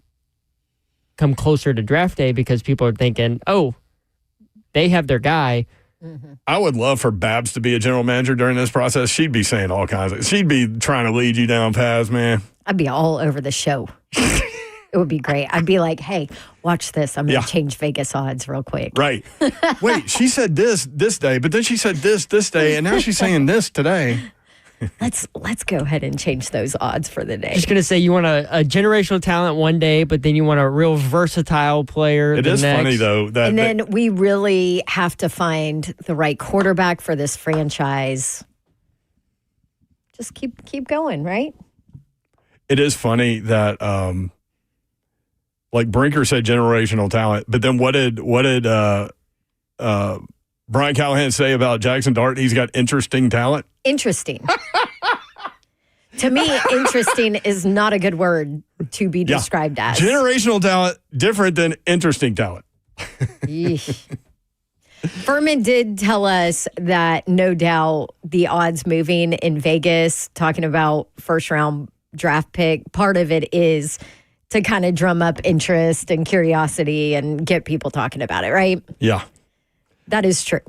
come closer to draft day, because people are thinking, oh, they have their guy. Mm-hmm. I would love for Babs to be a general manager during this process. She'd be saying all kinds of... She'd be trying to lead you down paths, man. I'd be all over the show. It would be great. I'd be like, hey, watch this. I'm going to change Vegas odds real quick. Right. Wait, she said this day, but then she said this day, and now she's saying this today. Let's go ahead and change those odds for the day. Just going to say you want a generational talent one day, but then you want a real versatile player It the is next. funny, though. And then we really have to find the right quarterback for this franchise. Just keep going, right? It is funny that, like Brinker said, generational talent, but then what did Brian Callahan say about Jackson Dart? He's got interesting talent. Interesting. To me, interesting is not a good word to be described as. Generational talent, different than interesting talent. Furman did tell us that no doubt the odds moving in Vegas, talking about first round draft pick, part of it is to kind of drum up interest and curiosity and get people talking about it, right? Yeah. That is true.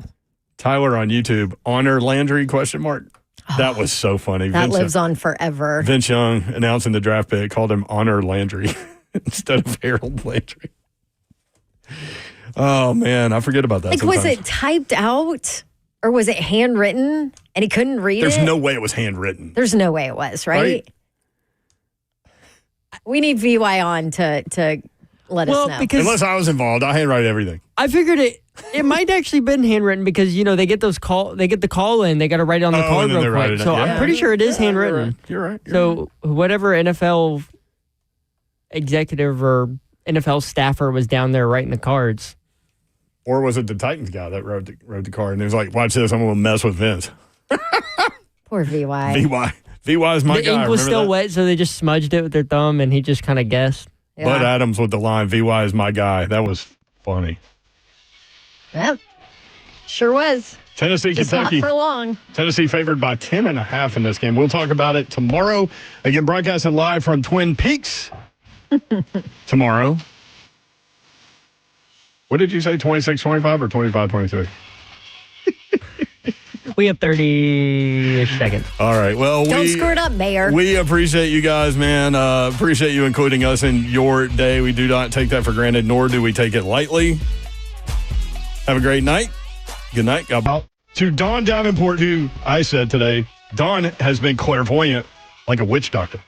Tyler on YouTube, honor Landry, ? That was so funny. That lives on forever. Vince Young announcing the draft pick, called him Honor Landry. instead of Harold Landry. Oh, man, I forget about that Like, sometimes. was it typed out or was it handwritten and he couldn't read There's it? no way it was handwritten. There's no way it was, right? We need VY on to let us know. Because unless I was involved, I handwrite everything. I figured it might actually been handwritten because they get the call in, they got to write it on the card real quick. So I'm pretty sure it is handwritten. You're right. So whatever NFL executive or NFL staffer was down there writing the cards. Or was it the Titans guy that wrote the card? And he was like, watch this, I'm going to mess with Vince. Poor VY. VY is my guy. The ink was Remember still that? wet, so they just smudged it with their thumb, and he just kind of guessed. Yeah. Bud Adams with the line, VY is my guy. That was funny. Yep. Sure was. Tennessee, Just Kentucky. not for long. Tennessee favored by 10.5 in this game. We'll talk about it tomorrow. Again, broadcasting live from Twin Peaks tomorrow. What did you say, 26-25 or 25-22? We have 30-ish seconds. All right. Well, Don't screw it up, Mayor. We appreciate you guys, man. Appreciate you including us in your day. We do not take that for granted, nor do we take it lightly. Have a great night. Good night. God bless. To Dawn Davenport, who I said today, Dawn has been clairvoyant like a witch doctor.